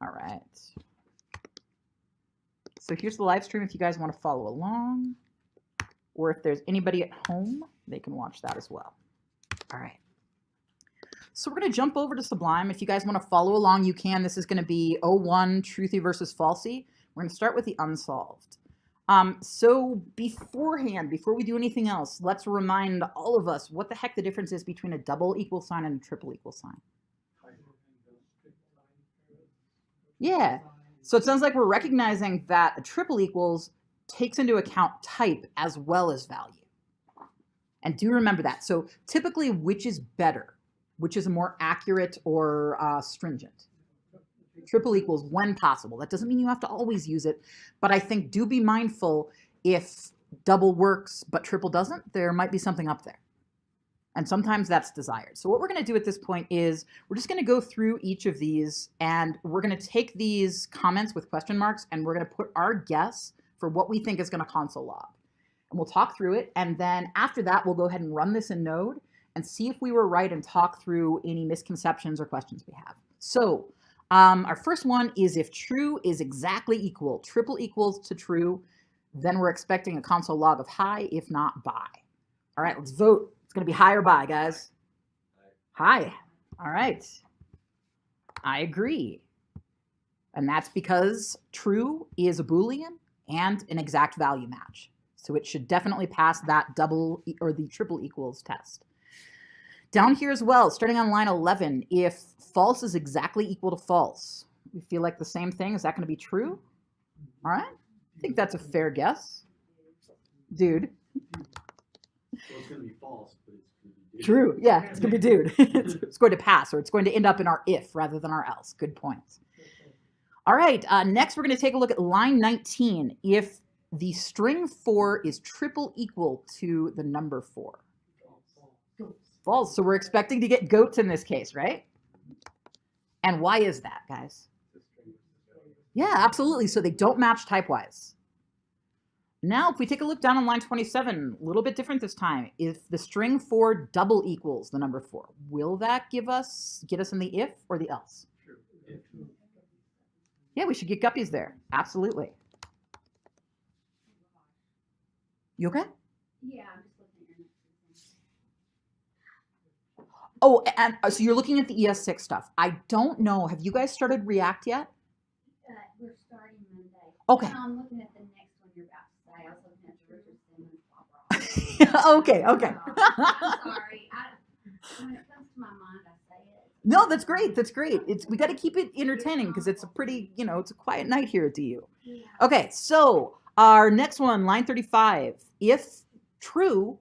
All right. So here's the live stream if you guys want to follow along, or if there's anybody at home, they can watch that as well. All right. So we're going to jump over to Sublime. If you guys want to follow along, you can. This is going to be 01, truthy versus falsy. We're going to start with the unsolved. So beforehand, before we do anything else, let's remind all of us what the heck the difference is between a double equal sign and a triple equal sign. Yeah. So it sounds like we're recognizing that a triple equals takes into account type as well as value. And do remember that. So typically, which is better? Which is more accurate or stringent? Triple equals when possible. That doesn't mean you have to always use it, but I think do be mindful if double works but triple doesn't, there might be something up there. And sometimes that's desired. So what we're going to do at this point is we're just going to go through each of these, and we're going to take these comments with question marks, and we're going to put our guess for what we think is going to console log. And we'll talk through it, and then after that, we'll go ahead and run this in Node and see if we were right and talk through any misconceptions or questions we have. So our first one is if true is exactly equal, triple equals to true, then we're expecting a console log of high, if not by. All right, let's vote. It's going to be high or by, guys? High. All right. I agree. And that's because true is a Boolean and an exact value match. So it should definitely pass that double or the triple equals test. Down here as well, starting on line 11, if false is exactly equal to false, we feel like the same thing. Is that going to be true? All right. I think that's a fair guess. Dude. Well, it's going to be false, but it's going to be dude. True. Yeah, it's going to be dude. It's going to pass, or it's going to end up in our if rather than our else. Good point. All right. Next, we're going to take a look at line 19. If the string 4 is triple equal to the number 4. False. So we're expecting to get goats in this case, right? And why is that, guys? Yeah, absolutely. So they don't match type-wise. Now, if we take a look down on line 27, a little bit different this time. If the string 4 double equals the number 4, will that get us in the if or the else? Yeah, we should get guppies there. Absolutely. You okay? Yeah. Oh, and so you're looking at the ES6 stuff. I don't know. Have you guys started React yet? We're starting Monday. Okay. I'm looking at the next one you're about to say. I was looking at the Richard Simmons Bob Ross. Okay. I'm sorry. When it comes to my mind, I say it. No, that's great. That's great. We got to keep it entertaining because it's a pretty, it's a quiet night here at DU. Yeah. Okay, so our next one, line 35. If true,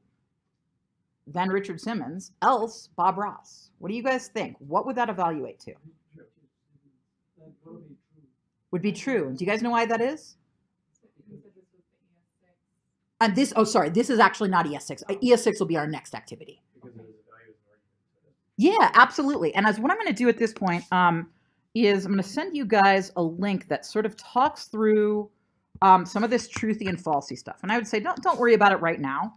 then Richard Simmons, else Bob Ross. What do you guys think? What would that evaluate to? Would be true. Do you guys know why that is? And this, this is actually not ES6. ES6 will be our next activity. Yeah, absolutely. And as what I'm going to do at this point is I'm going to send you guys a link that sort of talks through some of this truthy and falsy stuff. And I would say don't worry about it right now.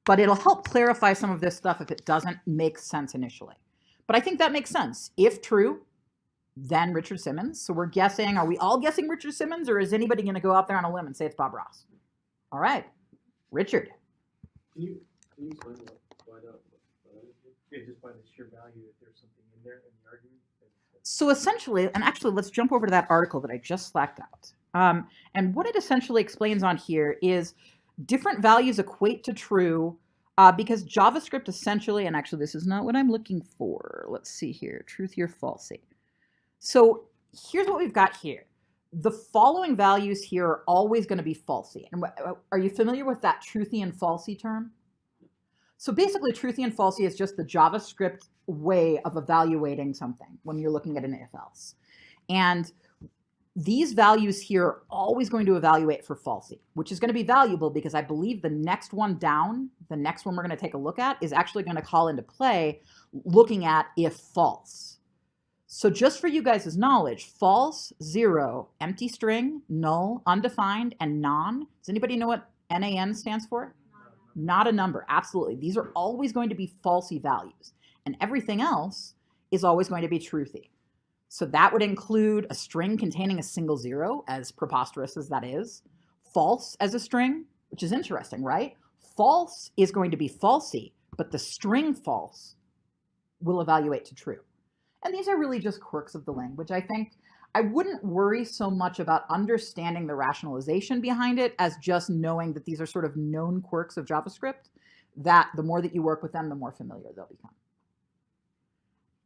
But it'll help clarify some of this stuff if it doesn't make sense initially. But I think that makes sense. If true, then Richard Simmons. So we're guessing, are we all guessing Richard Simmons, or is anybody going to go out there on a limb and say it's Bob Ross? All right, Richard. Can you explain why just by the sheer value if there's something in there in the argument? So essentially, and actually let's jump over to that article that I just slacked out. And what it essentially explains on here is different values equate to true because JavaScript essentially, and actually this is not what I'm looking for. Let's see here, truthy or falsy. So here's what we've got here. The following values here are always going to be falsy. And are you familiar with that truthy and falsy term? So basically truthy and falsy is just the JavaScript way of evaluating something when you're looking at an if-else. And these values here are always going to evaluate for falsy, which is going to be valuable because I believe the next one down, the next one we're going to take a look at, is actually going to call into play looking at if false. So just for you guys' knowledge, false, 0, empty string, null, undefined, and non. Does anybody know what NaN stands for? Not a number. Absolutely. These are always going to be falsy values. And everything else is always going to be truthy. So that would include a string containing a single zero, as preposterous as that is. False as a string, which is interesting, right? False is going to be falsy, but the string false will evaluate to true. And these are really just quirks of the language, I think. I wouldn't worry so much about understanding the rationalization behind it as just knowing that these are sort of known quirks of JavaScript, that the more that you work with them, the more familiar they'll become.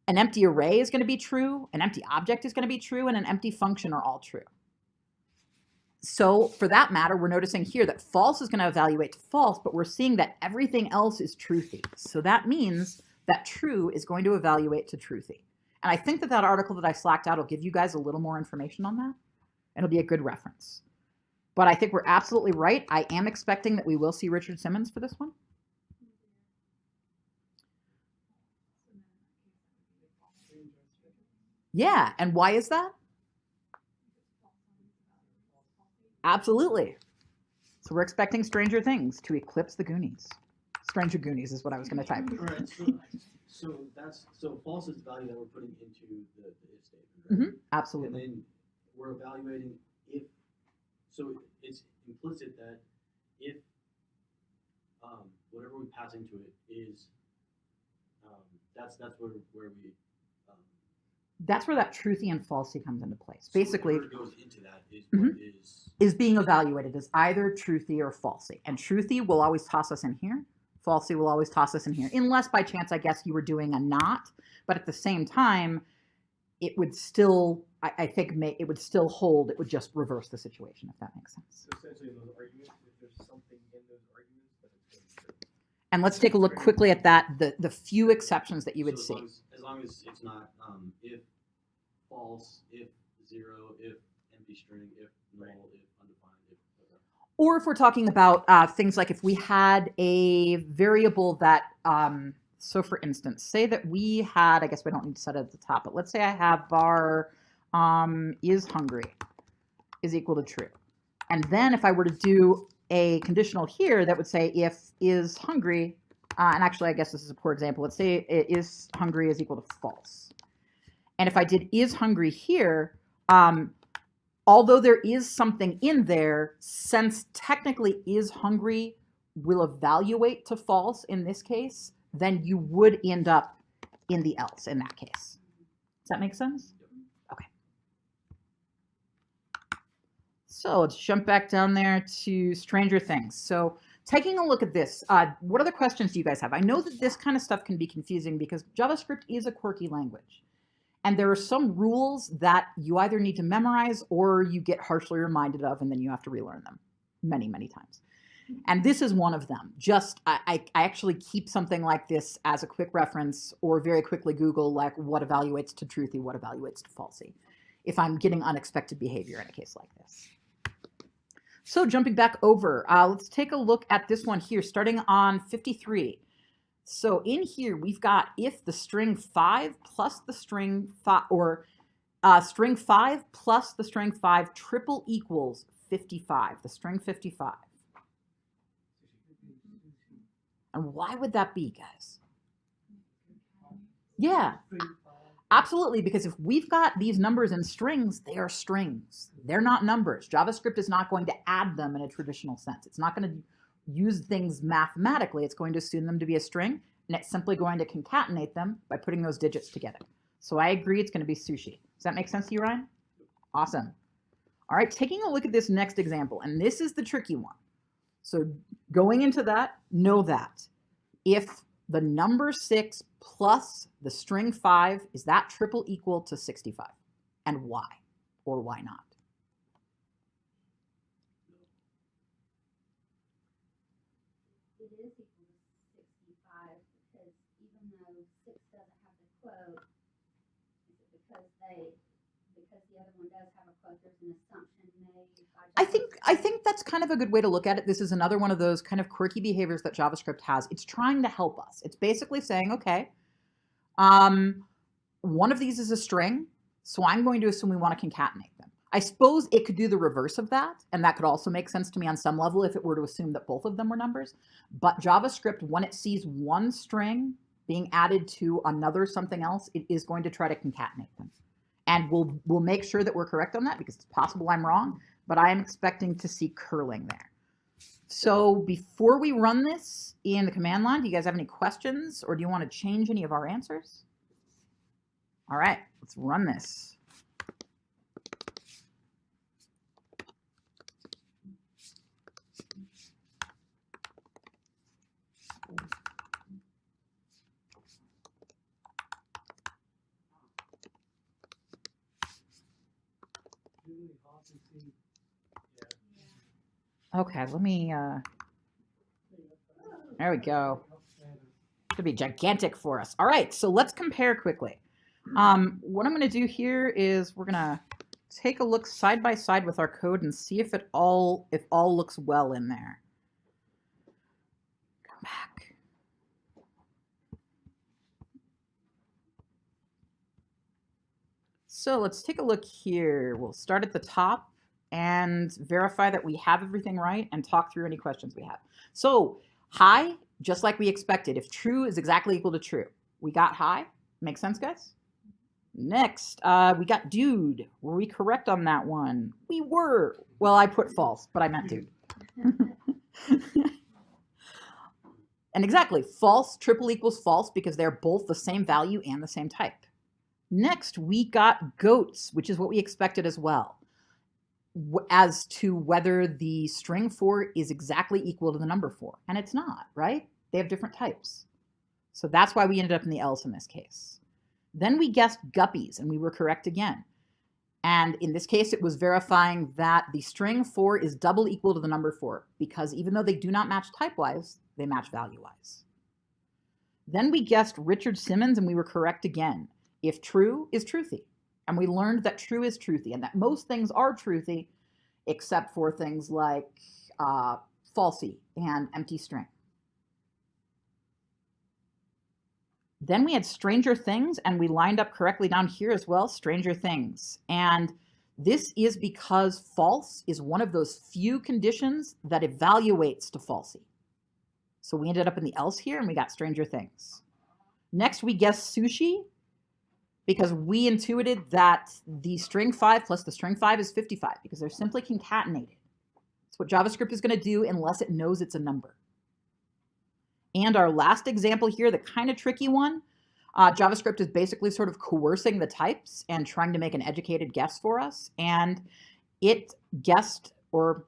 An empty array is going to be true, an empty object is going to be true, and an empty function are all true. So for that matter, we're noticing here that false is going to evaluate to false, but we're seeing that everything else is truthy. So that means that true is going to evaluate to truthy. And I think that that article that I slacked out will give you guys a little more information on that. It'll be a good reference. But I think we're absolutely right. I am expecting that we will see Richard Simmons for this one. Yeah, and why is that? Absolutely. So we're expecting Stranger Things to eclipse the Goonies. Stranger Goonies is what I was going to type. All right, so false is the value that we're putting into the if statement, right? Absolutely. And then we're evaluating if, so it's implicit that if whatever we pass into it is, that's where we. That's where that truthy and falsy comes into place. Basically, whatever goes into that is what is being evaluated as either truthy or falsy. And truthy will always toss us in here. Falsy will always toss us in here, unless by chance, I guess, you were doing a not. But at the same time, it would still, I think, it would still hold. It would just reverse the situation, if that makes sense. So essentially, in those arguments, if there's something in those arguments, that it's going to be true. And let's take a look quickly at that, the few exceptions that you would see. As long as it's not if false, if zero, if empty string, if null, if undefined, if whatever. Or if we're talking about things like if we had a variable that, so for instance, say that we had, I guess we don't need to set it at the top, but let's say I have var is hungry is equal to true. And then if I were to do a conditional here that would say if is hungry, and actually I guess this is a poor example, let's say it is hungry is equal to false. And if I did is hungry here, although there is something in there, since technically is hungry will evaluate to false in this case, then you would end up in the else in that case. Does that make sense? Okay. So let's jump back down there to Stranger Things. So taking a look at this, what other questions do you guys have? I know that this kind of stuff can be confusing because JavaScript is a quirky language. And there are some rules that you either need to memorize or you get harshly reminded of, and then you have to relearn them many, many times. And this is one of them. Just, I actually keep something like this as a quick reference or very quickly Google like what evaluates to truthy, what evaluates to falsy, if I'm getting unexpected behavior in a case like this. So jumping back over, let's take a look at this one here, starting on 53. So in here, we've got if the string 5 plus the string 5, or string 5 plus the string 5 triple equals 55, the string 55. And why would that be, guys? Yeah, absolutely, because if we've got these numbers in strings, they are strings. They're not numbers. JavaScript is not going to add them in a traditional sense. It's not going to use things mathematically. It's going to assume them to be a string, and it's simply going to concatenate them by putting those digits together. So I agree it's going to be sushi. Does that make sense to you, Ryan? Awesome. All right, taking a look at this next example, and this is the tricky one. So going into that, know that if the number 6 plus the string 5, is that triple equal to 65? And why? Or why not? It is equal to 65 because even though 6 doesn't have the quote, is it because the other one does have a quote, there's an assumption made by I think that's kind of a good way to look at it. This is another one of those kind of quirky behaviors that JavaScript has. It's trying to help us. It's basically saying, okay, one of these is a string, so I'm going to assume we want to concatenate them. I suppose it could do the reverse of that, and that could also make sense to me on some level if it were to assume that both of them were numbers. But JavaScript, when it sees one string, being added to another something else, it is going to try to concatenate them. And we'll make sure that we're correct on that because it's possible I'm wrong, but I am expecting to see curling there. So before we run this in the command line, do you guys have any questions or do you want to change any of our answers? All right, let's run this. Okay, let me, there we go. Should be gigantic for us. All right, so let's compare quickly. What I'm going to do here is we're going to take a look side by side with our code and see if all looks well in there. Come back. So let's take a look here. We'll start at the top and verify that we have everything right and talk through any questions we have. So high, just like we expected. If true is exactly equal to true, we got high. Make sense, guys? Next, we got dude. Were we correct on that one? We were. Well, I put false, but I meant dude. And exactly, false, triple equals false because they're both the same value and the same type. Next, we got goats, which is what we expected as well, as to whether the string 4 is exactly equal to the number 4. And it's not, right? They have different types. So that's why we ended up in the else in this case. Then we guessed guppies, and we were correct again. And in this case, it was verifying that the string 4 is double equal to the number 4, because even though they do not match type-wise, they match value-wise. Then we guessed Richard Simmons, and we were correct again. If true is truthy. And we learned that true is truthy, and that most things are truthy, except for things like falsy and empty string. Then we had Stranger Things, and we lined up correctly down here as well, Stranger Things. And this is because false is one of those few conditions that evaluates to falsy. So we ended up in the else here, and we got Stranger Things. Next, we guessed sushi, because we intuited that the string 5 plus the string 5 is 55, because they're simply concatenated. That's what JavaScript is going to do unless it knows it's a number. And our last example here, the kind of tricky one, JavaScript is basically sort of coercing the types and trying to make an educated guess for us. And it guessed, or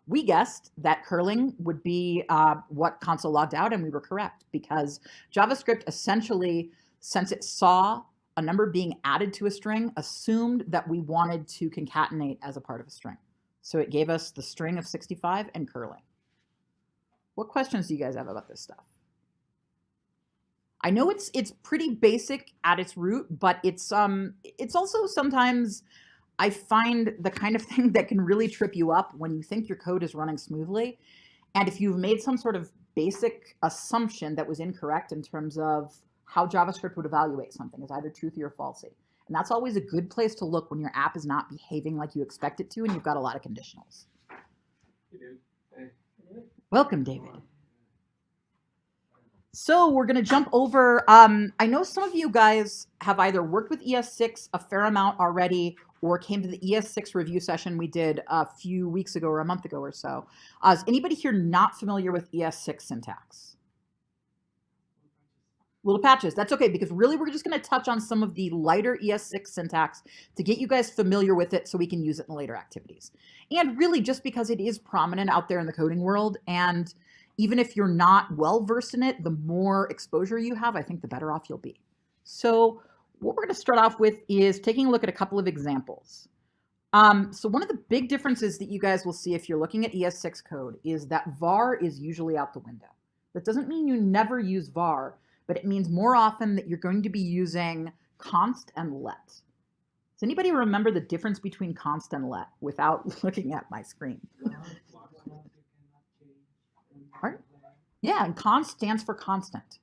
we guessed, that curling would be what console logged out, and we were correct, because JavaScript essentially, since it saw a number being added to a string, assumed that we wanted to concatenate as a part of a string. So it gave us the string of 65 and curling. What questions do you guys have about this stuff? I know it's pretty basic at its root, but it's also sometimes I find the kind of thing that can really trip you up when you think your code is running smoothly. And if you've made some sort of basic assumption that was incorrect in terms of how JavaScript would evaluate something as either truthy or falsy. And that's always a good place to look when your app is not behaving like you expect it to and you've got a lot of conditionals. Hey, dude. Hey. Welcome, David. So we're going to jump over. I know some of you guys have either worked with ES6 a fair amount already or came to the ES6 review session we did a few weeks ago or a month ago or so. Is anybody here not familiar with ES6 syntax? Little patches. That's okay, because really we're just going to touch on some of the lighter ES6 syntax to get you guys familiar with it so we can use it in later activities. And really just because it is prominent out there in the coding world, and even if you're not well versed in it, the more exposure you have, I think the better off you'll be. So what we're going to start off with is taking a look at a couple of examples. So one of the big differences that you guys will see if you're looking at ES6 code is that var is usually out the window. That doesn't mean you never use var, but it means more often that you're going to be using const and let. Does anybody remember the difference between const and let without looking at my screen? Right? Yeah, and const stands for constant.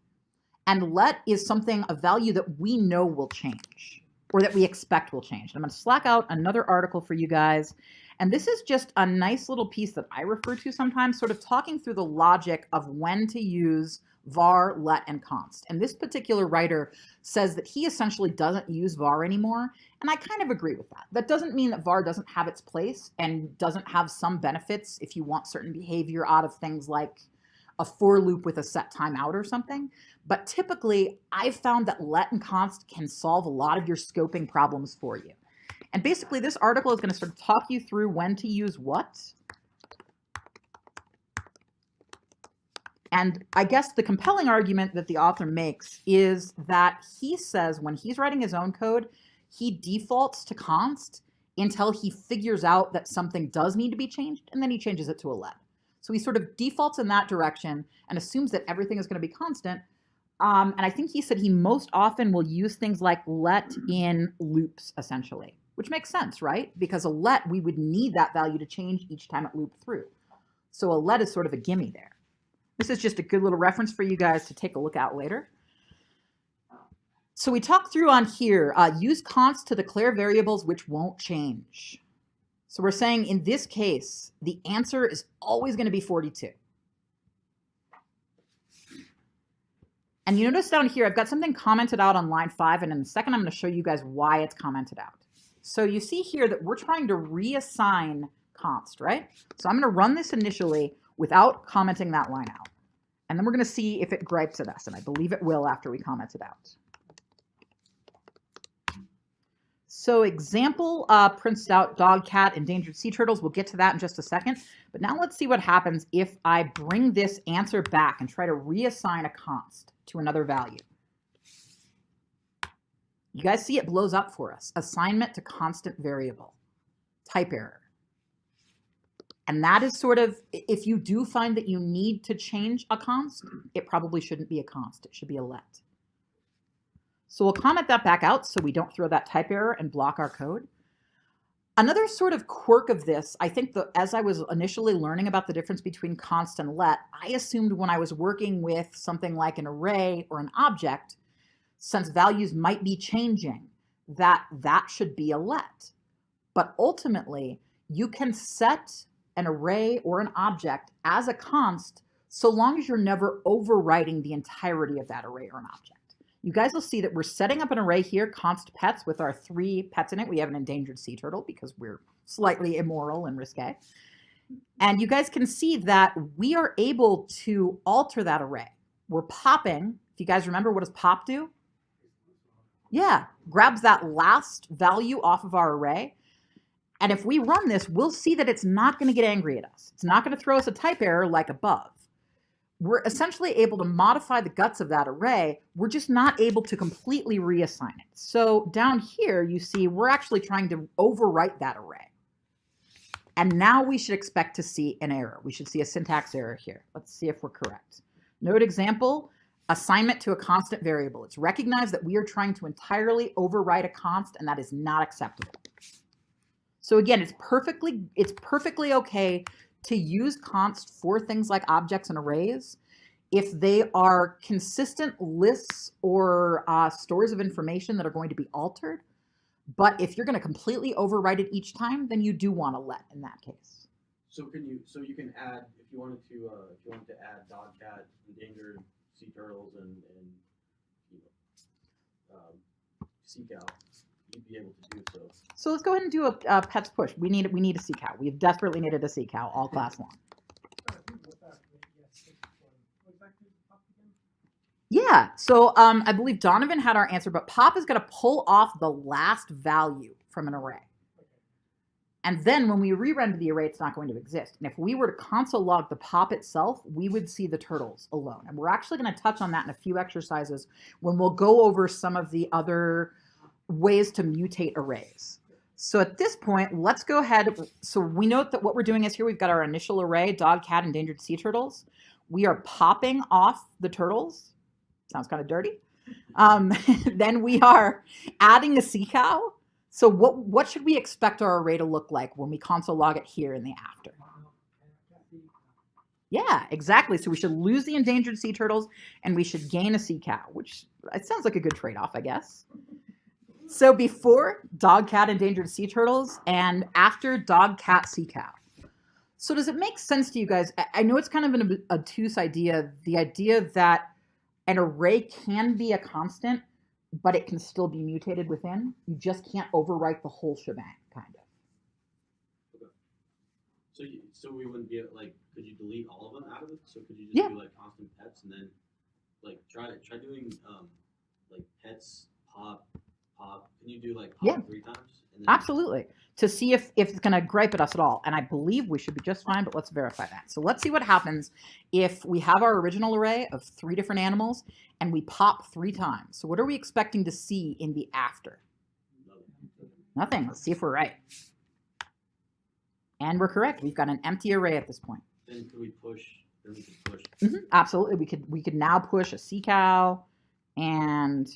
And let is something, a value that we know will change, or that we expect will change. I'm going to slack out another article for you guys, And this is just a nice little piece that I refer to sometimes, sort of talking through the logic of when to use var, let, and const. And this particular writer says that he essentially doesn't use var anymore, and I kind of agree with that. That doesn't mean that var doesn't have its place and doesn't have some benefits if you want certain behavior out of things like a for loop with a set timeout or something. But typically, I've found that let and const can solve a lot of your scoping problems for you. And basically, this article is going to sort of talk you through when to use what. And I guess the compelling argument that the author makes is that he says when he's writing his own code, he defaults to const until he figures out that something does need to be changed, and then he changes it to a let. So he sort of defaults in that direction and assumes that everything is going to be constant. And I think he said he most often will use things like let in loops, essentially, which makes sense, right? Because a let, we would need that value to change each time it looped through. So a let is sort of a gimme there. This is just a good little reference for you guys to take a look at later. So we talked through on here, use const to declare variables which won't change. So we're saying in this case, the answer is always going to be 42. And you notice down here, I've got something commented out on line 5, and in a second, I'm going to show you guys why it's commented out. So you see here that we're trying to reassign const, right? So I'm going to run this initially without commenting that line out. And then we're going to see if it gripes at us, and I believe it will after we comment it out. So example prints out dog, cat, endangered sea turtles. We'll get to that in just a second. But now let's see what happens if I bring this answer back and try to reassign a const to another value. You guys see it blows up for us. Assignment to constant variable. Type error. And that is sort of, if you do find that you need to change a const, it probably shouldn't be a const. It should be a let. So we'll comment that back out so we don't throw that type error and block our code. Another sort of quirk of this, I think that as I was initially learning about the difference between const and let, I assumed when I was working with something like an array or an object, since values might be changing, that should be a let. But ultimately, you can set an array or an object as a const so long as you're never overwriting the entirety of that array or an object. You guys will see that we're setting up an array here, const pets, with our 3 pets in it. We have an endangered sea turtle because we're slightly immoral and risque. And you guys can see that we are able to alter that array. We're popping. If you guys remember, what does pop do? Yeah, grabs that last value off of our array. And if we run this, we'll see that it's not going to get angry at us. It's not going to throw us a type error like above. We're essentially able to modify the guts of that array. We're just not able to completely reassign it. So down here, you see we're actually trying to overwrite that array. And now we should expect to see an error. We should see a syntax error here. Let's see if we're correct. Note example, assignment to a constant variable. It's recognized that we are trying to entirely overwrite a const, and that is not acceptable. So again, it's perfectly okay to use const for things like objects and arrays if they are consistent lists or stores of information that are going to be altered. But if you're going to completely overwrite it each time, then you do want to let in that case. So you can add, if you wanted to add dog, cat, endangered sea turtles, and sea cow, you'd be able to do so. So let's go ahead and do a pets push. We need a sea cow. We've desperately needed a sea cow all class long. Yeah, so I believe Donovan had our answer, but pop is going to pull off the last value from an array. And then when we re-render the array, it's not going to exist. And if we were to console log the pop itself, we would see the turtles alone. And we're actually going to touch on that in a few exercises when we'll go over some of the other ways to mutate arrays. So at this point, let's go ahead. So we note that what we're doing is here we've got our initial array, dog, cat, endangered sea turtles. We are popping off the turtles. Sounds kind of dirty. Then we are adding a sea cow. So what should we expect our array to look like when we console log it here in the after? Yeah, exactly. So we should lose the endangered sea turtles and we should gain a sea cow, which it sounds like a good trade-off, I guess. So before dog, cat, endangered sea turtles, and after dog, cat, sea cow. So does it make sense to you guys? I know it's kind of an obtuse idea, the idea that an array can be a constant, but it can still be mutated within. You just can't overwrite the whole shebang, kind of. Okay. So we wouldn't be like, could you delete all of them out of it? So could you just Yeah. do like constant pets and then like try doing like pets pop. Can you do like pop Yeah. 3 times? And then Absolutely. To see if it's going to gripe at us at all. And I believe we should be just fine, but let's verify that. So let's see what happens if we have our original array of 3 different animals and we pop 3 times. So what are we expecting to see in the after? Nothing. Let's see if we're right. And we're correct. We've got an empty array at this point. Then could we push? Then we could push. Absolutely. We could now push a sea cow and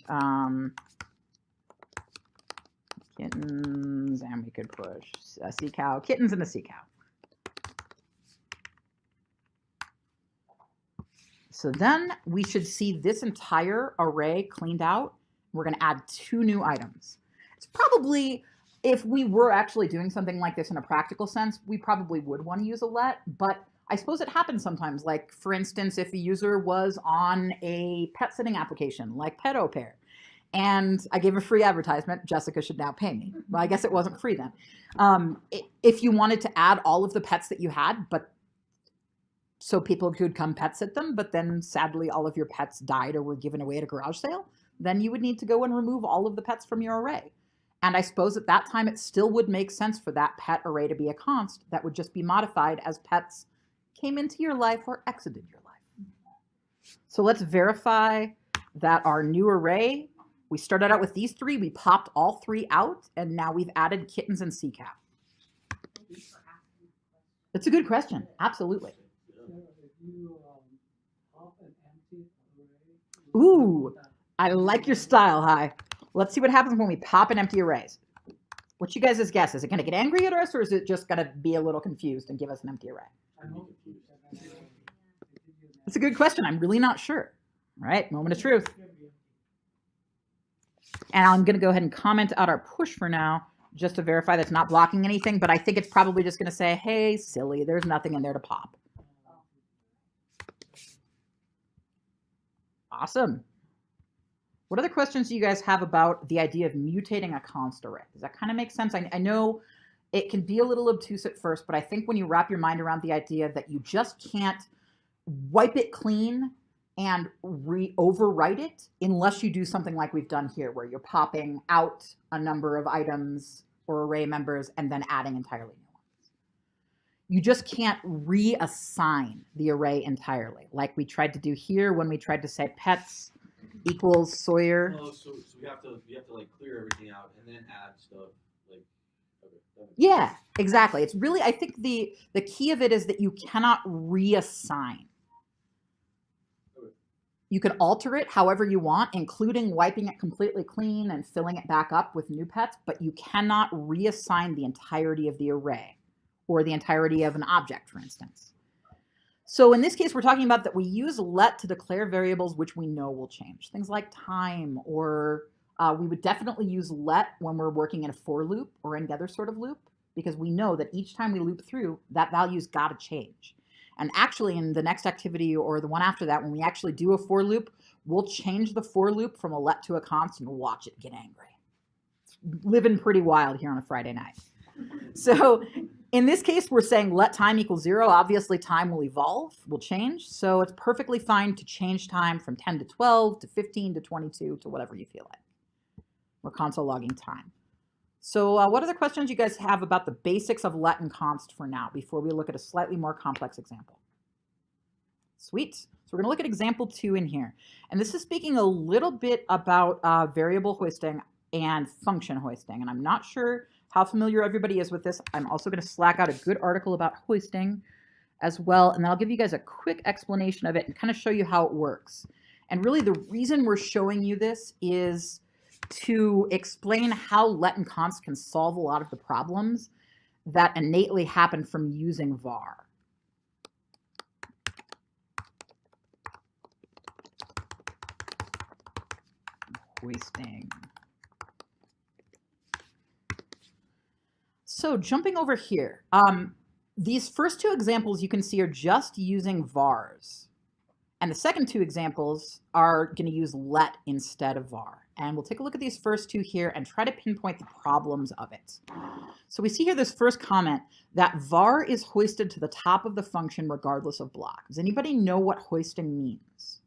kittens, and we could push a sea cow, kittens, and a sea cow. So then we should see this entire array cleaned out. We're going to add 2 new items. It's probably, if we were actually doing something like this in a practical sense, we probably would want to use a let, but I suppose it happens sometimes. Like, for instance, if a user was on a pet sitting application like Pet Au Pair, and I gave a free advertisement, Jessica should now pay me. Well, I guess it wasn't free then. If you wanted to add all of the pets that you had, but so people could come pet sit them, but then sadly all of your pets died or were given away at a garage sale, then you would need to go and remove all of the pets from your array. And I suppose at that time it still would make sense for that pet array to be a const that would just be modified as pets came into your life or exited your life. So let's verify that our new array, we started out with these 3, we popped all 3 out, and now we've added kittens and sea cow. That's a good question. Absolutely. Ooh, I like your style, Hi. Let's see what happens when we pop an empty arrays. What's you guys' guess? Is it going to get angry at us, or is it just going to be a little confused and give us an empty array? That's a good question. I'm really not sure. All right, moment of truth. And I'm going to go ahead and comment out our push for now, just to verify that's not blocking anything, but I think it's probably just going to say, hey, silly, there's nothing in there to pop. Awesome. What other questions do you guys have about the idea of mutating a const array? Does that kind of make sense? I know it can be a little obtuse at first, but I think when you wrap your mind around the idea that you just can't wipe it clean and overwrite it unless you do something like we've done here, where you're popping out a number of items or array members and then adding entirely new ones. You just can't reassign the array entirely, like we tried to do here when we tried to say pets equals Sawyer. Oh, so we have to like clear everything out and then add stuff like. Okay. Yeah, exactly. It's really, I think the key of it is that you cannot reassign. You can alter it however you want, including wiping it completely clean and filling it back up with new pets, but you cannot reassign the entirety of the array or the entirety of an object, for instance. So in this case, we're talking about that we use let to declare variables which we know will change. Things like time, or we would definitely use let when we're working in a for loop or any other sort of loop, because we know that each time we loop through, that value's got to change. And actually, in the next activity or the one after that, when we actually do a for loop, we'll change the for loop from a let to a const and watch it get angry. It's living pretty wild here on a Friday night. So in this case, we're saying let time equals 0. Obviously, time will evolve, will change. So it's perfectly fine to change time from 10 to 12 to 15 to 22 to whatever you feel like. We're console logging time. So what other questions you guys have about the basics of let and const for now before we look at a slightly more complex example? Sweet. So we're going to look at example 2 in here. And this is speaking a little bit about variable hoisting and function hoisting. And I'm not sure how familiar everybody is with this. I'm also going to slack out a good article about hoisting as well. And then I'll give you guys a quick explanation of it and kind of show you how it works. And really the reason we're showing you this is to explain how let and const can solve a lot of the problems that innately happen from using var. Hoisting. So jumping over here, these first two examples you can see are just using vars. And the second two examples are going to use let instead of var. And we'll take a look at these first two here and try to pinpoint the problems of it. So we see here this first comment that var is hoisted to the top of the function regardless of block. Does anybody know what hoisting means?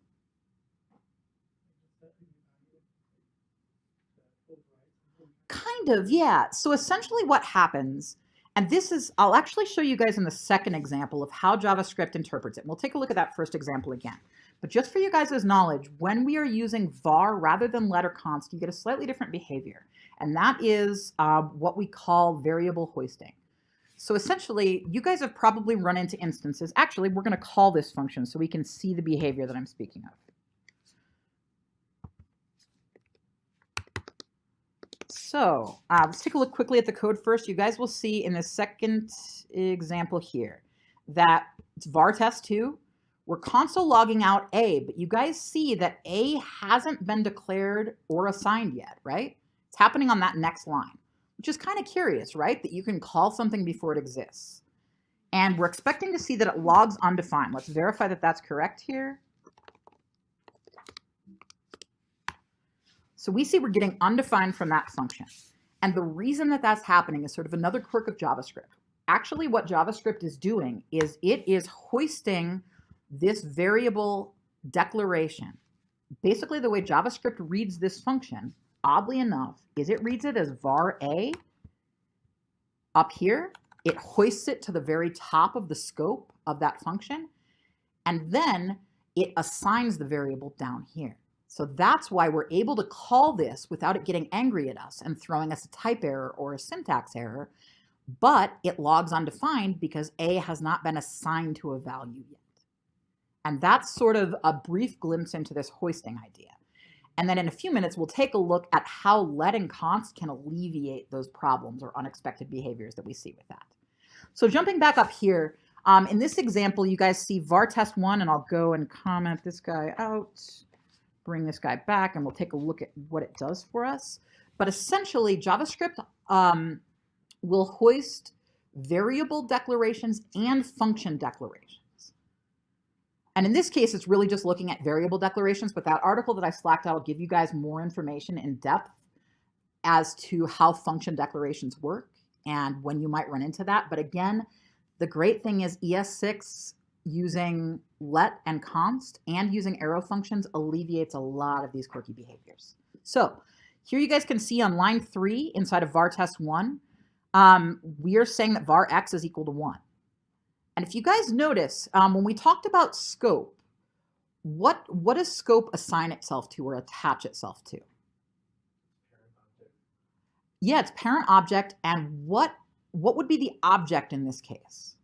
Kind of, yeah. So essentially what happens, and this is, I'll actually show you guys in the second example of how JavaScript interprets it. And we'll take a look at that first example again. But just for you guys' knowledge, when we are using var rather than let or const, you get a slightly different behavior. And that is what we call variable hoisting. So essentially, you guys have probably run into instances. Actually, we're going to call this function so we can see the behavior that I'm speaking of. So let's take a look quickly at the code first. You guys will see in the second example here that it's var test2. We're console logging out A, but you guys see that A hasn't been declared or assigned yet, right? It's happening on that next line, which is kind of curious, right? That you can call something before it exists. And we're expecting to see that it logs undefined. Let's verify that that's correct here. So we see we're getting undefined from that function. And the reason that that's happening is sort of another quirk of JavaScript. Actually, what JavaScript is doing is it is hoisting this variable declaration. Basically, the way JavaScript reads this function, oddly enough, is it reads it as var a up here. It hoists it to the very top of the scope of that function. And then it assigns the variable down here. So that's why we're able to call this without it getting angry at us and throwing us a type error or a syntax error, but it logs undefined because A has not been assigned to a value yet. And that's sort of a brief glimpse into this hoisting idea. And then in a few minutes, we'll take a look at how let and const can alleviate those problems or unexpected behaviors that we see with that. So jumping back up here, in this example, you guys see var test1, and I'll go and comment this guy out, bring this guy back, and we'll take a look at what it does for us. But essentially, JavaScript will hoist variable declarations and function declarations. And in this case, it's really just looking at variable declarations, but that article that I slacked out will give you guys more information in depth as to how function declarations work and when you might run into that. But again, the great thing is ES6 using let and const and using arrow functions alleviates a lot of these quirky behaviors. So here you guys can see on line 3 inside of var test1, we are saying that var x is equal to 1. And if you guys notice, when we talked about scope, what does scope assign itself to or attach itself to? Yeah, it's parent object. And what would be the object in this case?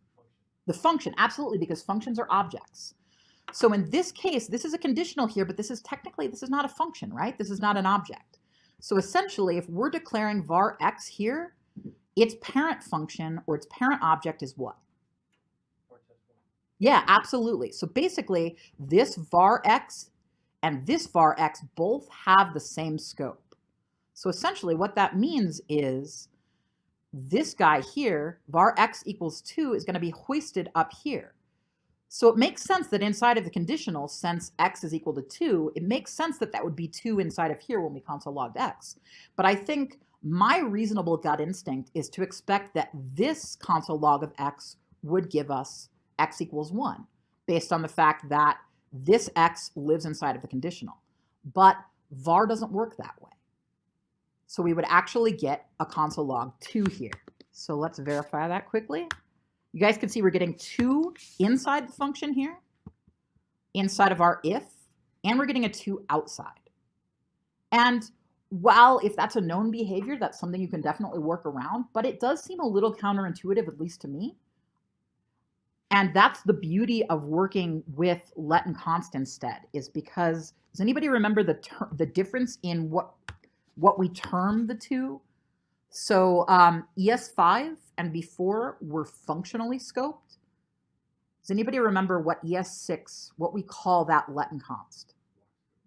The function, absolutely, because functions are objects. So in this case, this is a conditional here, but this is not a function, right? This is not an object. So essentially, if we're declaring var x here, its parent function or its parent object is what? Yeah, absolutely. So basically, this var x and this var x both have the same scope. So essentially, what that means is this guy here, var x equals 2, is going to be hoisted up here. So it makes sense that inside of the conditional, since x is equal to 2, it makes sense that that would be 2 inside of here when we console logged x. But I think my reasonable gut instinct is to expect that this console log of x would give us x equals 1, based on the fact that this x lives inside of the conditional. But var doesn't work that way. So we would actually get a console log 2 here. So let's verify that quickly. You guys can see we're getting 2 inside the function here, inside of our if, and we're getting a 2 outside. And while if that's a known behavior, that's something you can definitely work around, but it does seem a little counterintuitive, at least to me. And that's the beauty of working with let and const instead, is because, does anybody remember the difference in what we term the two? So ES5 and before were functionally scoped. Does anybody remember what ES6, what we call that let and const?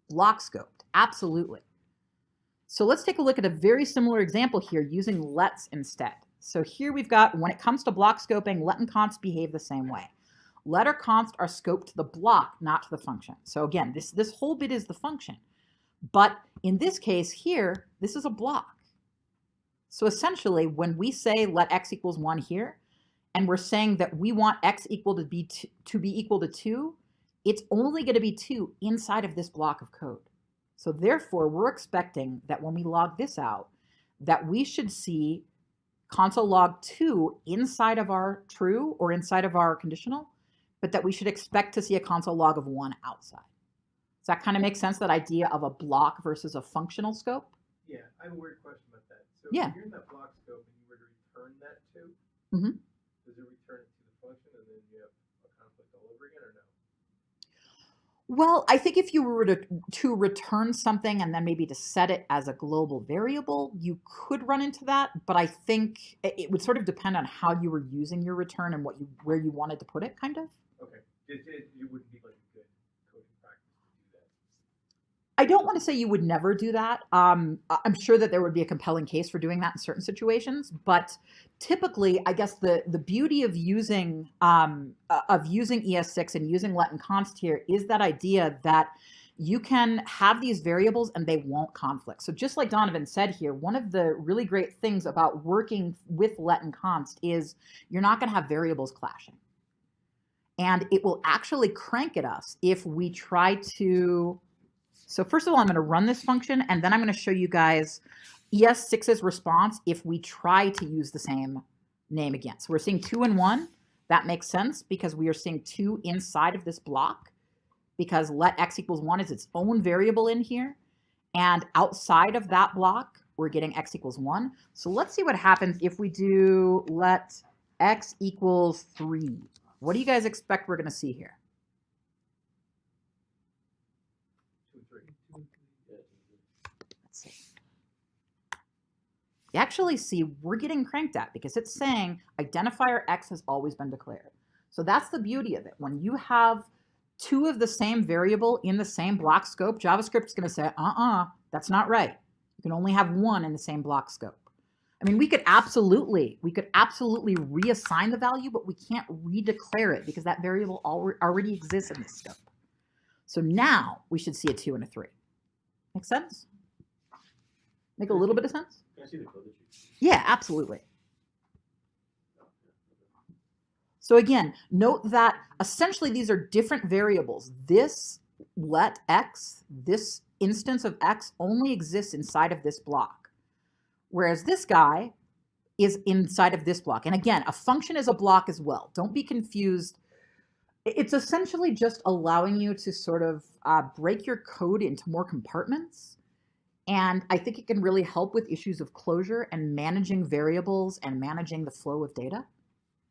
Block scoped, absolutely. So let's take a look at a very similar example here using lets instead. So here we've got, when it comes to block scoping, let and const behave the same way. Let or const are scoped to the block, not to the function. So again, this whole bit is the function. But in this case here, this is a block. So essentially, when we say let x equals 1 here, and we're saying that we want x equal to be equal to 2, it's only going to be 2 inside of this block of code. So therefore, we're expecting that when we log this out, that we should see console log 2 inside of our true or inside of our conditional, but that we should expect to see a console log of 1 outside. Does that kind of make sense, that idea of a block versus a functional scope? Yeah, I have a weird question about that. So Yeah. if you're in that block scope and you were to return that 2, Mhm. does it return it to the function and then you have a conflict all over again, or no? Well, I think if you were to return something and then maybe to set it as a global variable, you could run into that. But I think it would sort of depend on how you were using your return and where you wanted to put it, kind of. Okay. It wouldn't be like a good coding practice to do that. I don't want to say you would never do that. I'm sure that there would be a compelling case for doing that in certain situations, but typically, I guess the beauty of using ES6 and using let and const here is that idea that you can have these variables and they won't conflict. So just like Donovan said here, one of the really great things about working with let and const is you're not going to have variables clashing. And it will actually crank at us if we try to. So first of all, I'm going to run this function, and then I'm going to show you guys ES6's response if we try to use the same name again. So we're seeing 2 and 1. That makes sense because we are seeing 2 inside of this block, because let x equals 1 is its own variable in here. And outside of that block, we're getting x equals 1. So let's see what happens if we do let x equals 3. What do you guys expect we're going to see here? 2 and 3. Let's see. You actually see we're getting cranked at because it's saying identifier x has always been declared. So that's the beauty of it. When you have 2 of the same variable in the same block scope, JavaScript is going to say, that's not right. You can only have 1 in the same block scope. I mean, we could absolutely reassign the value, but we can't redeclare it because that variable already exists in this scope. So now we should see a 2 and a 3. Make sense? Make a little bit of sense? Can I see the code that you? Yeah, absolutely. So again, note that essentially these are different variables. This let x, this instance of x, only exists inside of this block, whereas this guy is inside of this block. And again, a function is a block as well. Don't be confused. It's essentially just allowing you to sort of break your code into more compartments. And I think it can really help with issues of closure and managing variables and managing the flow of data.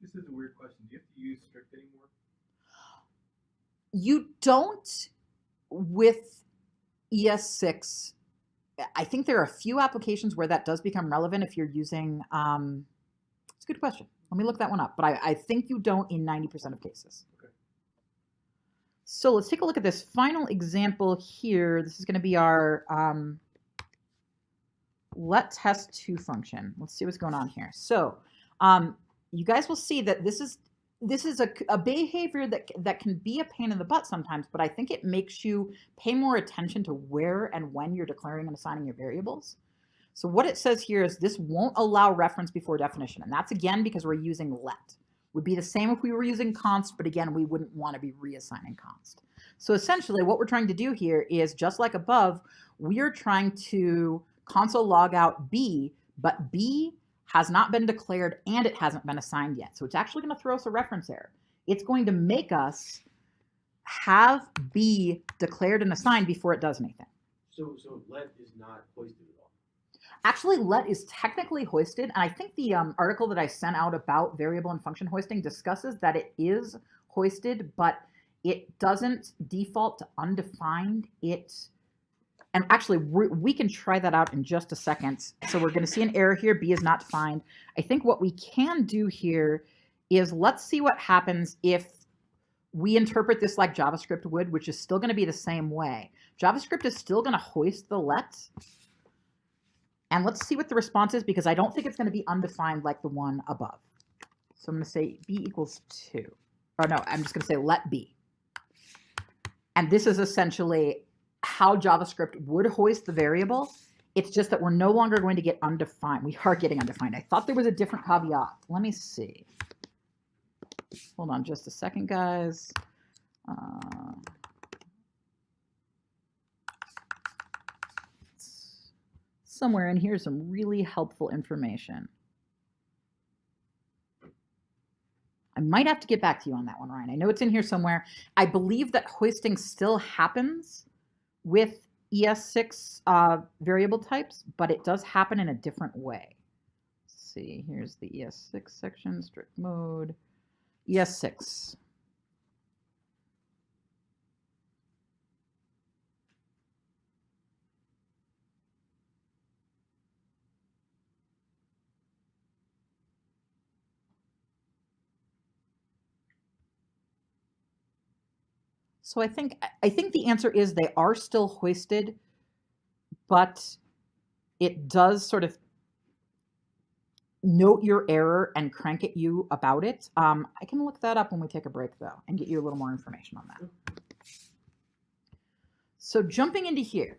This is a weird question. Do you have to use strict anymore? You don't with ES6. I think there are a few applications where that does become relevant if you're using, it's a good question. Let me look that one up. But I think you don't in 90% of cases. Okay. So let's take a look at this final example here. This is going to be our let test2 function. Let's see what's going on here. So you guys will see that this is a behavior that can be a pain in the butt sometimes, but I think it makes you pay more attention to where and when you're declaring and assigning your variables. So what it says here is this won't allow reference before definition, and that's again because we're using let. Would be the same if we were using const, but again, we wouldn't want to be reassigning const. So essentially what we're trying to do here is, just like above, we are trying to console log out B, but B has not been declared and it hasn't been assigned yet. So it's actually going to throw us a reference error. It's going to make us have B declared and assigned before it does anything. So let is not hoisted at all. Actually, let is technically hoisted, and I think the article that I sent out about variable and function hoisting discusses that it is hoisted, but it doesn't default to undefined. And actually, we can try that out in just a second. So we're going to see an error here. B is not defined. I think what we can do here is let's see what happens if we interpret this like JavaScript would, which is still going to be the same way. JavaScript is still going to hoist the let. And let's see what the response is, because I don't think it's going to be undefined like the one above. So I'm going to say b equals 2. Or no, I'm just going to say let b. And this is essentially how JavaScript would hoist the variable. It's just that we're no longer going to get undefined. We are getting undefined. I thought there was a different caveat. Let me see. Hold on just a second, guys. Somewhere in here, some really helpful information. I might have to get back to you on that one, Ryan. I know it's in here somewhere. I believe that hoisting still happens with ES6 variable types, but it does happen in a different way. Let's see, here's the ES6 section, strict mode, ES6. So I think the answer is they are still hoisted, but it does sort of note your error and crank at you about it. I can look that up when we take a break, though, and get you a little more information on that. So jumping into here,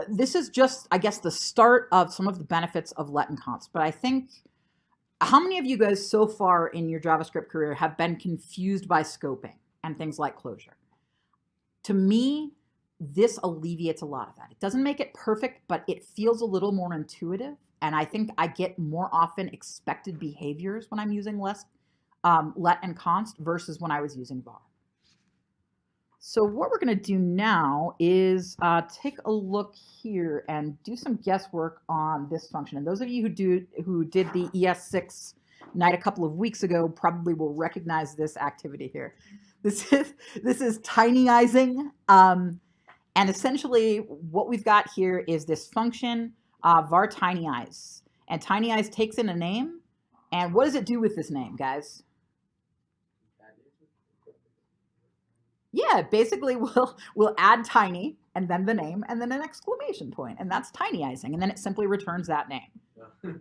this is just, I guess, the start of some of the benefits of let and const. But I think, how many of you guys so far in your JavaScript career have been confused by scoping and things like closure? To me, this alleviates a lot of that. It doesn't make it perfect, but it feels a little more intuitive. And I think I get more often expected behaviors when I'm using let and const versus when I was using var. So what we're going to do now is take a look here and do some guesswork on this function. And those of you who did the ES6 night a couple of weeks ago probably will recognize this activity here. This is tinyizing. And essentially what we've got here is this function var tinyize. And tinyize takes in a name. And what does it do with this name, guys? Yeah, basically we'll add tiny and then the name and then an exclamation point, and that's tinyizing, and then it simply returns that name.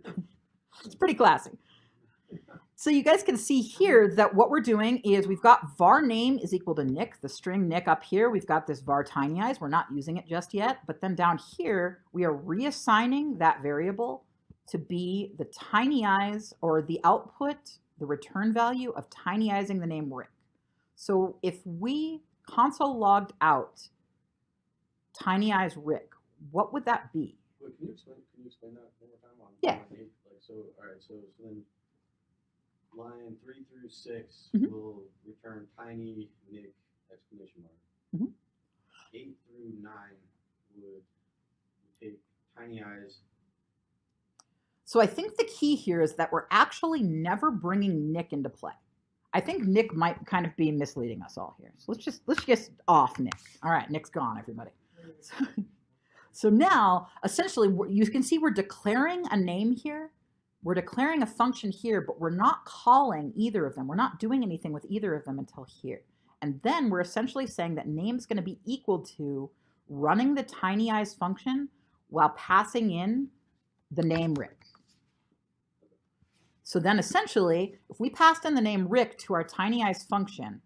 It's pretty classy. So you guys can see here that what we're doing is we've got var name is equal to Nick, the string Nick up here. We've got this var tinyized. We're not using it just yet, but then down here we are reassigning that variable to be the tinyized, or the output, the return value of tinyizing the name Rick. So if we console logged out tinyeyes Rick, what would that be? Wait, can you explain that one more time? Yeah. Like, so, all right, so then line 3 through 6 will return tiny Nick exclamation mark. 8 through 9 would take tinyeyes. So I think the key here is that we're actually never bringing Nick into play. I think Nick might kind of be misleading us all here. So let's just off Nick. All right, Nick's gone, everybody. So now, essentially, you can see we're declaring a name here. We're declaring a function here, but we're not calling either of them. We're not doing anything with either of them until here. And then we're essentially saying that name's going to be equal to running the tinyeyes function while passing in the name Rick. So then essentially, if we passed in the name Rick to our tinyeyes function,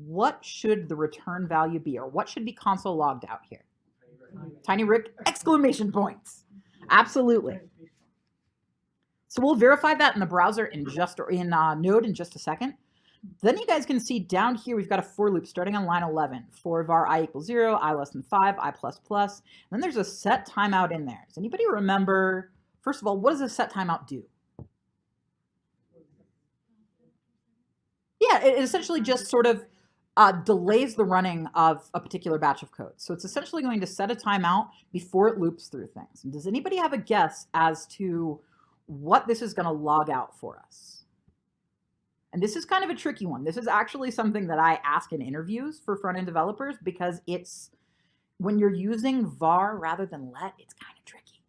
what should the return value be, or what should be console logged out here? Tiny Rick exclamation points. Absolutely. So we'll verify that in the browser in Node in just a second. Then you guys can see down here we've got a for loop starting on line 11. For var I equals 0, I less than 5, I plus plus. And then there's a set timeout in there. Does anybody remember, first of all, what does a set timeout do? Yeah, it essentially just sort of delays the running of a particular batch of code. So it's essentially going to set a timeout before it loops through things. And does anybody have a guess as to what this is going to log out for us? And this is kind of a tricky one. This is actually something that I ask in interviews for front-end developers, because it's, when you're using var rather than let, it's kind of tricky.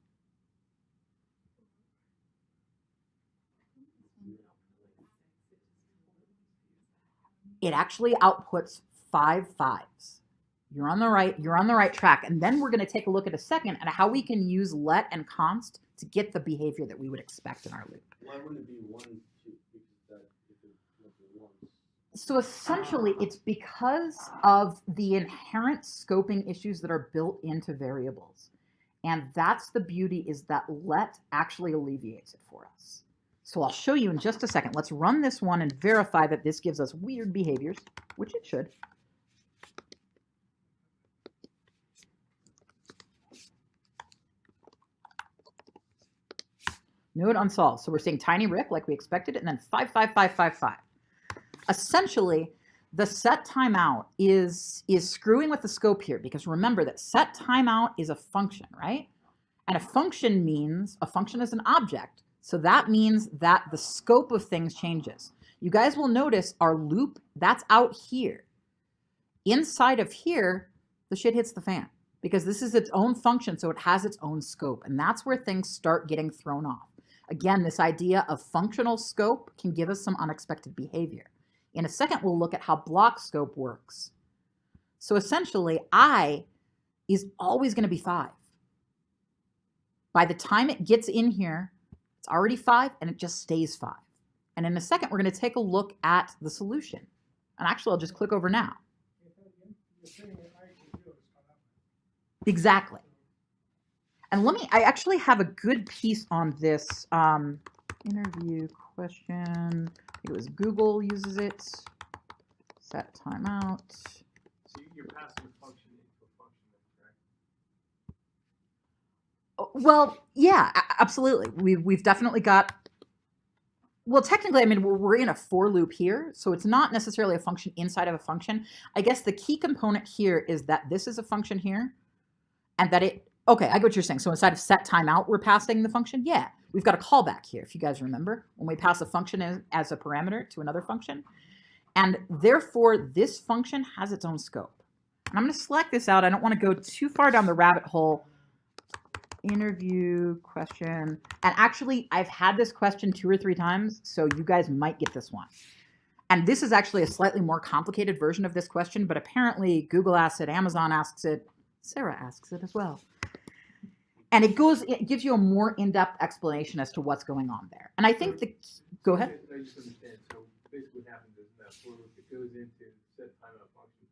It actually outputs 5 5s. You're on the right track. And then we're going to take a look at a second at how we can use let and const to get the behavior that we would expect in our loop. Why wouldn't it be 1, 2? Because that if it went to 1. So essentially, it's because of the inherent scoping issues that are built into variables. And that's the beauty, is that let actually alleviates it for us. So I'll show you in just a second. Let's run this one and verify that this gives us weird behaviors, which it should. Node unsolved. So we're seeing tiny Rick like we expected, and then 55555. Essentially, the set timeout is screwing with the scope here, because remember that set timeout is a function, right? And a function is an object. So that means that the scope of things changes. You guys will notice our loop, that's out here. Inside of here, the shit hits the fan, because this is its own function, so it has its own scope. And that's where things start getting thrown off. Again, this idea of functional scope can give us some unexpected behavior. In a second, we'll look at how block scope works. So essentially, I is always going to be 5. By the time it gets in here, it's already 5, and it just stays 5. And in a second, we're going to take a look at the solution. And actually, I'll just click over now. Exactly. And I actually have a good piece on this interview question. I think it was Google uses it. Set timeout. So you're passing a function into a function, correct? Well, yeah, absolutely. We've definitely got. Well, technically, I mean, we're in a for loop here, so it's not necessarily a function inside of a function. I guess the key component here is that this is a function here, and that it. Okay, I get what you're saying. So inside of set timeout, we're passing the function. Yeah, we've got a callback here, if you guys remember, when we pass a function as a parameter to another function. And therefore, this function has its own scope. And I'm going to select this out. I don't want to go too far down the rabbit hole. Interview question. And actually, I've had this question 2 or 3 times, so you guys might get this one. And this is actually a slightly more complicated version of this question, but apparently Google asks it, Amazon asks it, Sarah asks it as well. And it gives you a more in-depth explanation as to what's going on there. And I think go ahead. I just understand. So basically what happens is that for loop, it goes into set timeout function,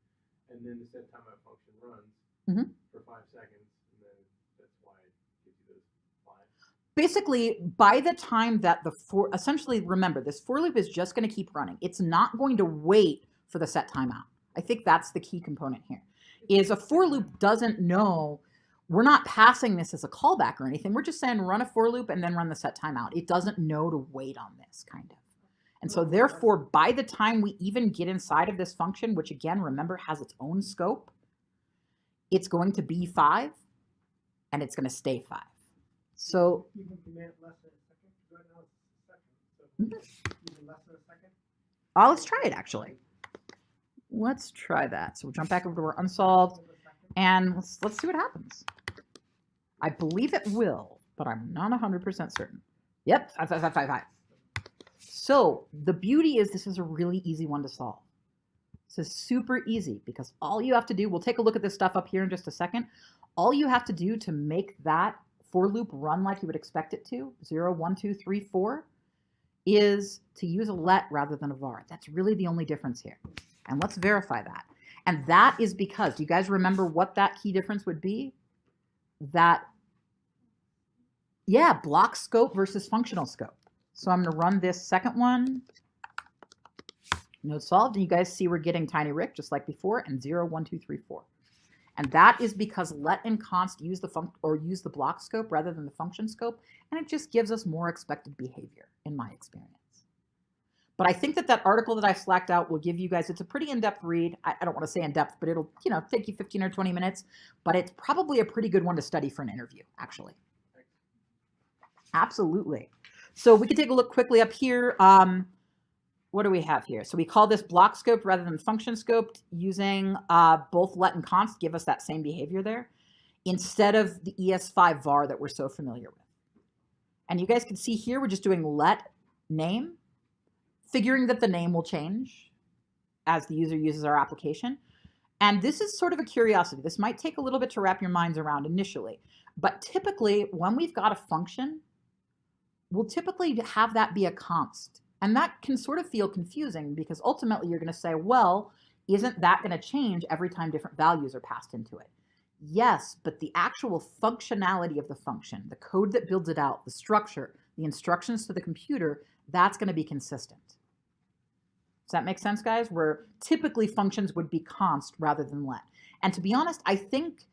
and then the set timeout function runs for 5 seconds, and then that's why it gives you those 5. Basically, by the time that essentially remember, this for loop is just going to keep running. It's not going to wait for the set timeout. I think that's the key component here, is a for loop doesn't know. We're not passing this as a callback or anything. We're just saying run a for loop and then run the set timeout. It doesn't know to wait on this, kind of. And so therefore, by the time we even get inside of this function, which again, remember, has its own scope, it's going to be 5, and it's going to stay 5. So Even command less than a second, right now it's a second. So even less than a second. let's try it, actually. Let's try that. So we'll jump back over to our unsolved. And let's see what happens. I believe it will, but I'm not 100% certain. Yep, 5, 5, 5, 5, 5. So the beauty is this is a really easy one to solve. This is super easy because all you have to do, we'll take a look at this stuff up here in just a second. All you have to do to make that for loop run like you would expect it to, 0, 1, 2, 3, 4, is to use a let rather than a var. That's really the only difference here. And let's verify that. And that is because, do you guys remember what that key difference would be? That, yeah, block scope versus functional scope. So I'm going to run this second one. Node solved. And you guys see we're getting tiny Rick just like before, and 0, 1, 2, 3, 4. And that is because let and const use the block scope rather than the function scope, and it just gives us more expected behavior in my experience. But I think that article that I slacked out will give you guys, it's a pretty in-depth read. I don't want to say in-depth, but it'll take you 15 or 20 minutes. But it's probably a pretty good one to study for an interview, actually. Absolutely. So we can take a look quickly up here. What do we have here? So we call this block scoped rather than function scoped, using both let and const give us that same behavior there, instead of the ES5 var that we're so familiar with. And you guys can see here, we're just doing let name, figuring that the name will change as the user uses our application. And this is sort of a curiosity. This might take a little bit to wrap your minds around initially, but typically when we've got a function, we'll typically have that be a const. And that can sort of feel confusing because ultimately you're going to say, well, isn't that going to change every time different values are passed into it? Yes, but the actual functionality of the function, the code that builds it out, the structure, the instructions to the computer, that's going to be consistent. Does that make sense, guys? Where typically functions would be const rather than let. And to be honest, I think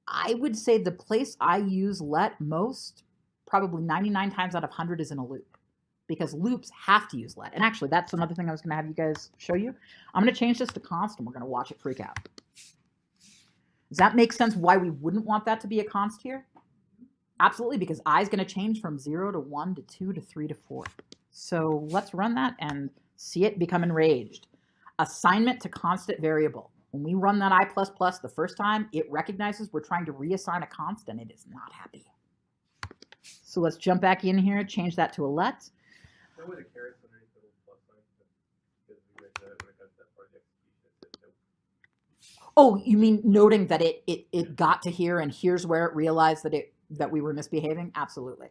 I would say the place I use let most, probably 99 times out of 100, is in a loop. Because loops have to use let. And actually, that's another thing I was going to have you guys show you. I'm going to change this to const, and we're going to watch it freak out. Does that make sense why we wouldn't want that to be a const here? Absolutely, because I is going to change from 0 to 1 to 2 to 3 to 4. So let's run that and see it become enraged. Assignment to constant variable. When we run that I++ the first time, it recognizes we're trying to reassign a const, and it is not happy. So let's jump back in here, change that to a let. What were the carrots underneath the little plus sign? Because we read that when it comes to that project execution, it said nope. Oh, you mean noting that it got to here and here's where it realized that we were misbehaving? Absolutely.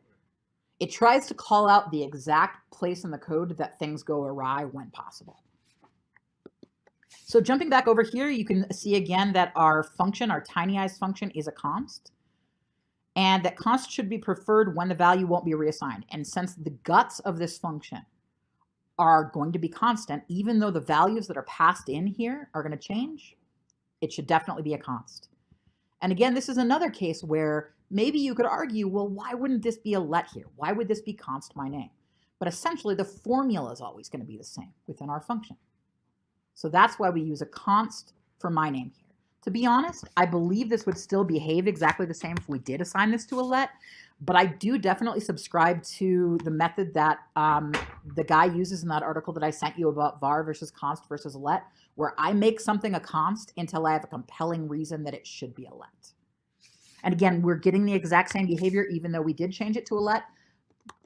It tries to call out the exact place in the code that things go awry when possible. So jumping back over here, you can see again that our function, our tinyeyes function, is a const. And that const should be preferred when the value won't be reassigned. And since the guts of this function are going to be constant, even though the values that are passed in here are going to change, it should definitely be a const. And again, this is another case where maybe you could argue, well, why wouldn't this be a let here? Why would this be const my name? But essentially, the formula is always going to be the same within our function. So that's why we use a const for my name here. To be honest, I believe this would still behave exactly the same if we did assign this to a let, but I do definitely subscribe to the method that the guy uses in that article that I sent you about var versus const versus let, where I make something a const until I have a compelling reason that it should be a let. And again, we're getting the exact same behavior even though we did change it to a let.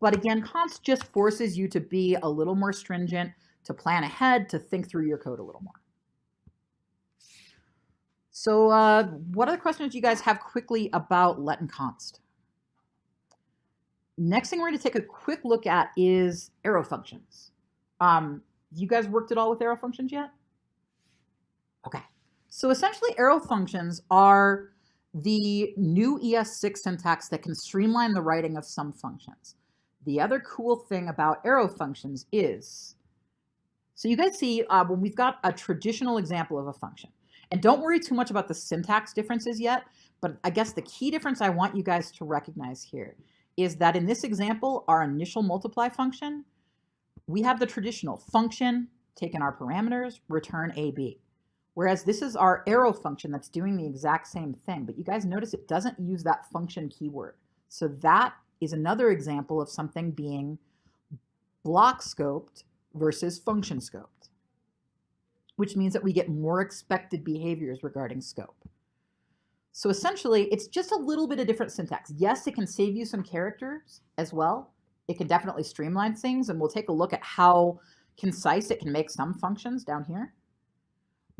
But again, const just forces you to be a little more stringent, to plan ahead, to think through your code a little more. So what other questions do you guys have quickly about let and const? Next thing we're going to take a quick look at is arrow functions. You guys worked at all with arrow functions yet? Okay. So essentially arrow functions are the new ES6 syntax that can streamline the writing of some functions. The other cool thing about arrow functions is, so you guys see when we've got a traditional example of a function, and don't worry too much about the syntax differences yet, but I guess the key difference I want you guys to recognize here is that in this example, our initial multiply function, we have the traditional function, take in our parameters, return AB. Whereas this is our arrow function that's doing the exact same thing, but you guys notice it doesn't use that function keyword. So that is another example of something being block scoped versus function scoped, which means that we get more expected behaviors regarding scope. So essentially, it's just a little bit of different syntax. Yes, it can save you some characters as well. It can definitely streamline things, and we'll take a look at how concise it can make some functions down here.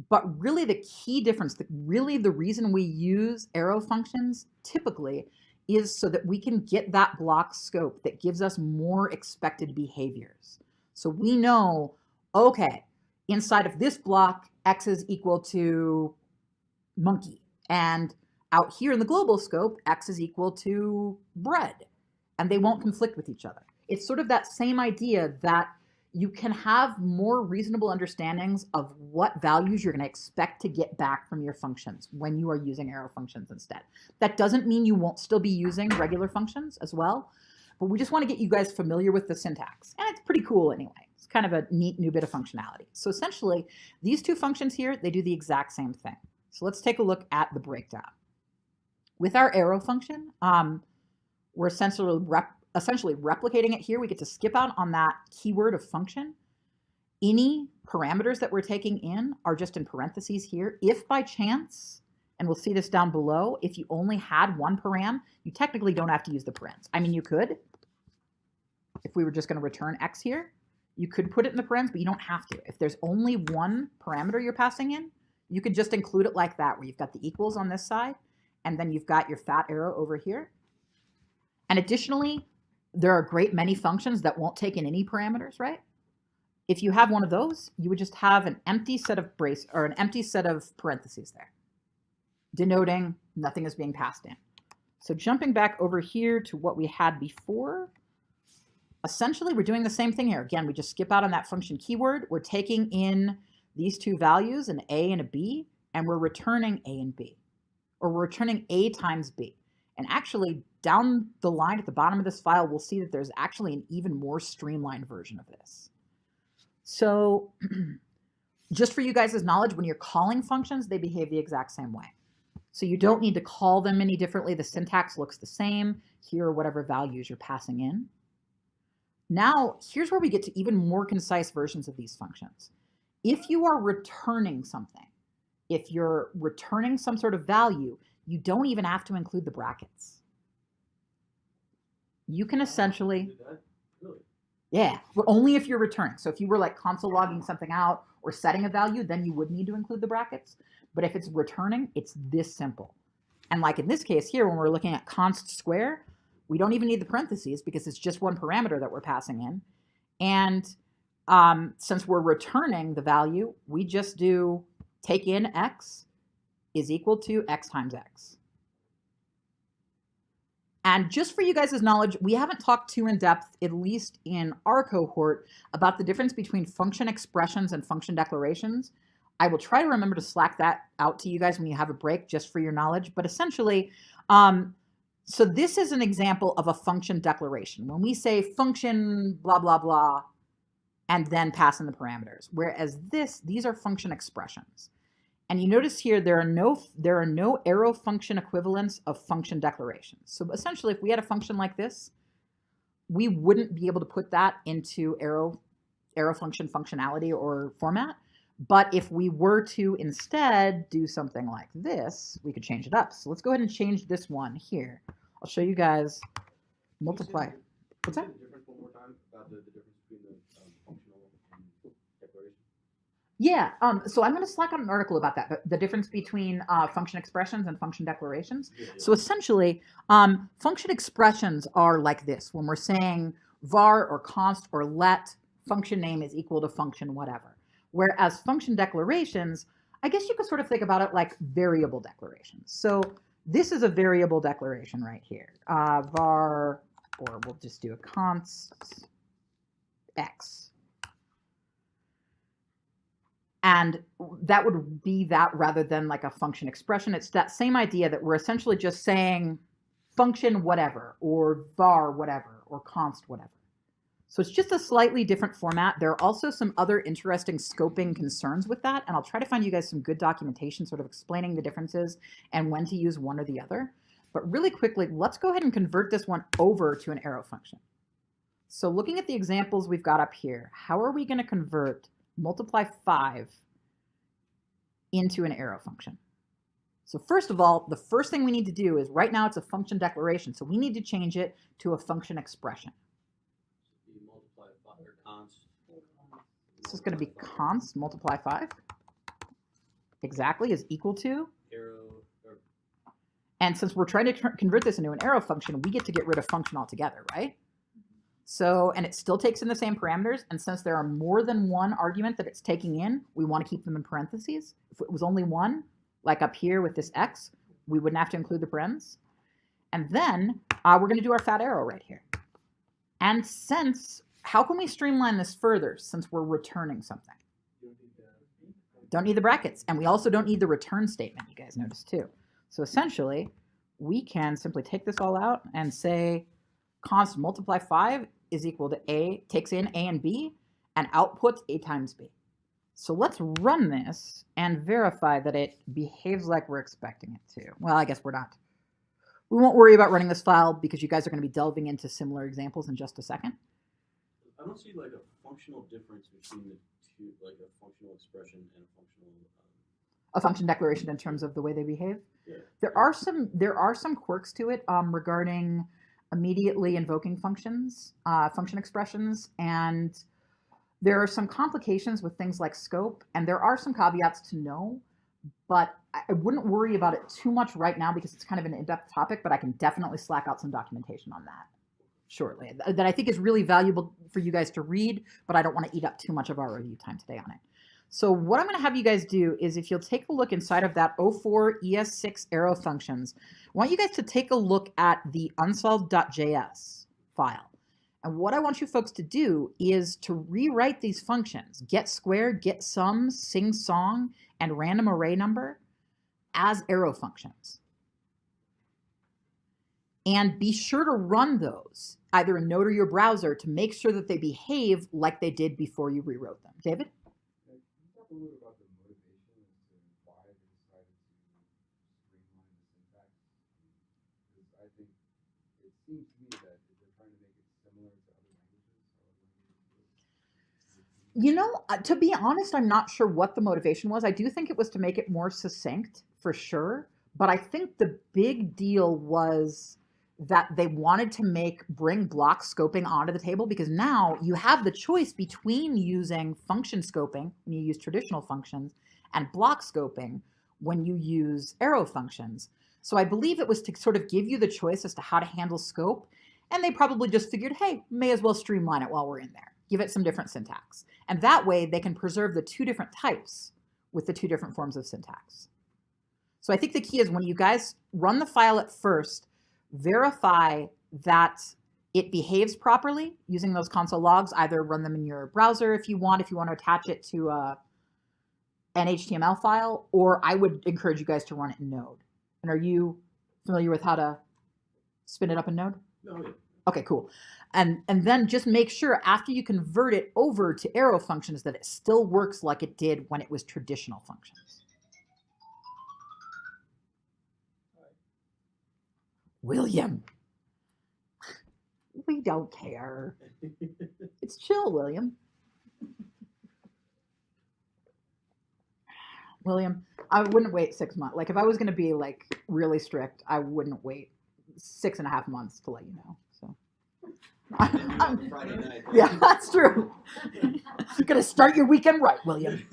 But really the key difference, really the reason we use arrow functions typically is so that we can get that block scope that gives us more expected behaviors. So we know, okay, inside of this block, X is equal to monkey. And out here in the global scope, X is equal to bread. And they won't conflict with each other. It's sort of that same idea that you can have more reasonable understandings of what values you're going to expect to get back from your functions when you are using arrow functions instead. That doesn't mean you won't still be using regular functions as well, but we just want to get you guys familiar with the syntax. And it's pretty cool anyway. It's kind of a neat new bit of functionality. So essentially, these two functions here, they do the exact same thing. So let's take a look at the breakdown. With our arrow function, we're essentially replicating it here. We get to skip out on that keyword of function. Any parameters that we're taking in are just in parentheses here. If by chance, and we'll see this down below, if you only had one param, you technically don't have to use the parens. I mean, you could. If we were just going to return X here, you could put it in the parens, but you don't have to. If there's only one parameter you're passing in, you could just include it like that, where you've got the equals on this side, and then you've got your fat arrow over here. And additionally, there are a great many functions that won't take in any parameters, right? If you have one of those, you would just have an empty set of brace or an empty set of parentheses there, denoting nothing is being passed in. So jumping back over here to what we had before, essentially we're doing the same thing here. Again, we just skip out on that function keyword. We're taking in these two values, an A and a B, and we're returning A and B, or we're returning A times B. And actually, down the line at the bottom of this file, we'll see that there's actually an even more streamlined version of this. So just for you guys' knowledge, when you're calling functions, they behave the exact same way. So you don't need to call them any differently. The syntax looks the same. Here are whatever values you're passing in. Now, here's where we get to even more concise versions of these functions. If you are returning something, if you're returning some sort of value, you don't even have to include the brackets. You can essentially, yeah, but only if you're returning. So if you were like console logging something out or setting a value, then you would need to include the brackets. But if it's returning, it's this simple. And like in this case here, when we're looking at const square, we don't even need the parentheses because it's just one parameter that we're passing in. And since we're returning the value, we just do take in x is equal to x times x. And just for you guys' knowledge, we haven't talked too in depth, at least in our cohort, about the difference between function expressions and function declarations. I will try to remember to Slack that out to you guys when you have a break, just for your knowledge. But essentially, so this is an example of a function declaration. When we say function blah, blah, blah, and then pass in the parameters, whereas these are function expressions. And you notice here there are no arrow function equivalents of function declarations. So essentially, if we had a function like this, we wouldn't be able to put that into arrow function functionality or format. But if we were to instead do something like this, we could change it up. So let's go ahead and change this one here. I'll show you guys multiply. What's that? Can you say the difference one more time about the difference between the functional and declaration? Yeah, so I'm going to Slack out an article about that, the difference between function expressions and function declarations. Yeah. So essentially, function expressions are like this. When we're saying var or const or let, function name is equal to function whatever. Whereas function declarations, I guess you could sort of think about it like variable declarations. So this is a variable declaration right here. Var, or we'll just do a const x. And that would be that rather than like a function expression. It's that same idea that we're essentially just saying function whatever, or var whatever, or const whatever. So it's just a slightly different format. There are also some other interesting scoping concerns with that, and I'll try to find you guys some good documentation sort of explaining the differences and when to use one or the other. But really quickly, let's go ahead and convert this one over to an arrow function. So looking at the examples we've got up here, how are we going to convert multiply 5 into an arrow function? So first of all, the first thing we need to do is, right now it's a function declaration, so we need to change it to a function expression. This is going to be const multiply 5 exactly is equal to Arrow. And since we're trying to convert this into an arrow function, we get to get rid of function altogether, right? So, and it still takes in the same parameters. And since there are more than one argument that it's taking in, we want to keep them in parentheses. If it was only one, like up here with this x, we wouldn't have to include the parens. And then we're going to do our fat arrow right here. And since, how can we streamline this further since we're returning something? Don't need the brackets. And we also don't need the return statement, you guys notice too. So essentially, we can simply take this all out and say const multiply 5 is equal to a, takes in a and b, and outputs a times b. So let's run this and verify that it behaves like we're expecting it to. Well, I guess we're not. We won't worry about running this file because you guys are going to be delving into similar examples in just a second. I don't see like a functional difference between the two, like a functional expression and a functional. A function declaration in terms of the way they behave. Yeah. There are some quirks to it regarding immediately invoking functions, function expressions, and there are some complications with things like scope, and there are some caveats to know. but I wouldn't worry about it too much right now because it's kind of an in-depth topic, but I can definitely slack out some documentation on that shortly that I think is really valuable for you guys to read, but I don't want to eat up too much of our review time today on it. So what I'm going to have you guys do is if you'll take a look inside of that 04 ES6 arrow functions, I want you guys to take a look at the unsolved.js file. And what I want you folks to do is to rewrite these functions, get square, get sum, sing song, and random array number as arrow functions. And be sure to run those either in Node or your browser to make sure that they behave like they did before you rewrote them. David? Can you talk a little bit about the motivation as to why they decided to streamline the syntax? Because I think it seems to me that if they're trying to make it similar to other languages, You know, to be honest, I'm not sure what the motivation was. I do think it was to make it more succinct, for sure. But I think the big deal was that they wanted to bring block scoping onto the table, because now you have the choice between using function scoping when you use traditional functions and block scoping when you use arrow functions. So I believe it was to sort of give you the choice as to how to handle scope. And they probably just figured, hey, may as well streamline it while we're in there. Give it some different syntax. And that way they can preserve the two different types with the two different forms of syntax. So I think the key is when you guys run the file at first, verify that it behaves properly using those console logs. Either run them in your browser if you want to attach it to an HTML file, or I would encourage you guys to run it in Node. And are you familiar with how to spin it up in Node? No. Okay, cool. And then just make sure after you convert it over to arrow functions that it still works like it did when it was traditional functions. William, we don't care. It's chill, William. William, I wouldn't wait 6 months. Like if I was going to be like really strict, I wouldn't wait 6.5 months to let you know. So. Friday night. Yeah, that's true. You're going to start your weekend right, William.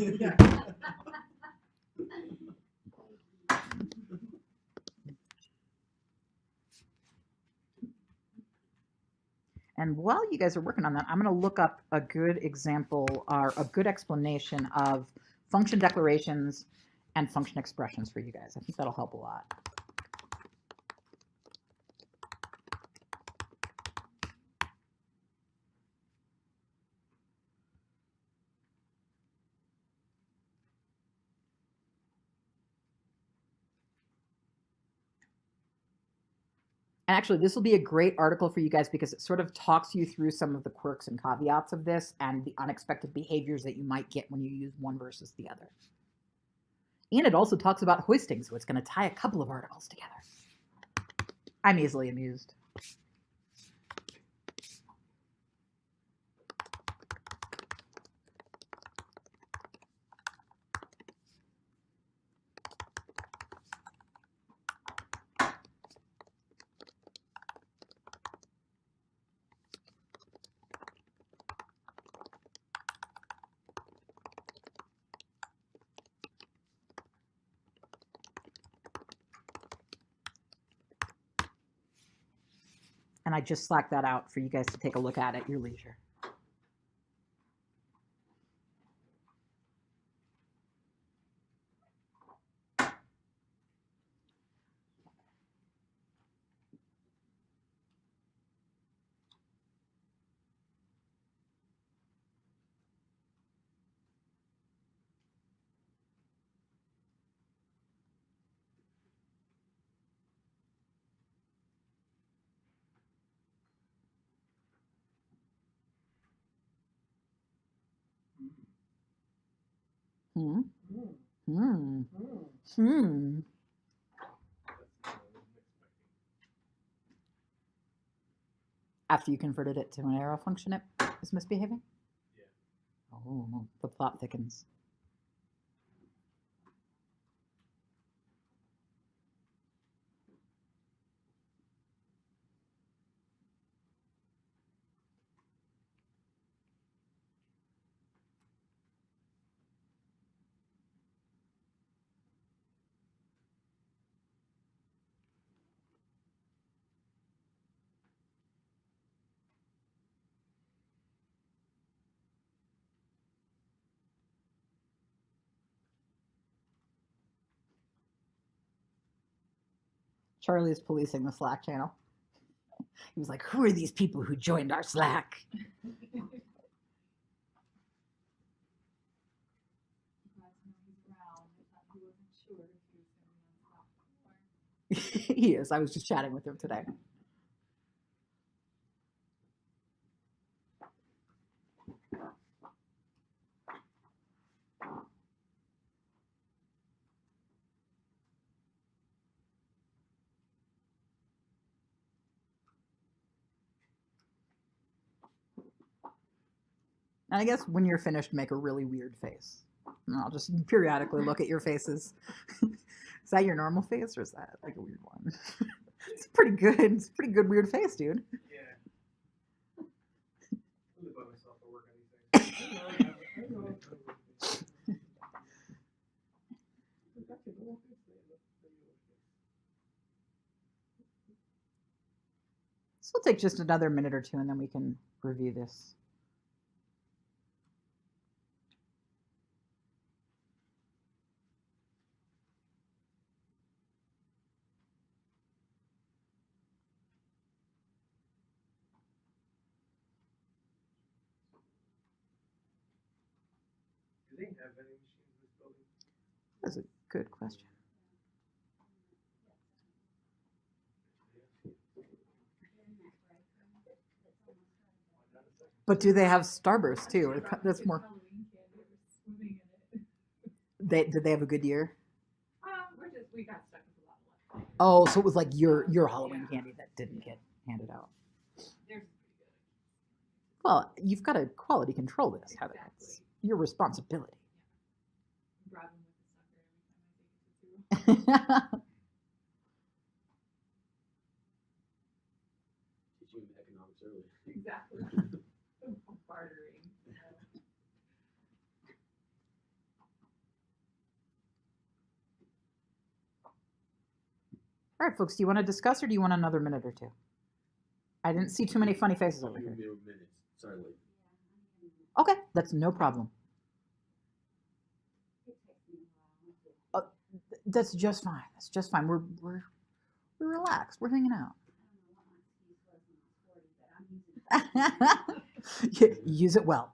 And while you guys are working on that, I'm going to look up a good example or a good explanation of function declarations and function expressions for you guys. I think that'll help a lot. And actually, this will be a great article for you guys because it sort of talks you through some of the quirks and caveats of this and the unexpected behaviors that you might get when you use one versus the other. And it also talks about hoisting, so it's going to tie a couple of articles together. I'm easily amused. And I just slacked that out for you guys to take a look at your leisure. Hmm. Hmm. Hmm. After you converted it to an arrow function, it is misbehaving? Yeah. Oh, the plot thickens. Charlie is policing the Slack channel. He was like, who are these people who joined our Slack? He is. I was just chatting with him today. And I guess when you're finished, make a really weird face. And I'll just periodically look at your faces. Is that your normal face, or is that like a weird one? It's pretty good. It's a pretty good weird face, dude. Yeah. I live by myself. I work on these things. This will take just another minute or two, and then we can review this. Do they have vending machines in this building? That's a good question. But do they have Starburst too? Or that's more. Did they have a good year? We got stuck with a lot of luck. Oh, so it was like your Halloween candy that didn't get handed out. There's Well, you've got to quality control this, Heather. It's your responsibility. bribing with the sucker every time I take it to zero. Teach you economics early. Exactly. Bartering. All right, folks, do you want to discuss, or do you want another minute or two? I didn't see too many funny faces over here. Minutes. Sorry, late. Okay, that's no problem. That's just fine. That's just fine. We're relaxed. We're hanging out. Use it well.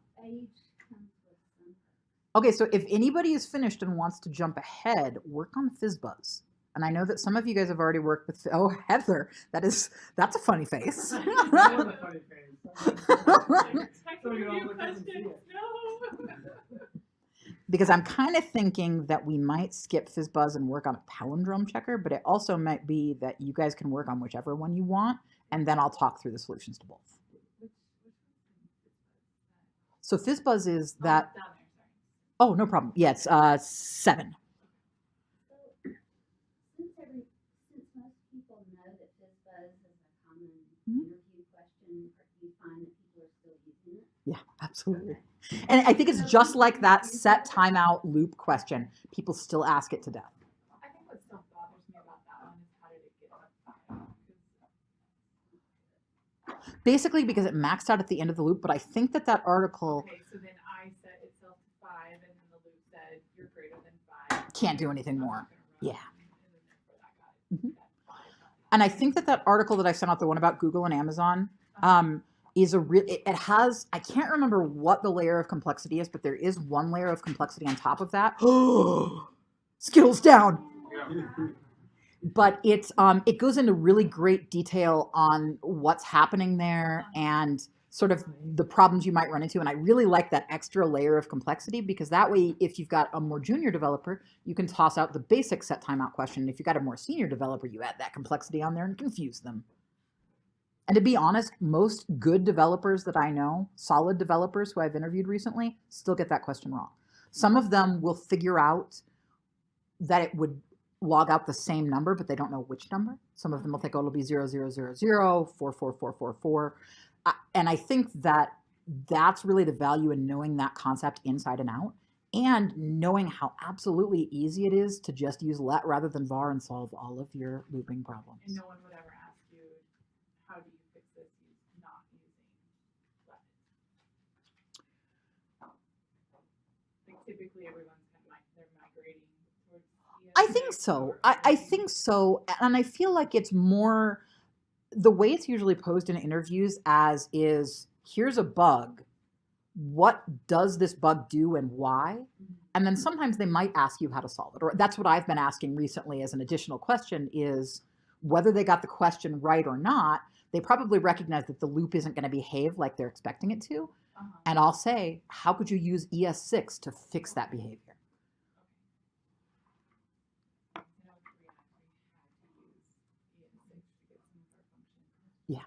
Okay, so if anybody is finished and wants to jump ahead, work on FizzBuzz. And I know that some of you guys have already worked with. Oh, Heather, that's a funny face. That was a funny face. Because I'm kind of thinking that we might skip FizzBuzz and work on a palindrome checker, but it also might be that you guys can work on whichever one you want, and then I'll talk through the solutions to both. So FizzBuzz is that. Oh, no problem. Yeah, it's 7. Since most people know that FizzBuzz is a common interview question, do you find that people are still using it? Yeah, absolutely. And I think it's just like that set timeout loop question. People still ask it to death. I think what still bothers me about that one is how did it get up 5? Basically because it maxed out at the end of the loop, but I think that article Okay, so then I set itself to 5, and then the loop said you're greater than 5. can't do anything more. Yeah. And then therefore that got it. And I think that article that I sent out, the one about Google and Amazon, is it has, I can't remember what the layer of complexity is, but there is one layer of complexity on top of that. Skills down. Yeah. But it goes into really great detail on what's happening there and sort of the problems you might run into. And I really like that extra layer of complexity, because that way, if you've got a more junior developer, you can toss out the basic set timeout question. If you've got a more senior developer, you add that complexity on there and confuse them. And to be honest, most good developers that I know, solid developers who I've interviewed recently, still get that question wrong. Some of them will figure out that it would log out the same number, but they don't know which number. Some of them will think, oh, it'll be 0000, 44444. And I think that that's really the value in knowing that concept inside and out, and knowing how absolutely easy it is to just use let rather than var and solve all of your looping problems. And no one would ever ask you, how do you fix this not using let? Like typically everyone's kind of they're migrating towards ES I think so. I think so. And I feel like it's more the way it's usually posed in interviews as is here's a bug. What does this bug do and why? And then sometimes they might ask you how to solve it. Or that's what I've been asking recently as an additional question is whether they got the question right or not, they probably recognize that the loop isn't going to behave like they're expecting it to. And I'll say, how could you use ES6 to fix that behavior? Yeah.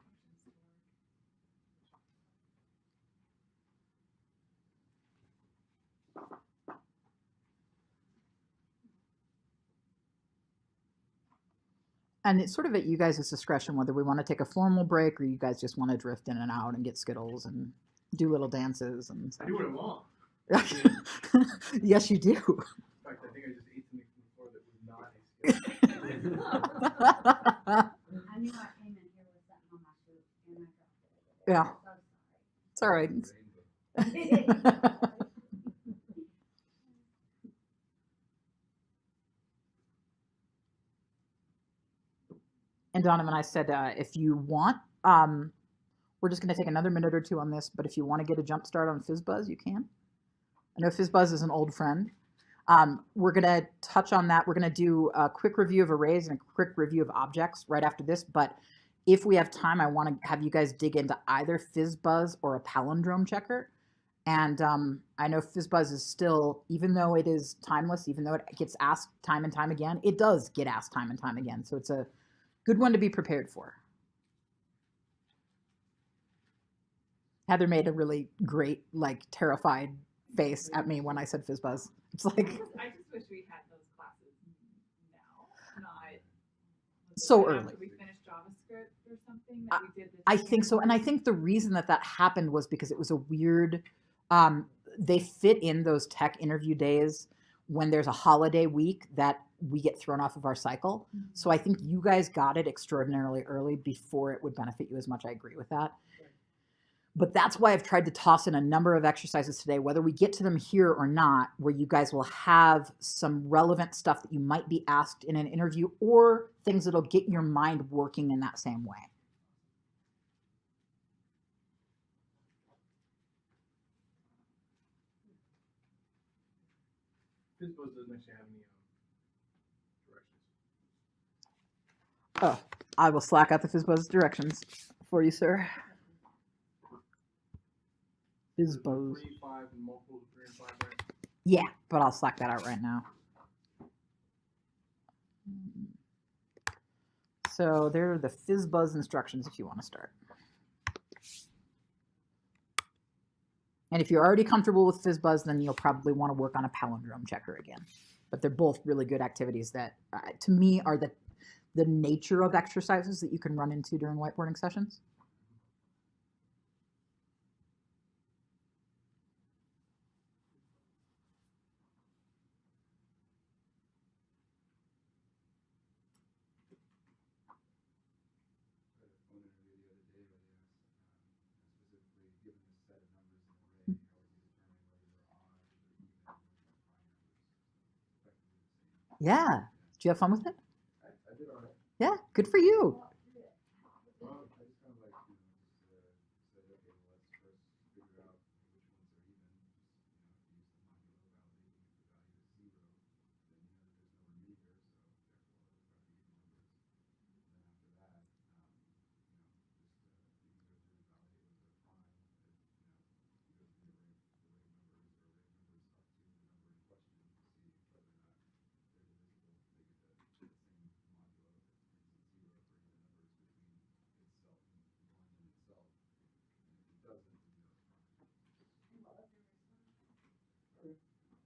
And it's sort of at you guys' discretion whether we want to take a formal break or you guys just want to drift in and out and get Skittles and do little dances and I do what I want. Yes, you do. In fact, I think I just ate something before that was not a skill. I knew I came in here with something on my shoe and I dropped it. Yeah. It's all right. And Donovan, I said, if you want, we're just going to take another minute or two on this, but if you want to get a jump start on FizzBuzz, you can. I know FizzBuzz is an old friend. We're going to touch on that. We're going to do a quick review of arrays and a quick review of objects right after this, but if we have time, I want to have you guys dig into either FizzBuzz or a palindrome checker. And I know FizzBuzz is still, even though it is timeless, even though it gets asked time and time again, it does get asked time and time again. So it's a good one to be prepared for. Heather made a really great, like, terrified face at me when I said FizzBuzz. It's like... I just wish we had those classes now, not... So early. We finished JavaScript or something that we did this I think so. And I think the reason that happened was because it was a weird... they fit in those tech interview days when there's a holiday week that we get thrown off of our cycle. Mm-hmm. So I think you guys got it extraordinarily early before it would benefit you as much. I agree with that. But that's why I've tried to toss in a number of exercises today, whether we get to them here or not, where you guys will have some relevant stuff that you might be asked in an interview or things that'll get your mind working in that same way. FizzBuzz doesn't actually have any directions. Oh, I will slack out the FizzBuzz directions for you, sir. FizzBuzz. 3, 5, and multiple 3 and 5, right? Yeah, but I'll slack that out right now. So there are the FizzBuzz instructions if you want to start. And if you're already comfortable with FizzBuzz, then you'll probably want to work on a palindrome checker again. But they're both really good activities that, to me, are the nature of exercises that you can run into during whiteboarding sessions. Yeah. Did you have fun with it? I did all right. Yeah, good for you. Well, I just kind of like, said, okay, well, let's first figure out which ones are even. Use the modulo validating if the value is 0, then you know that there's no remainder, so therefore it's about the even numbers.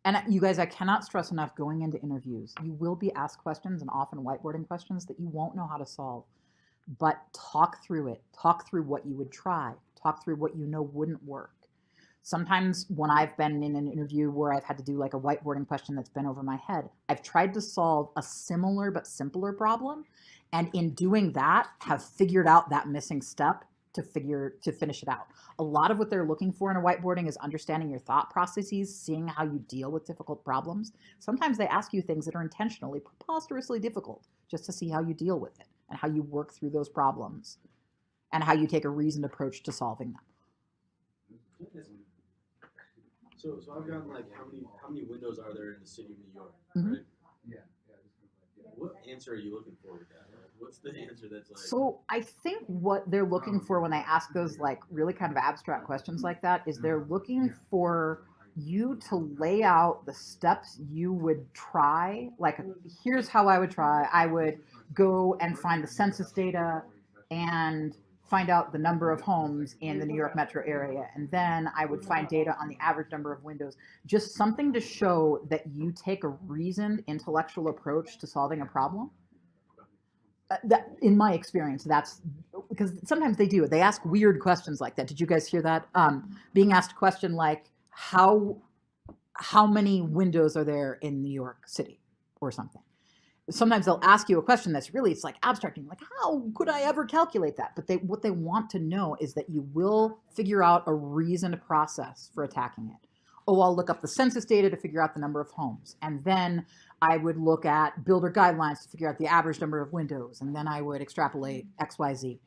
And you guys, I cannot stress enough going into interviews. You will be asked questions and often whiteboarding questions that you won't know how to solve. But talk through it. Talk through what you would try. Talk through what you know wouldn't work. Sometimes when I've been in an interview where I've had to do like a whiteboarding question that's been over my head, I've tried to solve a similar but simpler problem. And in doing that, have figured out that missing step to finish it out. A lot of what they're looking for in a whiteboarding is understanding your thought processes, seeing how you deal with difficult problems. Sometimes they ask you things that are intentionally preposterously difficult just to see how you deal with it and how you work through those problems and how you take a reasoned approach to solving them. So I've gotten like how many windows are there in the city of New York, Mhm. right? Yeah. What answer are you looking for with that? Like, what's the answer that's like? So I think what they're looking for when they ask those like really kind of abstract questions like that is they're looking for you to lay out the steps you would try. Like, here's how I would try. I would go and find the census data and find out the number of homes in the New York metro area. And then I would find data on the average number of windows. Just something to show that you take a reasoned intellectual approach to solving a problem. That, in my experience, that's because sometimes they do. They ask weird questions like that. Did you guys hear that? Being asked a question like, how many windows are there in New York City or something? Sometimes they'll ask you a question that's really, it's like abstracting, like, how could I ever calculate that? But what they want to know is that you will figure out a reasoned process for attacking it. Oh, I'll look up the census data to figure out the number of homes. And then I would look at builder guidelines to figure out the average number of windows. And then I would extrapolate X, Y, Z.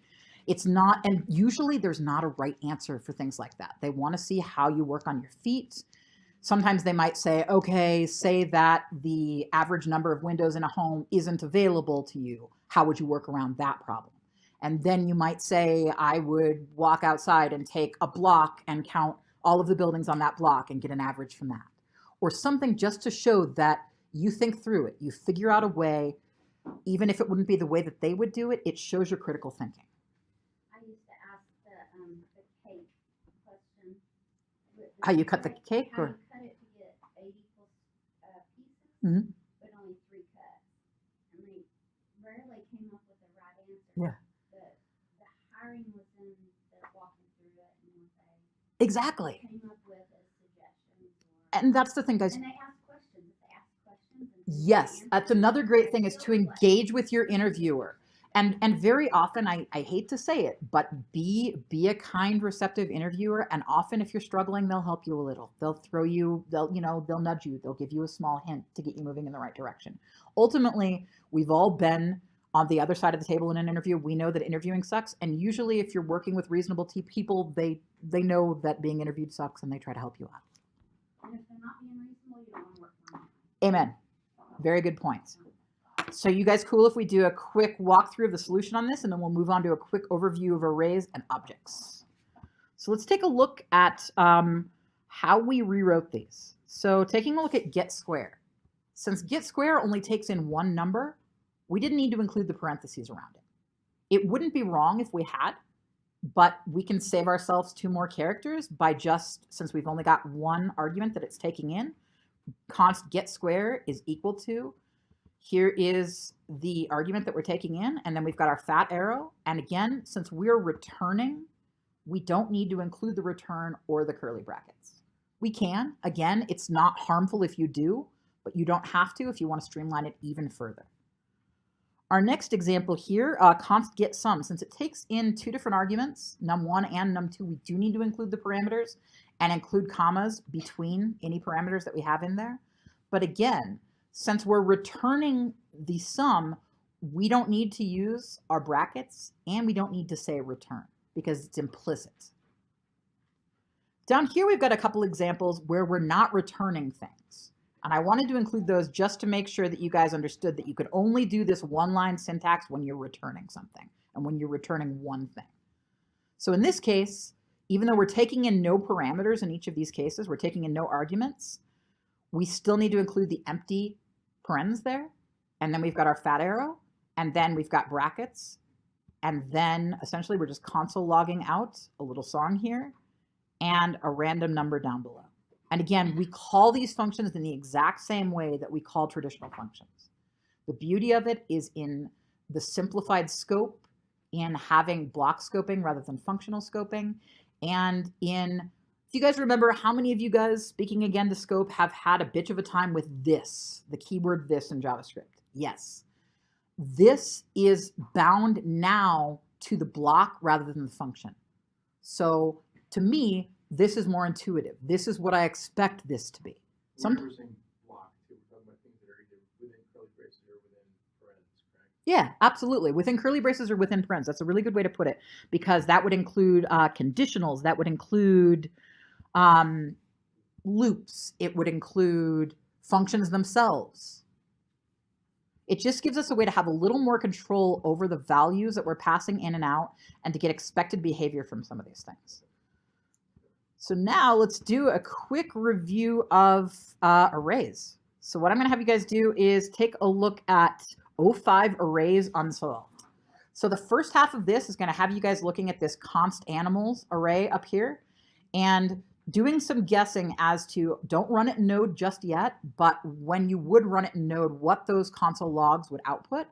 It's not, and usually there's not a right answer for things like that. They want to see how you work on your feet. Sometimes they might say, okay, say that the average number of windows in a home isn't available to you. How would you work around that problem? And then you might say, I would walk outside and take a block and count all of the buildings on that block and get an average from that. Or something just to show that you think through it. You figure out a way, even if it wouldn't be the way that they would do it, it shows your critical thinking. I used to ask the cake question. How you cut the cake? How Or? you cut it to get 8 equal pieces, Mhm. but only 3 cuts. And they rarely came up with the right answer. Yeah. The hiring was in the walking through it and what Exactly. they came up with as suggestions. And that's the thing, guys. And they ask questions. They ask questions. Yes, that's another great thing, is to engage with your interviewer. And very often, I hate to say it, but be a kind, receptive interviewer. And often if you're struggling, they'll help you a little. They'll nudge you. They'll give you a small hint to get you moving in the right direction. Ultimately, we've all been on the other side of the table in an interview. We know that interviewing sucks. And usually if you're working with reasonable people, they know that being interviewed sucks and they try to help you out. And if they're not being reasonable, you don't want to work for them. Amen. Very good points. So you guys cool if we do a quick walkthrough of the solution on this, and then we'll move on to a quick overview of arrays and objects. So let's take a look at how we rewrote these. So taking a look at get square. Since get square only takes in one number, we didn't need to include the parentheses around it. It wouldn't be wrong if we had, but we can save ourselves 2 more characters by just, since we've only got one argument that it's taking in, const get square is equal to, here is the argument that we're taking in, and then we've got our fat arrow. And again, since we're returning, we don't need to include the return or the curly brackets. We can. Again, it's not harmful if you do, but you don't have to if you want to streamline it even further. Our next example here, const get sum. Since it takes in 2 different arguments, num1 and num2, we do need to include the parameters and include commas between any parameters that we have in there. But again, since we're returning the sum, we don't need to use our brackets and we don't need to say return because it's implicit. Down here, we've got a couple examples where we're not returning things. And I wanted to include those just to make sure that you guys understood that you could only do this one-line syntax when you're returning something and when you're returning one thing. So in this case, even though we're taking in no parameters in each of these cases, we're taking in no arguments, we still need to include the empty parens there. And then we've got our fat arrow, and then we've got brackets. And then essentially we're just console logging out a little song here and a random number down below. And again, we call these functions in the exact same way that we call traditional functions. The beauty of it is in the simplified scope, in having block scoping rather than functional scoping, and in, if you guys remember, how many of you guys, speaking again to scope, have had a bitch of a time with this, the keyword this in JavaScript? Yes. This is bound now to the block rather than the function. So to me, this is more intuitive. This is what I expect this to be. We're never saying block, too. We're talking about things that are either within curly braces or within parentheses, correct? Yeah, absolutely. Within curly braces or within parentheses. That's a really good way to put it, because that would include conditionals. That would include loops. It would include functions themselves. It just gives us a way to have a little more control over the values that we're passing in and out and to get expected behavior from some of these things. So now let's do a quick review of arrays. So what I'm going to have you guys do is take a look at O5 arrays unsolved. So the first half of this is going to have you guys looking at this const animals array up here and doing some guessing as to, don't run it in Node just yet, but when you would run it in Node, what those console logs would output.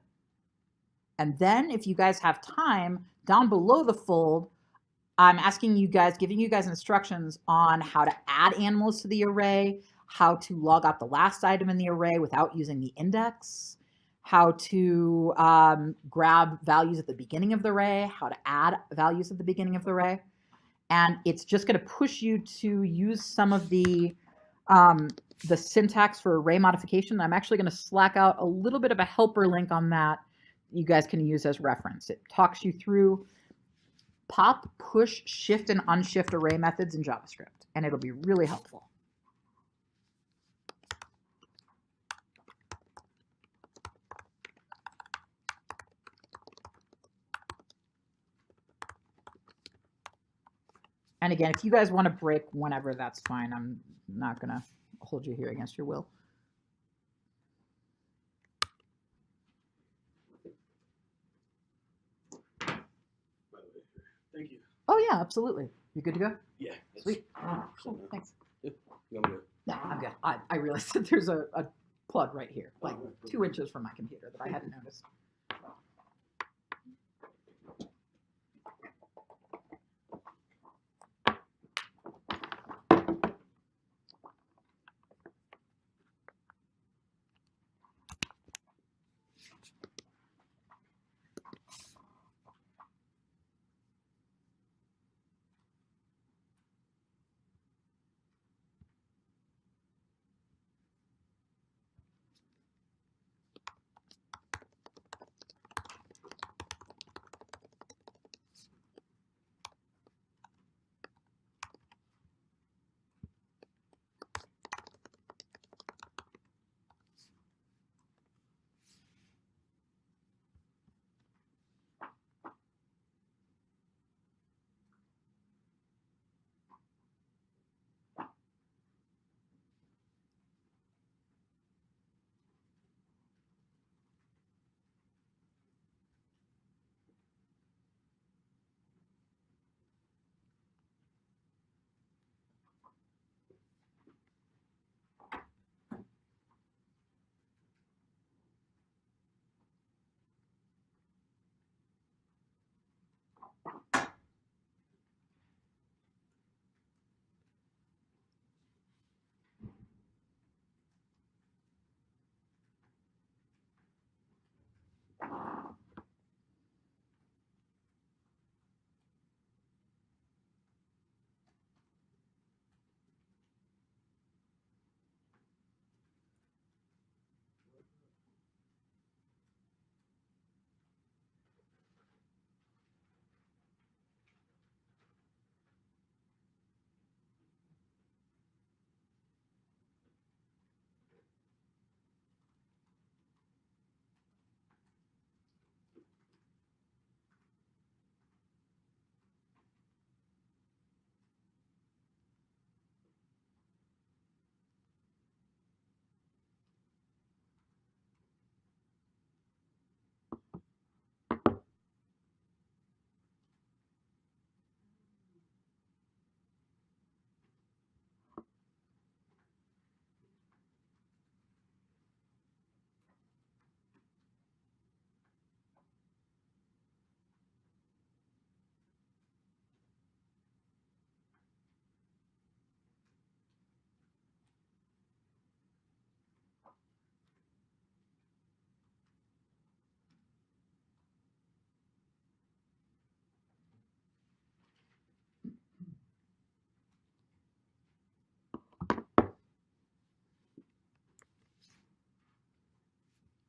And then if you guys have time, down below the fold, I'm asking you guys, giving you guys instructions on how to add animals to the array, how to log out the last item in the array without using the index, how to grab values at the beginning of the array, how to add values at the beginning of the array. And it's just going to push you to use some of the syntax for array modification. I'm actually going to slack out a little bit of a helper link on that you guys can use as reference. It talks you through pop, push, shift, and unshift array methods in JavaScript, and it'll be really helpful. And again, if you guys want to break whenever, that's fine. I'm not going to hold you here against your will. Thank you. Oh, yeah, absolutely. You good to go? Yeah. Sweet. Oh, cool. Thanks. Yep. No, I'm good. No, I'm good. I realized that there's a plug right here, like 2 inches from my computer that I hadn't noticed.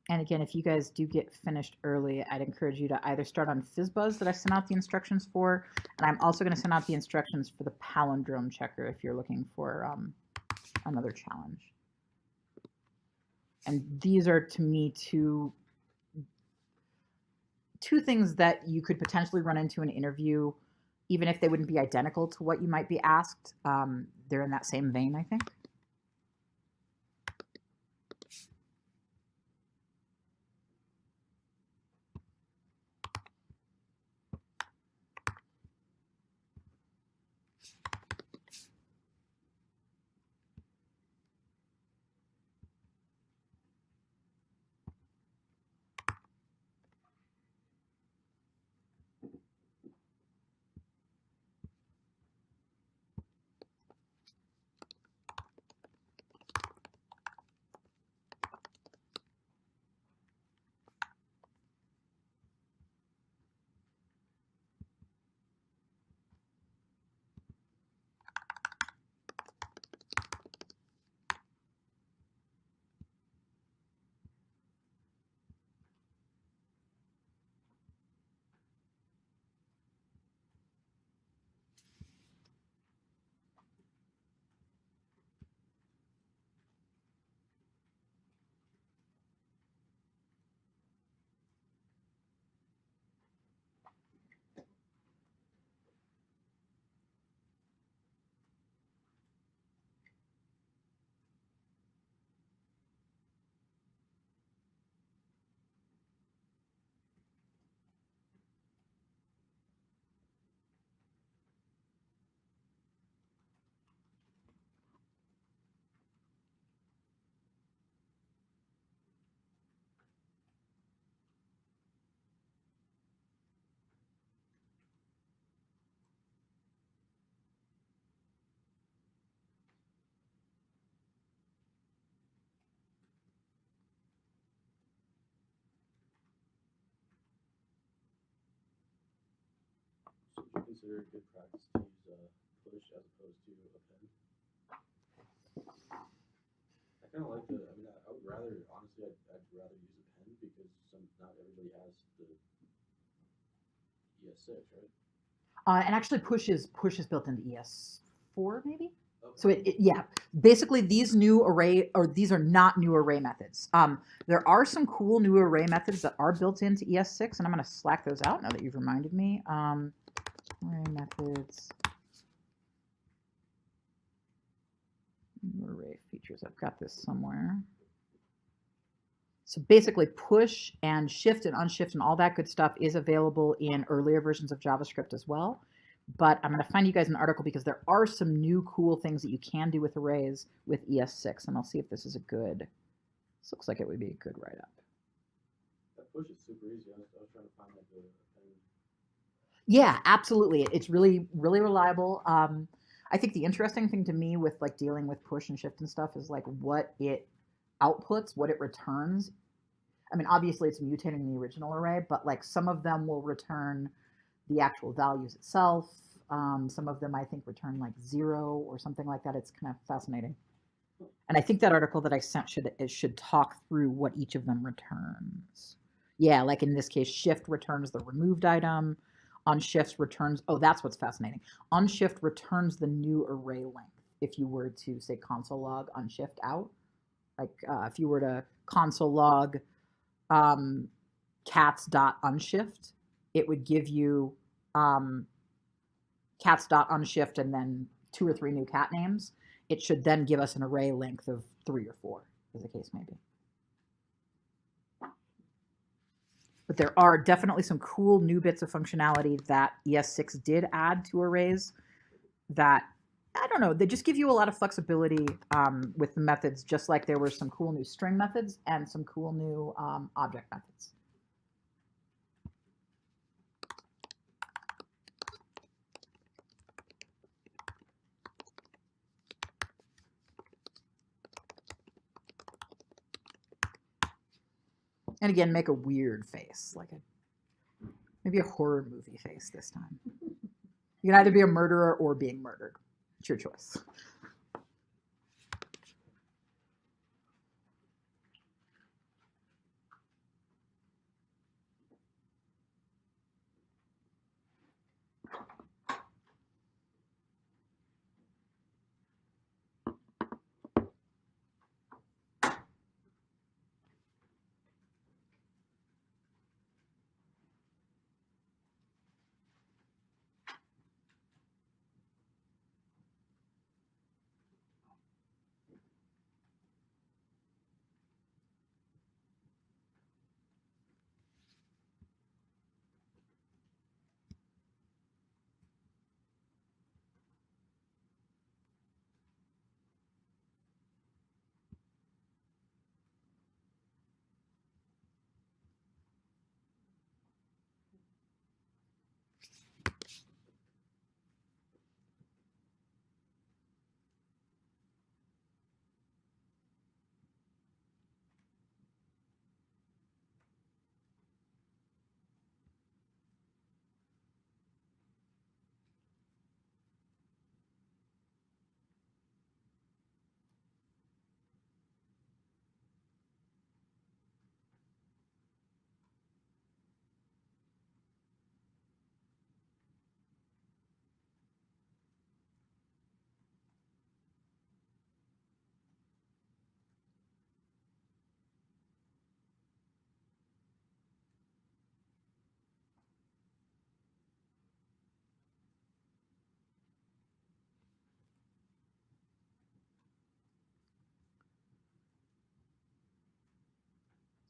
And again, if you guys do get finished early, I'd encourage you to either start on FizzBuzz that I sent out the instructions for, and I'm also going to send out the instructions for the palindrome checker if you're looking for another challenge. And these are, to me, two things that you could potentially run into in an interview, even if they wouldn't be identical to what you might be asked. They're in that same vein, I think. So would you consider it good practice to use push as opposed to a pen? I kind of like the. I mean, I would rather honestly, I'd rather use a pen because not everybody has the ES6, right? And actually, push is built into ES4, maybe. Okay. So yeah, basically these are not new array methods. There are some cool new array methods that are built into ES6, and I'm going to slack those out now that you've reminded me. Array methods, new array features. I've got this somewhere. So basically, push and shift and unshift and all that good stuff is available in earlier versions of JavaScript as well. But I'm going to find you guys an article because there are some new cool things that you can do with arrays with ES6, and I'll see if this is a good. This looks like it would be a good write-up. That push is super easy. I was trying to find like the thing. Yeah, absolutely. It's really, really reliable. I think the interesting thing to me with like dealing with push and shift and stuff is like what it outputs, what it returns. I mean, obviously it's mutating the original array, but like some of them will return the actual values itself. Some of them I think return like 0 or something like that. It's kind of fascinating. And I think that article that I sent should talk through what each of them returns. Yeah, like in this case, shift returns the removed item. Unshift returns, oh, that's what's fascinating. Unshift returns the new array length if you were to say console log unshift out. Like if you were to console log cats.unshift, it would give you cats.unshift and then 2 or 3 new cat names. It should then give us an array length of 3 or 4, as the case may be. But there are definitely some cool new bits of functionality that ES6 did add to arrays that, I don't know, they just give you a lot of flexibility with the methods, just like there were some cool new string methods and some cool new object methods. And again, make a weird face, like maybe a horror movie face this time. You can either be a murderer or being murdered. It's your choice.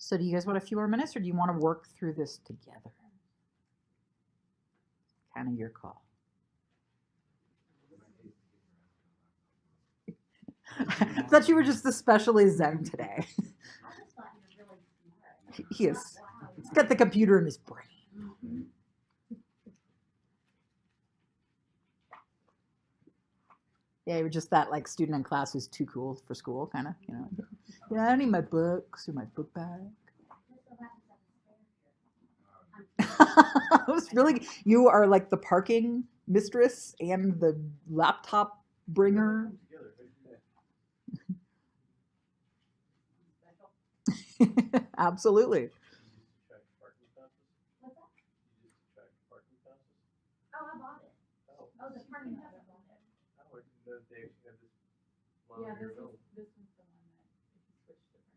So do you guys want a few more minutes, or do you want to work through this together? Kind of your call. I thought you were just especially zen today. I just thought you were really smart. He is. He's got the computer in his brain. Mm-hmm. Yeah, you're just that like student in class who's too cool for school, kind of. Yeah, I need my books or my book bag. It was really, you are like the parking mistress and the laptop bringer. Absolutely. Check parking passes? What's that? You just check parking passes? Oh, I bought it. Oh. Oh, the parking pass I bought it. I didn't know they actually had this Yeah, monitor this available. was the one that if you switch to parking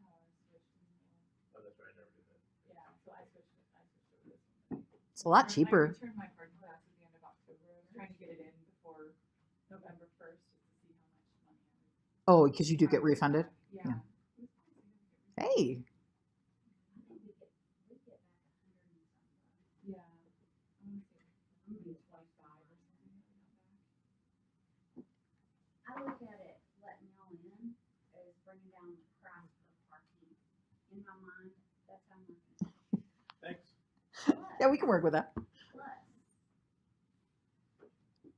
pass, switched in the middle. Oh, that's right, I never did that. Yeah, so I switched over this one. It's a lot I cheaper. returned my parking pass at the end of October. I was trying to get it in before November 1st just to see how much money I Oh, would. because you do get refunded? Yeah. Yeah. Hey. I think we get back $100 and something. Yeah. I want to say maybe 25 or something. I look at it, letting y'all in, as bringing down the price for parking. In my mind, that's how I'm looking at it. Thanks. Yeah, we can work with that. Plus,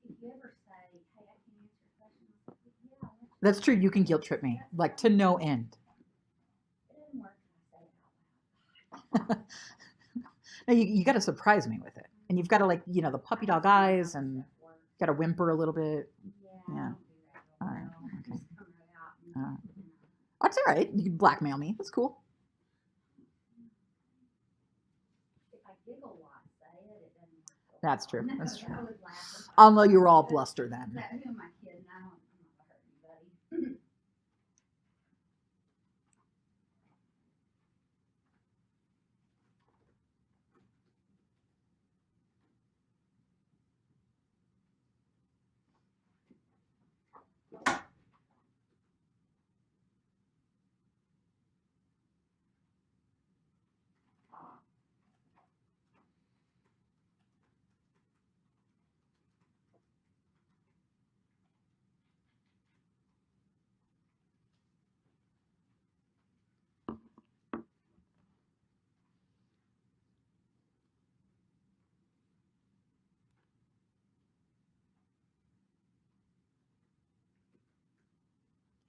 if you ever say, hey, I can't answer your question, I'll say, yeah, I'll let you That's know." true. You can guilt trip me, like to no end. It doesn't work when I say it out loud. No, you got to surprise me with it. And you've got to like, the puppy dog eyes and got to whimper a little bit. Yeah. Yeah. I don't do that. All right, I okay. just come right out and, All right. you know. That's all right. You can blackmail me. That's cool. If I giggle a lot, say it doesn't work. so That's well. true. That's I true. would laugh. I'll know you're all bluster then. That, who am I kidding? I'm not gonna hurt anybody.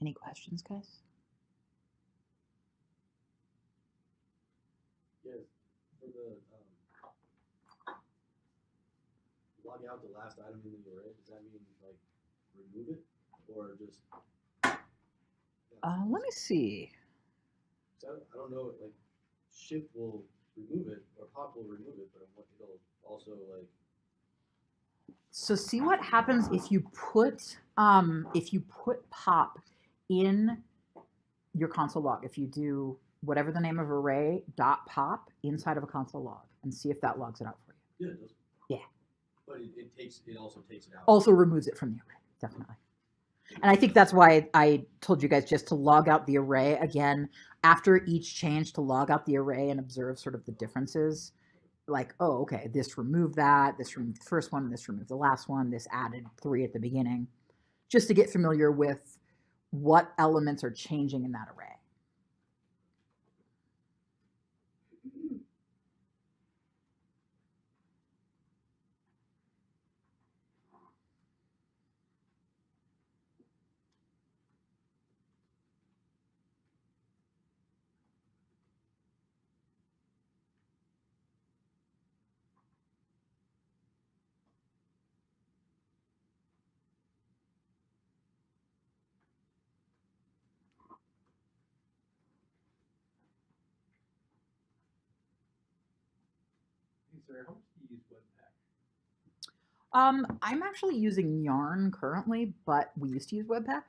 Any questions, guys? Yes, for the, log out the last item in the array, does that mean like remove it or just? Let me see. So I don't know, like shift will remove it or pop will remove it, but it'll also like. So see what happens if you put pop in your console log. If you do whatever the name of array dot pop inside of a console log and see if that logs it out for you. Yeah, it does. Yeah. But it also takes it out. Also removes it from the array, definitely. And I think that's why I told you guys just to log out the array again after each change, to log out the array and observe sort of the differences. Like, oh, okay, this removed that, this removed the first one, this removed the last one, this added 3 at the beginning, just to get familiar with what elements are changing in that array. Hey, sir, how much do you use Webpack? I'm actually using Yarn currently, but we used to use Webpack,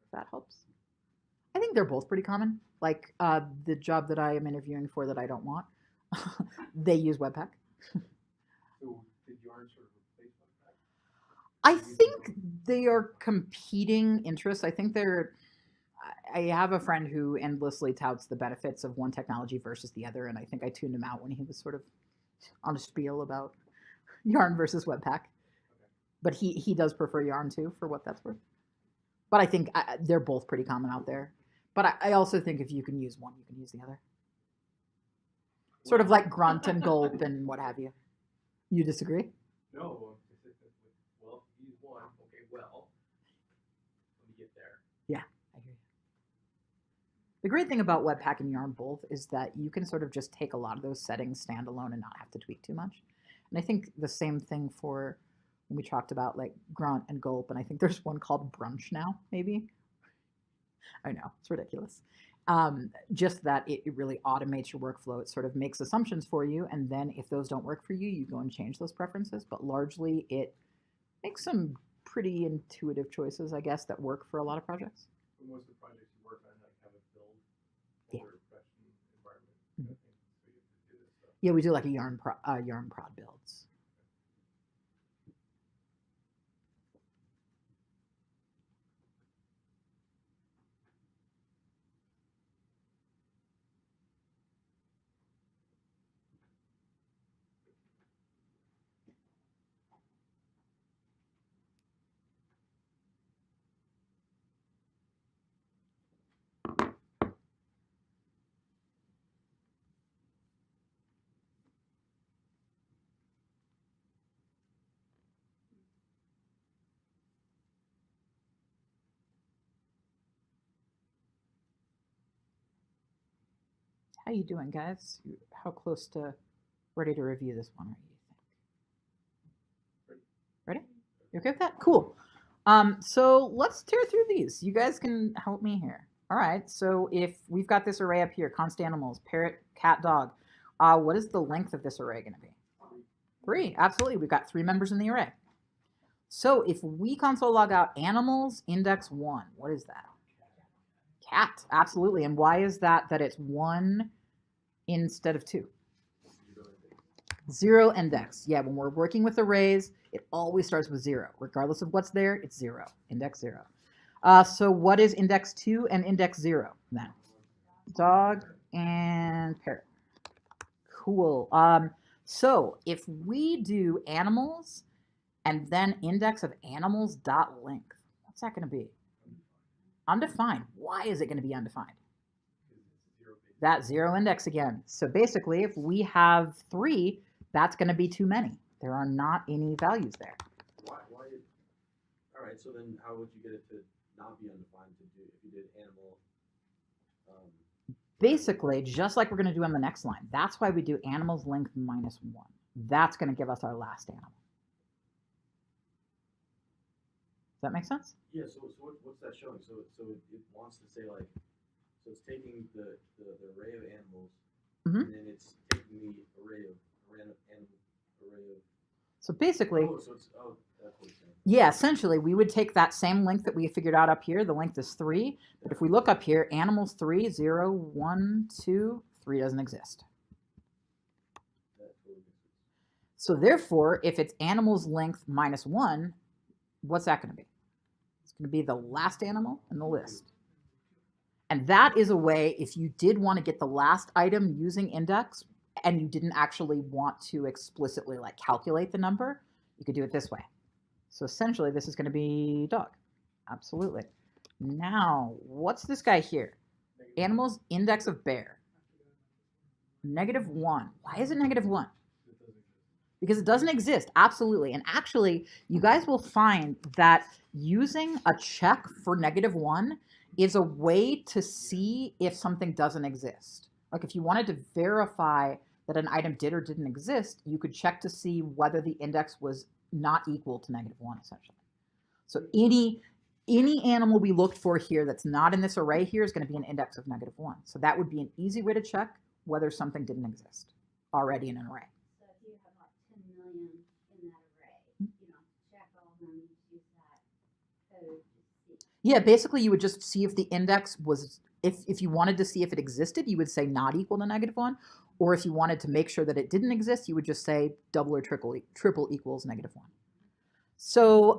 if that helps. I think they're both pretty common. Like the job that I am interviewing for that I don't want, they use Webpack. So did Yarn sort of replace Webpack? I think they are competing interests. I think they're, I have a friend who endlessly touts the benefits of one technology versus the other, and I think I tuned him out when he was sort of on a spiel about Yarn versus Webpack. But he does prefer Yarn too, for what that's worth. But I think they're both pretty common out there. But I also think if you can use one, you can use the other. Sort of like grunt and gulp and what have you. You disagree? No. Well, use one. Okay, well, let me get there. Yeah, I hear you. The great thing about Webpack and Yarn both is that you can sort of just take a lot of those settings standalone and not have to tweak too much. And I think the same thing for when we talked about like grunt and gulp, and I think there's one called brunch now, maybe. I know, it's ridiculous. Just that it really automates your workflow. It sort of makes assumptions for you, and then if those don't work for you, you go and change those preferences. But largely, it makes some pretty intuitive choices, I guess, that work for a lot of projects. For most of the projects you work on, like have a build Yeah. or question environment. Mhm. I think so you have to do this stuff. Yeah, we do like a yarn prod builds. How you doing, guys? How close to ready to review this one are you think? Ready? You okay with that? Cool. So let's tear through these. You guys can help me here. All right. So if we've got this array up here, const animals, parrot, cat, dog, what is the length of this array going to be? 3. Absolutely. We've got 3 members in the array. So if we console log out animals index 1, what is that? Cat. Absolutely. And why is that it's 1 instead of 2? 0 index. Yeah, when we're working with arrays, it always starts with 0. Regardless of what's there, it's 0. Index 0. So what is index 2 and index 0 then? Dog and parrot. Cool. So if we do animals and then index of animals dot length, what's that going to be? Undefined. Why is it going to be undefined? That 0 index again. So basically, if we have 3, that's going to be too many. There are not any values there. Why? All right. So then, how would you get it to not be undefined to do if you did animal? Basically, just like we're going to do on the next line. That's why we do animals length minus 1. That's going to give us our last animal. Does that make sense? Yeah. So what's that showing? So it wants to say like, so it's taking the array of animals, and then it's taking the array of So basically, that's what it's saying. Yeah, essentially, we would take that same length that we figured out up here. The length is 3. But if we look up here, animals 3, 0, 1, 2, 3 doesn't exist. So therefore, if it's animals length minus 1, what's that going to be? It's going to be the last animal in the list. And that is a way, if you did want to get the last item using index, and you didn't actually want to explicitly like calculate the number, you could do it this way. So essentially, this is going to be dog. Absolutely. Now, what's this guy here? Animals index of bear. -1. Why is it -1? Because it doesn't exist. Absolutely. And actually, you guys will find that using a check for -1 is a way to see if something doesn't exist. Like if you wanted to verify that an item did or didn't exist, you could check to see whether the index was not equal to -1, essentially. So any animal we looked for here that's not in this array here is going to be an index of -1. So that would be an easy way to check whether something didn't exist already in an array. So if you have like 10 million in that array, you don't check all of them, you just use that code to see. Yeah, basically you would just see if the index was, if you wanted to see if it existed, you would say not equal to -1. Or if you wanted to make sure that it didn't exist, you would just say double or triple equals -1. So,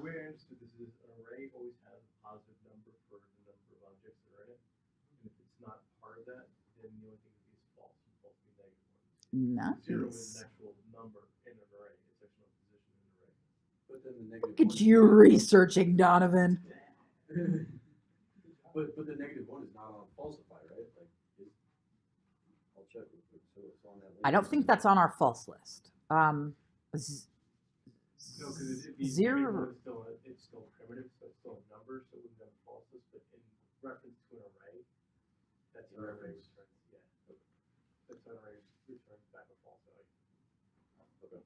way I understood this is an array always has a positive number for the number of objects that are in it. And if it's not part of that, then the only thing that is false. False would be negative 1. Zero is Nice. an actual number in an array. It's actually a position in an array. But then the negative Look at you researching, Donovan. but the negative 1 is not on falsify, right? Like, I'll check real quick. So it's on that list. I don't think that's on our false list. No, because it'd be Zero. it's still primitive, so it's still a number, so it wouldn't have a false list. But in reference to an array, that's an array return. Yeah, that's an array return back a false value. Okay.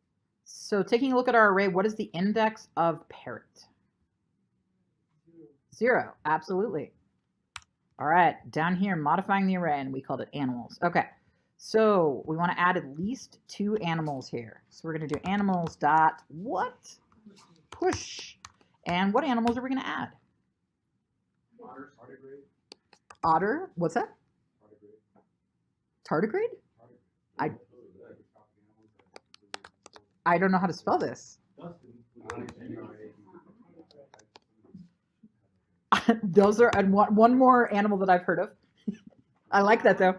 So taking a look at our array, what is the index of parrot? 0, absolutely. All right, down here, modifying the array, and we called it animals. Okay, so we want to add at least 2 animals here. So we're going to do animals dot what? Push. And what animals are we going to add? Otter. What's that? Tardigrade? I don't know how to spell this. Those are, and one more animal that I've heard of. I like that though.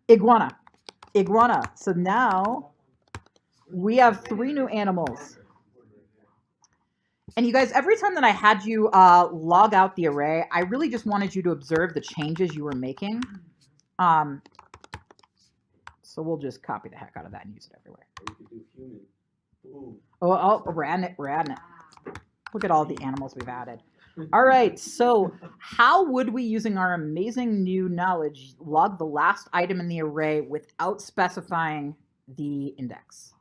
Iguana. Iguana. So now we have 3 new animals. And you guys, every time that I had you log out the array, I really just wanted you to observe the changes you were making. So we'll just copy the heck out of that and use it everywhere. Oh, we're adding it. We're adding it. Look at all the animals we've added. All right, so how would we, using our amazing new knowledge, log the last item in the array without specifying the index?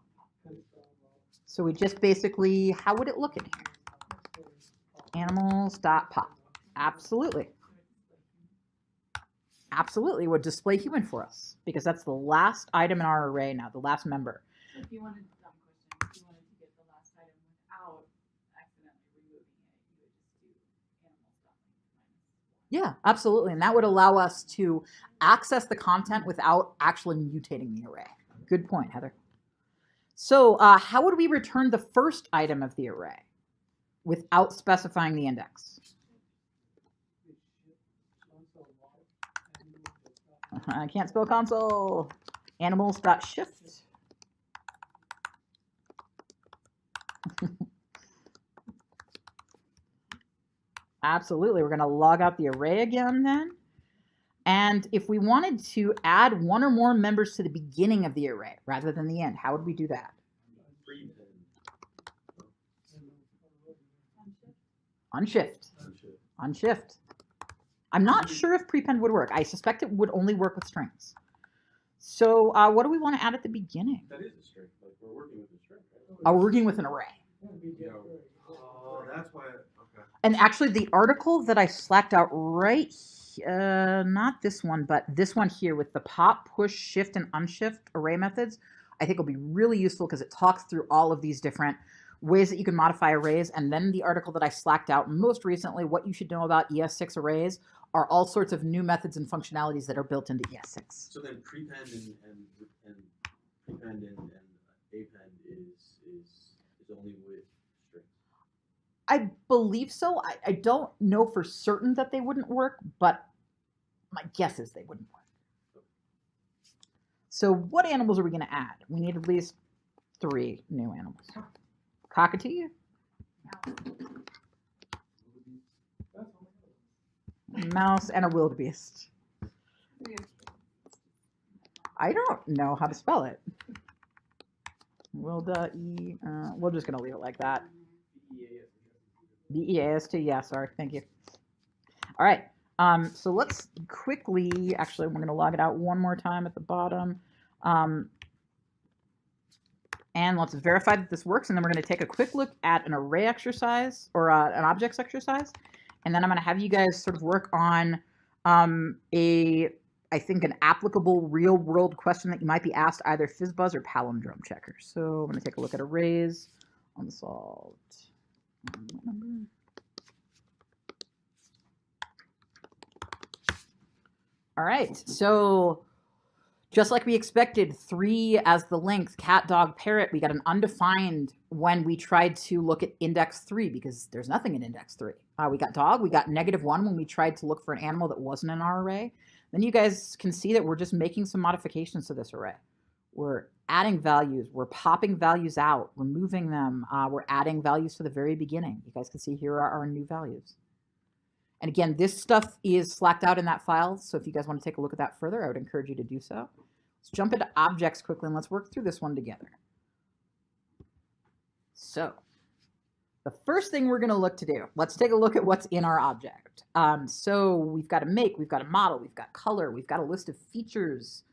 So we just basically, how would it look in here? Animals.pop. Absolutely. Absolutely, it would display human for us because that's the last item in our array now, the last member. So if you wanted, dumb question, if you wanted to get the last item without accidentally removing it, you would just do animal stuff -1. Yeah, absolutely. And that would allow us to access the content without actually mutating the array. Good point, Heather. So how would we return the first item of the array without specifying the index? I can't spell console. Animals.shift. Absolutely. We're going to log out the array again then. And if we wanted to add 1 or more members to the beginning of the array rather than the end, how would we do that? Unshift. Unshift. I'm not sure if prepend would work. I suspect it would only work with strings. So what do we want to add at the beginning? That is a string. Like, we're working with a string, right? Oh, we're working with an array. Oh, that's why. Okay. And actually, the article that I slacked out right, not this one, but this one here with the pop, push, shift, and unshift array methods, I think will be really useful because it talks through all of these different ways that you can modify arrays. And then the article that I slacked out most recently, what you should know about ES6 arrays, are all sorts of new methods and functionalities that are built into ES6. So then prepend and prepend and append is only with strings. I believe so. I don't know for certain that they wouldn't work, but my guess is they wouldn't work. So what animals are we going to add? We need at least 3 new animals. Cockatoo, mouse, and a wildebeest. I don't know how to spell it. We're just going to leave it like that. B-E-A-S-T, yeah, sorry, thank you. All right, so let's quickly, actually, we're going to log it out one more time at the bottom. And let's verify that this works, and then we're going to take a quick look at an array exercise, or an objects exercise, and then I'm going to have you guys sort of work on I think, an applicable real-world question that you might be asked, either FizzBuzz or palindrome checker. So I'm going to take a look at arrays, unsolved. All right, so Just like we expected, 3 as the length, cat, dog, parrot, we got an undefined when we tried to look at index 3 because there's nothing in index 3. We got dog, we got -1 when we tried to look for an animal that wasn't in our array. Then you guys can see that we're just making some modifications to this array. We're adding values, we're popping values out, removing them, we're adding values to the very beginning. You guys can see here are our new values. And again, this stuff is slacked out in that file, so if you guys want to take a look at that further, I would encourage you to do so. Let's jump into objects quickly and let's work through this one together. So, the first thing we're going to look to do, let's take a look at what's in our object. So we've got a make, we've got a model, we've got color, we've got a list of features.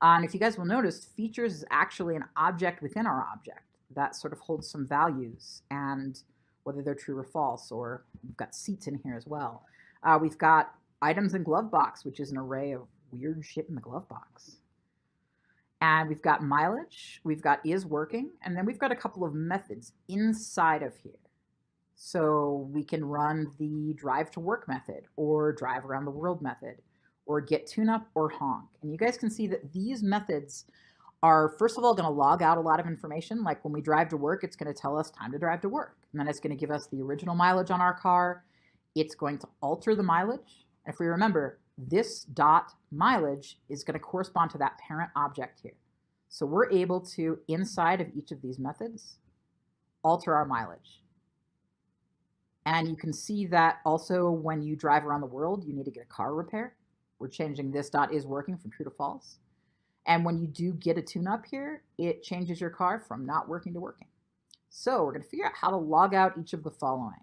And if you guys will notice, features is actually an object within our object that sort of holds some values and whether they're true or false, or we've got seats in here as well. We've got items in glove box, which is an array of weird shit in the glove box. And we've got mileage, we've got is working, and then we've got a couple of methods inside of here. So we can run the drive to work method, or drive around the world method, or get tune up, or honk. And you guys can see that these methods are, first of all, going to log out a lot of information. Like when we drive to work, it's going to tell us time to drive to work. And then it's going to give us the original mileage on our car. It's going to alter the mileage. And if we remember, this dot mileage is going to correspond to that parent object here. So we're able to, inside of each of these methods, alter our mileage. And you can see that also when you drive around the world, you need to get a car repair. We're changing this dot is working from true to false. And when you do get a tune-up here, it changes your car from not working to working. So we're going to figure out how to log out each of the following.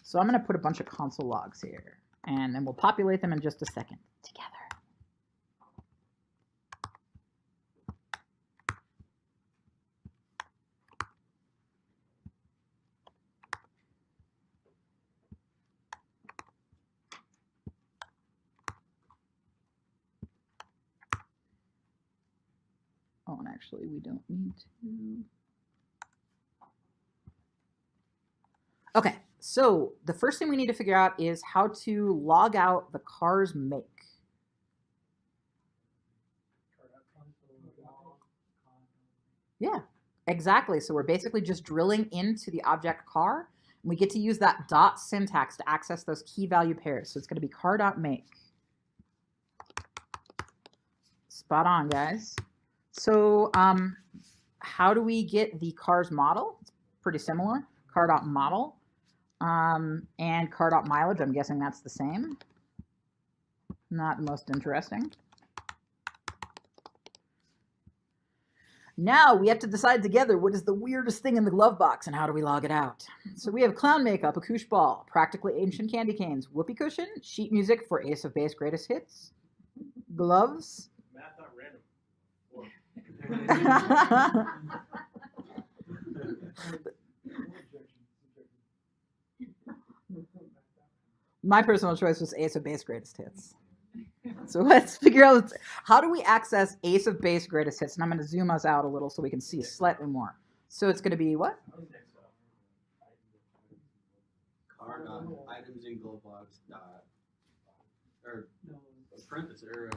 So I'm going to put a bunch of console logs here, and then we'll populate them in just a second together. Oh, and actually, we don't need to. Okay, so the first thing we need to figure out is how to log out the car's make. Yeah, exactly. So we're basically just drilling into the object car, and we get to use that dot syntax to access those key value pairs. So it's going to be car.make. Spot on, guys. So how do we get the car's model? It's pretty similar. Car.model and car.mileage. I'm guessing that's the same. Not the most interesting. Now we have to decide together what is the weirdest thing in the glove box and how do we log it out. So we have clown makeup, a koosh ball, practically ancient candy canes, whoopee cushion, sheet music for Ace of Base greatest hits, gloves. Math.random. My personal choice was Ace of Base greatest hits. So let's figure out how do we access Ace of Base greatest hits. And I'm going to zoom us out a little so we can see slightly more. So it's going to be what? Car dot items in glove box dot or parentheses or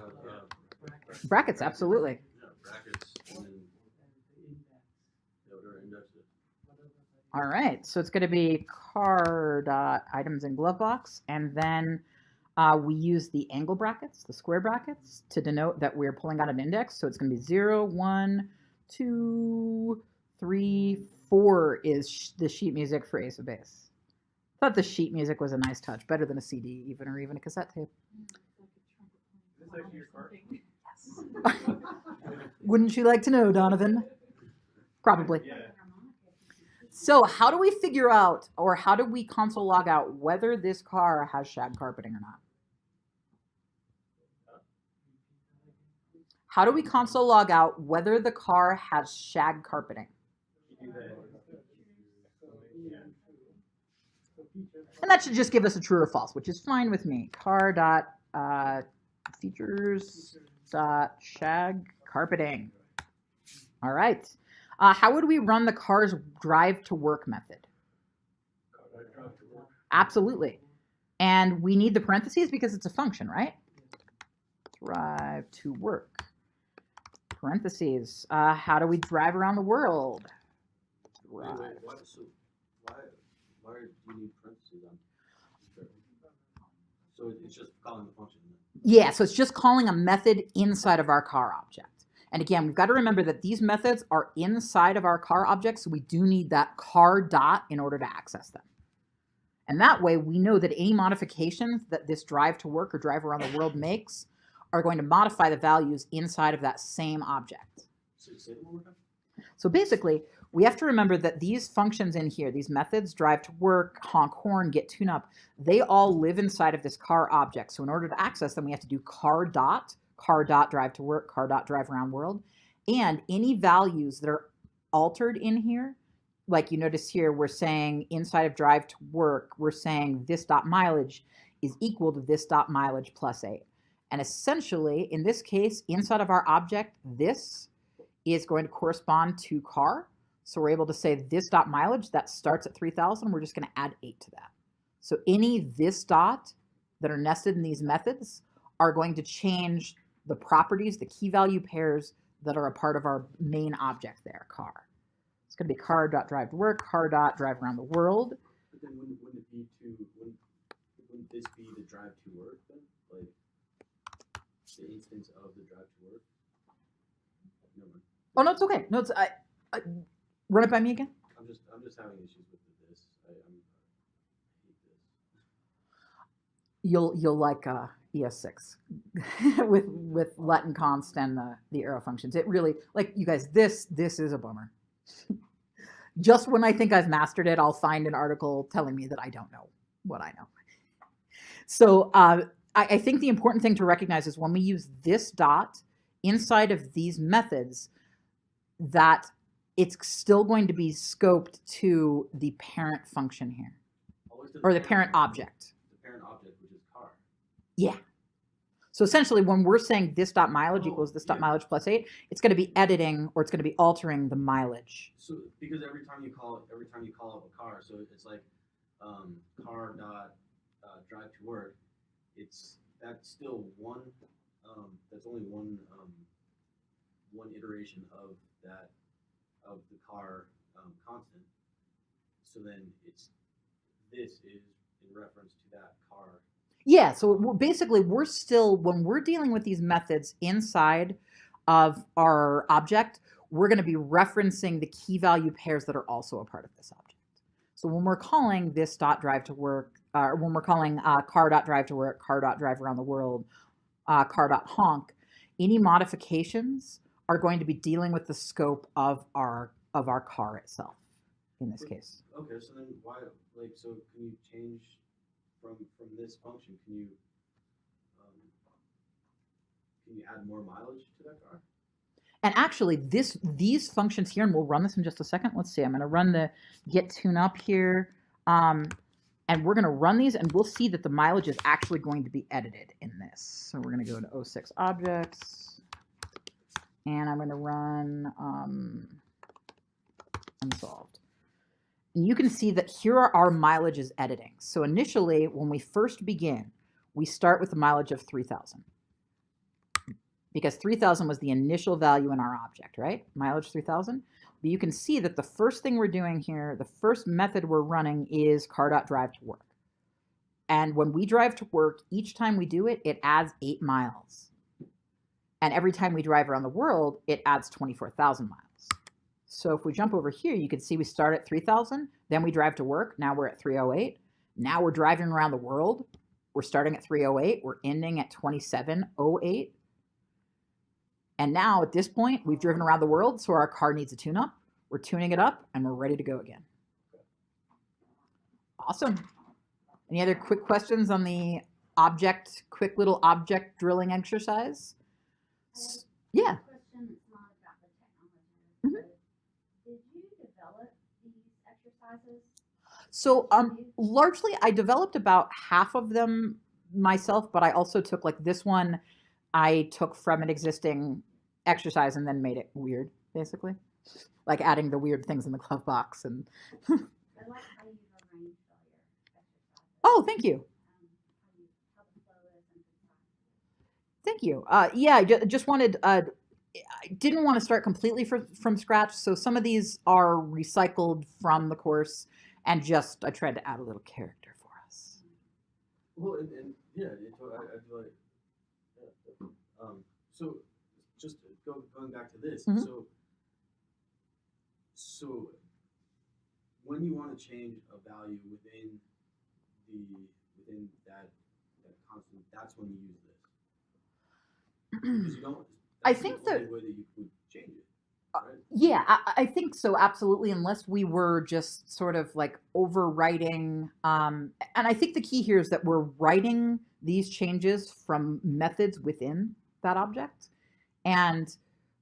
Brackets, absolutely. yeah, brackets and then whatever index it. All right, so it's going to be car dot items in glove box, and then we use the angle brackets, the square brackets, to denote that we're pulling out an index. So it's going to be 0, 1, 2, 3, 4 is the sheet music for Ace of Base. Thought the sheet music was a nice touch, better than a CD even, or even a cassette tape. Is this actually your car? Yes. Wouldn't you like to know, Donovan? Probably. Yeah. So how do we figure out, or how do we console log out whether this car has shag carpeting or not? How do we console log out whether the car has shag carpeting? And that should just give us a true or false, which is fine with me. Car dot features dot shag carpeting. All right. How would we run the car's drive to work method? Absolutely. And we need the parentheses because it's a function, right? Drive to work. parentheses. How do we drive around the world? Wait, why do you need parentheses on? So it's just calling the function. Yeah, so it's just calling a method inside of our car object. And again, we've got to remember that these methods are inside of our car object, so we do need that car dot in order to access them. And that way, we know that any modifications that this drive to work or drive around the world makes are going to modify the values inside of that same object. So basically, we have to remember that these functions in here, these methods, drive to work, honk horn, get tune up, they all live inside of this car object. So in order to access them, we have to do car dot drive to work, car dot drive around world. And any values that are altered in here, like you notice here, we're saying inside of drive to work, we're saying this dot mileage is equal to this dot mileage plus 8. And essentially, in this case, inside of our object, this is going to correspond to car. So we're able to say this dot mileage that starts at 3,000. We're just going to add 8 to that. So any this dot that are nested in these methods are going to change the properties, the key value pairs that are a part of our main object there, car. It's going to be car dot drive to work, car dot drive around the world. But then wouldn't this be the drive to work then? Like the instance of the drive to work? No. Oh no, it's okay. No, it's run it by me again. I'm just having issues with this. I hate this. You'll like ES6 with let and const and the arrow functions. It really, like, you guys, this is a bummer. Just when I think I've mastered it, I'll find an article telling me that I don't know what I know. So I think the important thing to recognize is when we use this dot inside of these methods, that it's still going to be scoped to the parent function here, or the parent object. The parent object, which is car. Yeah. So essentially, when we're saying this dot mileage equals this dot mileage plus 8, it's going to be editing, or it's going to be altering the mileage. So because every time you call up a car, so it's like car dot drive to work. That's still one. That's only one iteration of the car constant. So then this is in reference to that car. Yeah, so we're still, when we're dealing with these methods inside of our object, we're going to be referencing the key value pairs that are also a part of this object. So when we're calling this dot drive to work, or when we're calling car dot drive to work, car dot drive around the world, car dot honk, any modifications are going to be dealing with the scope of our car itself in this case. Okay, so then why, so can you change from this function? Can you add more mileage to that car? And actually, these functions here, and we'll run this in just a second. Let's see. I'm going to run the get tune up here, and we're going to run these, and we'll see that the mileage is actually going to be edited in this. So we're going to go to 06 objects, and I'm going to run unsolved. And you can see that here are our mileages editing. So initially, when we first begin, we start with the mileage of 3,000. Because 3,000 was the initial value in our object, right? Mileage 3,000. But you can see that the first thing we're doing here, the first method we're running is car.drive to work. And when we drive to work, each time we do it, it adds 8 miles. And every time we drive around the world, it adds 24,000 miles. So if we jump over here, you can see we start at 3,000, then we drive to work. Now we're at 308. Now we're driving around the world. We're starting at 308. We're ending at 2708. And now at this point, we've driven around the world, so our car needs a tune-up. We're tuning it up, and we're ready to go again. Awesome. Any other quick questions on the quick little object drilling exercise? Yeah. Question is not about the technology. Did you develop these exercises? So largely, I developed about half of them myself, but I also took, like this one, I took from an existing exercise and then made it weird, basically. Like adding the weird things in the glove box. And I like how you have range failure exercises. Oh, thank you. How the flow is and Thank you. Yeah, I just wanted, I didn't want to start completely from scratch, so some of these are recycled from the course, and just I tried to add a little character for us. Well, and yeah, I feel like, yeah, so just going back to this, Mhm. so when you want to change a value within that constant, that's when you use this. Because you don't. I That's think the only that way that you could change it, right? yeah, I think so, absolutely, unless we were just sort of like overwriting. And I think the key here is that we're writing these changes from methods within that object. And,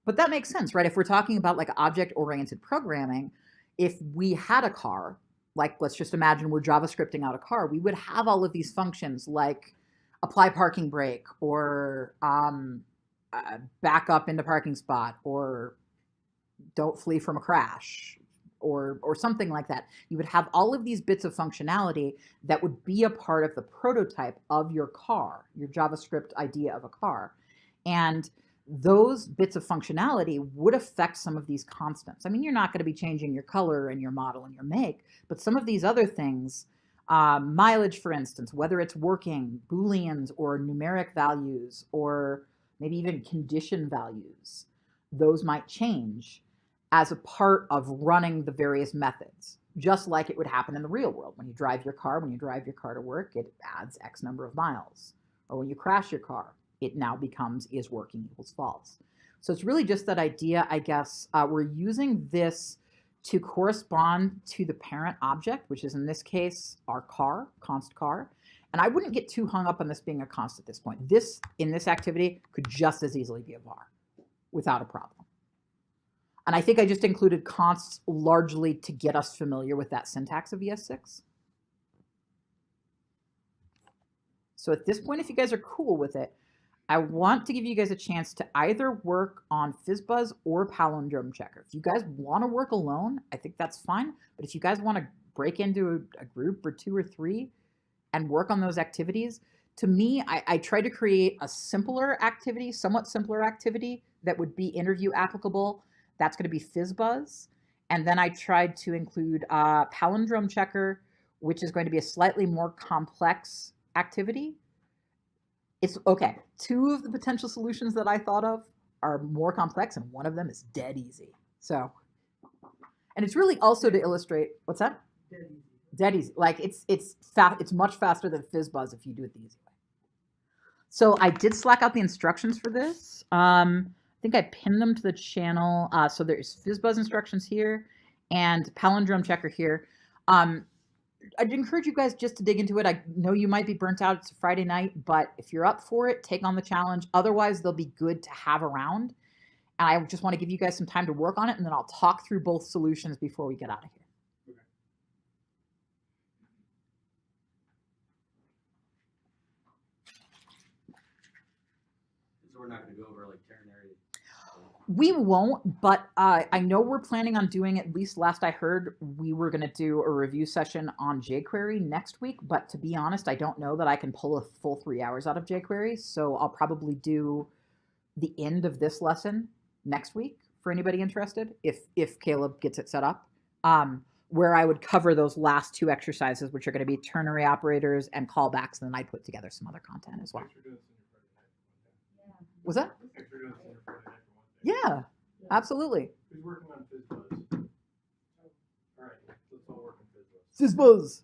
but that makes sense, right? If we're talking about like object-oriented programming, if we had a car, like let's just imagine we're JavaScripting out a car, we would have all of these functions like apply parking brake or back up into parking spot or don't flee from a crash or something like that. You would have all of these bits of functionality that would be a part of the prototype of your car, your JavaScript idea of a car. And those bits of functionality would affect some of these constants. I mean, you're not going to be changing your color and your model and your make, but some of these other things, mileage, for instance, whether it's working, Booleans or numeric values or maybe even condition values, those might change as a part of running the various methods, just like it would happen in the real world. When you drive your car to work, it adds X number of miles. Or when you crash your car, it now becomes is working equals false. So it's really just that idea, I guess. We're using this to correspond to the parent object, which is in this case our car, const car. And I wouldn't get too hung up on this being a const at this point. This, in this activity, could just as easily be a var without a problem. And I think I just included consts largely to get us familiar with that syntax of ES6. So at this point, if you guys are cool with it, I want to give you guys a chance to either work on FizzBuzz or Palindrome Checker. If you guys want to work alone, I think that's fine. But if you guys want to break into a group or 2 or 3 and work on those activities, to me, I try to create a simpler activity, somewhat simpler activity that would be interview applicable. That's going to be FizzBuzz. And then I tried to include Palindrome Checker, which is going to be a slightly more complex activity. It's okay. 2 of the potential solutions that I thought of are more complex, and one of them is dead easy. So, and it's really also to illustrate, what's that? Dead easy. Dead easy. Like it's much faster than FizzBuzz if you do it the easy way. So I did Slack out the instructions for this. I think I pinned them to the channel. So there's FizzBuzz instructions here and Palindrome Checker here. I'd encourage you guys just to dig into it. I know you might be burnt out. It's a Friday night, but if you're up for it, take on the challenge. Otherwise, they'll be good to have around. And I just want to give you guys some time to work on it, and then I'll talk through both solutions before we get out of here. Okay. So we're not going to go over like ternary. We won't, but I know we're planning on doing, at least last I heard, we were going to do a review session on jQuery next week. But to be honest, I don't know that I can pull a full 3 hours out of jQuery. So I'll probably do the end of this lesson next week for anybody interested, if Caleb gets it set up, where I would cover those last 2 exercises, which are going to be ternary operators and callbacks, and then I'd put together some other content as well. Was that? Yeah, absolutely. Who's working on FizzBuzz? All right, let's all work on FizzBuzz. FizzBuzz.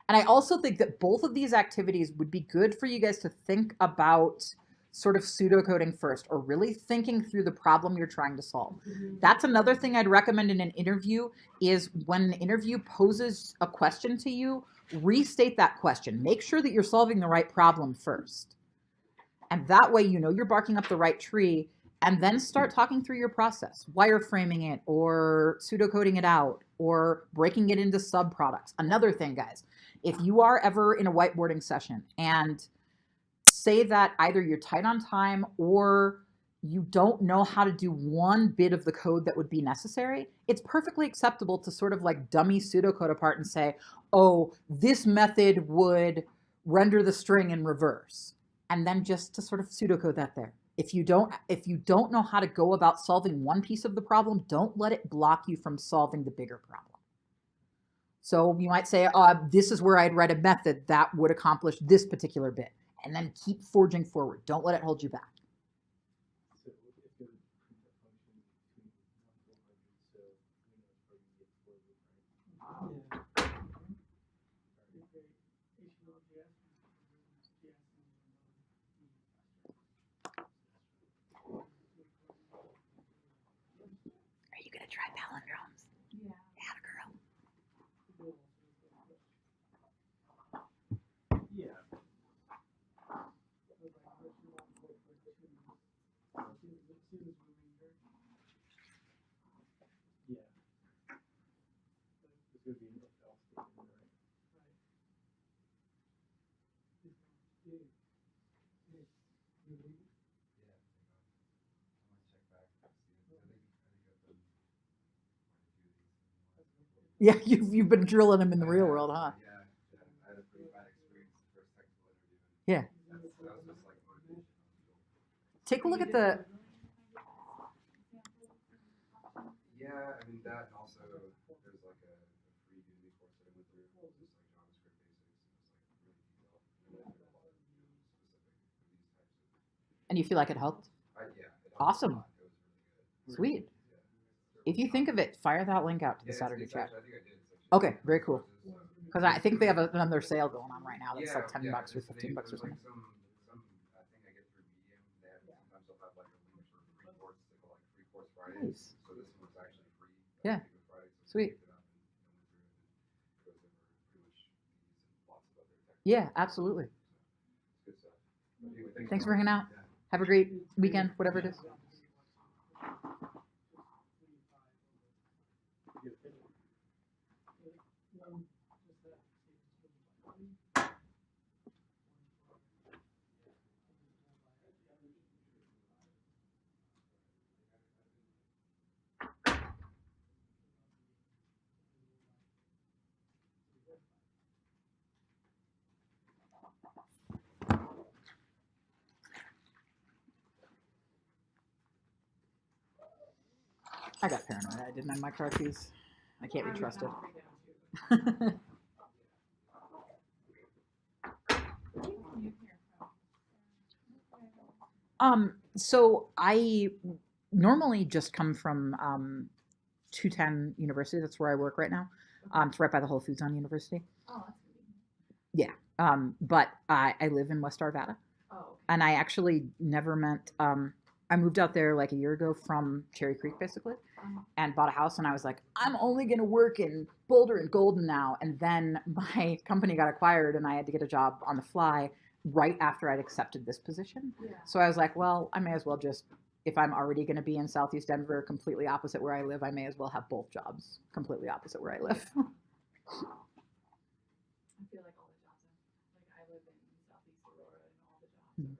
And I also think that both of these activities would be good for you guys to think about sort of pseudocoding first, or really thinking through the problem you're trying to solve. That's another thing I'd recommend in an interview is when an interview poses a question to you, restate that question. Make sure that you're solving the right problem first. And that way, you know you're barking up the right tree, and then start talking through your process, wireframing it or pseudocoding it out or breaking it into subproducts. Another thing, guys, if you are ever in a whiteboarding session and say that either you're tight on time or you don't know how to do one bit of the code that would be necessary, it's perfectly acceptable to sort of like dummy pseudocode apart and say, oh, this method would render the string in reverse, and then just to sort of pseudocode that there. If you don't know how to go about solving one piece of the problem, don't let it block you from solving the bigger problem. So you might say, this is where I'd write a method that would accomplish this particular bit, and then keep forging forward. Don't let it hold you back. So if you print a function between 1 to 100, so we know it's probably the exploded, right? Are you gonna try palindromes? Yeah. Yeah, girl. Yeah. Yeah. There's going to be an if else statement, right? Yeah, you've been drilling them in the real world, huh? Yeah, I had a pretty bad experience the first technical interview. Yeah. That was just like motivation. Take a look at the. Yeah, I mean that, and also there's like a free Udemy course that I went through, just like JavaScript basics, and it was like really detailed, and I learned a lot of specific for these types of. And you feel like it helped? Yeah. It helped Awesome. a lot. It was really good. Sweet. Yeah. If you think of it, fire that link out to the Saturday It's chat. actually, I think I did. It's actually Okay, very cool. Because I think they have another sale going on right now that's like $10 or there's- $15 or there's something. like some thing I get through Medium. They have, sometimes they'll have like a link for free course. They call like Free Course Fridays. Nice. So this one's actually free. Yeah. Friday, so Sweet. I picked it up and went through it and goes over pretty much these and lots of other technical. Yeah, absolutely. It's good stuff. Anyway, Thanks for hanging out. Have a great weekend, whatever it is. I got paranoid. I didn't have my car keys. I can't be trusted. So I normally just come from 210 University. That's where I work right now. It's right by the Whole Foods on University. Oh, that's convenient. Yeah. But I live in West Arvada. Oh, okay. And I actually never meant, I moved out there like a year ago from Cherry Creek, basically, and bought a house. And I was like, I'm only going to work in Boulder and Golden now. And then my company got acquired and I had to get a job on the fly right after I'd accepted this position. Yeah. So I was like, well, I may as well just, if I'm already going to be in Southeast Denver, completely opposite where I live, I may as well have both jobs completely opposite where I live. I feel like all the jobs, like I live in Southeast Aurora and all the jobs are in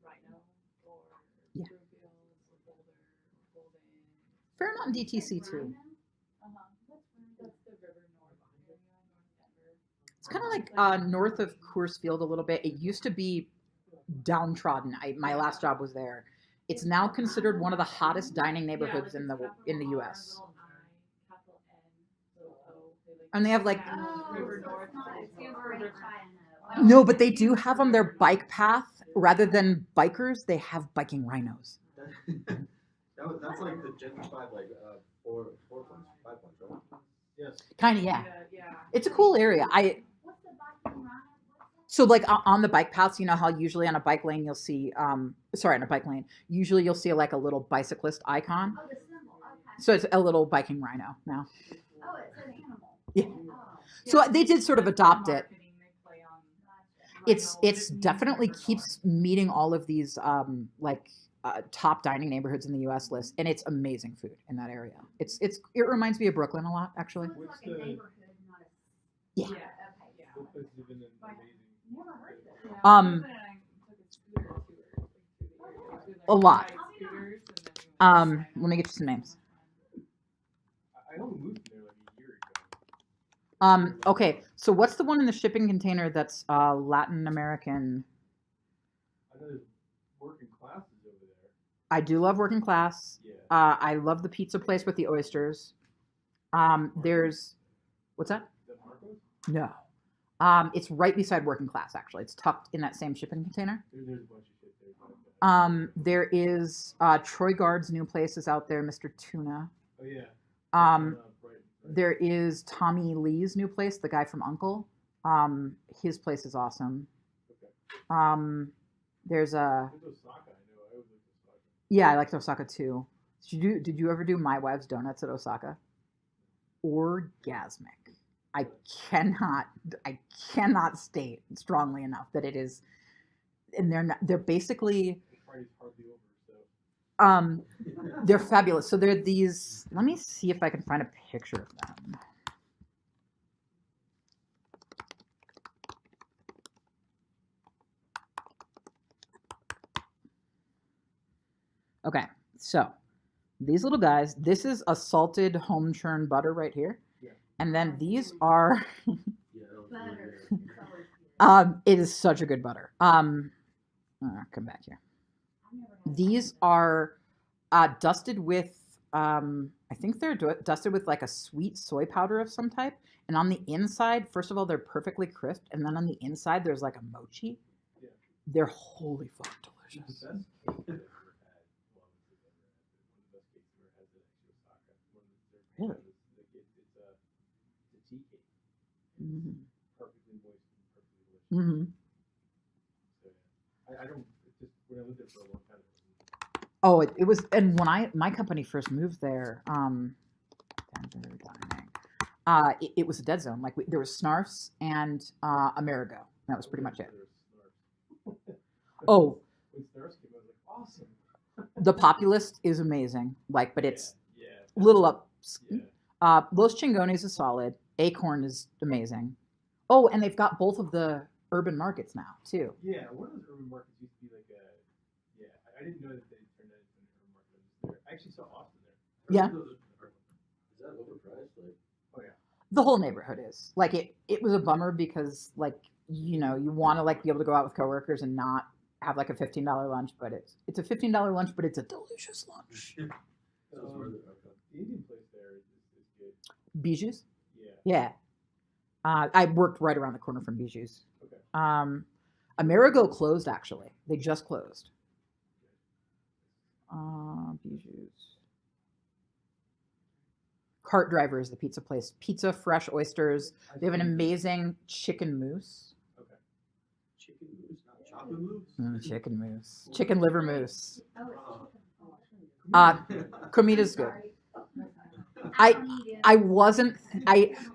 Rhino or Yeah. Brookfield or Boulder or Golden. Fair amount in DTC too. That's the river north area, North Denver. It's kind of like north of Coors Field a little bit. It used to be downtrodden. My last job was there. It's now considered one of the hottest dining neighborhoods in the U.S. And they have like River North. no, but they do have on their bike path rather than bikers. They have biking rhinos. That's like the gentrified like 4 points, 5 points, right? Yes. Kind of, yeah. Yeah. It's a cool area. What's the biking rhino? So like on the bike paths, you know how usually on a bike lane you'll see, on a bike lane, usually you'll see like a little bicyclist icon. Oh, the symbol, okay. So it's a little biking rhino now. Oh, it's an animal. Yeah. Oh, So they did sort of adopt it. Marketing, they play on gotcha. It's definitely keeps meeting all of these top dining neighborhoods in the U.S. list, and it's amazing food in that area. It reminds me of Brooklyn a lot, actually. So it's What's like a the- neighborhood, not a. Yeah. Okay. Yeah. What place has been amazing? Never heard of it. Yeah, Um, my husband and I took a scooter tour, like, through the area. Like, we, like, A lot. ride scooters, and then we went to Let me get you some names. I only moved there like a year ago. Okay, so what's the one in the shipping container that's Latin American? I know there's working classes over there. I do love working class. Yeah. I love the pizza place with the oysters. There's, what's that? Is that Marcos? No. It's right beside working class, actually. It's tucked in that same shipping container. There's a bunch of shit there. There is Troy Guard's new place is out there, Mr. Tuna. Oh yeah. Right. Right. There is Tommy Lee's new place, the guy from Uncle. His place is awesome. Okay. There's a. There's Osaka. I know. I always like Osaka. Yeah, I like Osaka too. Did you ever do My Wife's Donuts at Osaka? Orgasmic. I cannot state strongly enough that it is, and they're basically. The party's hardly over, so. They're fabulous. So they're these. Let me see if I can find a picture of them. Okay, so these little guys. This is a salted home churn butter right here, Yeah. and then these are. Butter. It is such a good butter. Come back here. These are dusted with, I think they're dusted with like a sweet soy powder of some type. And on the inside, first of all, they're perfectly crisp. And then on the inside, there's like a mochi. Yeah. They're holy fuck delicious. The best cake I've ever had. Well, one of the best cakes I've ever had is actually Osaka. Really? It's a tea cake. Mm-hmm. Perfectly moist and perfectly delicious. Mm-hmm. So, I don't. It's just when I lived there for a long time. Oh, it was, and when my company first moved there, it was a dead zone. Like there was Snarfs and Amerigo. That was pretty much it. Oh, when Snarfs came, I was like, awesome. the Populist is amazing. Like, but it's yeah. little up. Yeah. Los Chingones is solid. Acorn is amazing. Oh, and they've got both of the urban markets now too. Yeah, one of those urban markets used to be like a. Yeah, I didn't know that they turned that into an urban market. I actually saw Austin there. Yeah. Is that overpriced? Like, Oh yeah. The whole neighborhood is like it was a bummer because like you want to like be able to go out with coworkers and not have like a $15 lunch, but it's a $15 lunch, but it's a delicious lunch. that was worth it. Okay. The Indian place there is good. Bijou's? Yeah. Yeah. I worked right around the corner from Bijou's. Okay. Amerigo closed actually. They just closed. Bijou's. Cart Driver is the pizza place. Pizza, fresh oysters. They have an amazing chicken mousse. Okay. Chicken mousse, not chocolate mousse. Chicken mousse. Chicken liver mousse. Oh, it's chicken. Cremita's good. Sorry. I- don't eat it. I wasn't.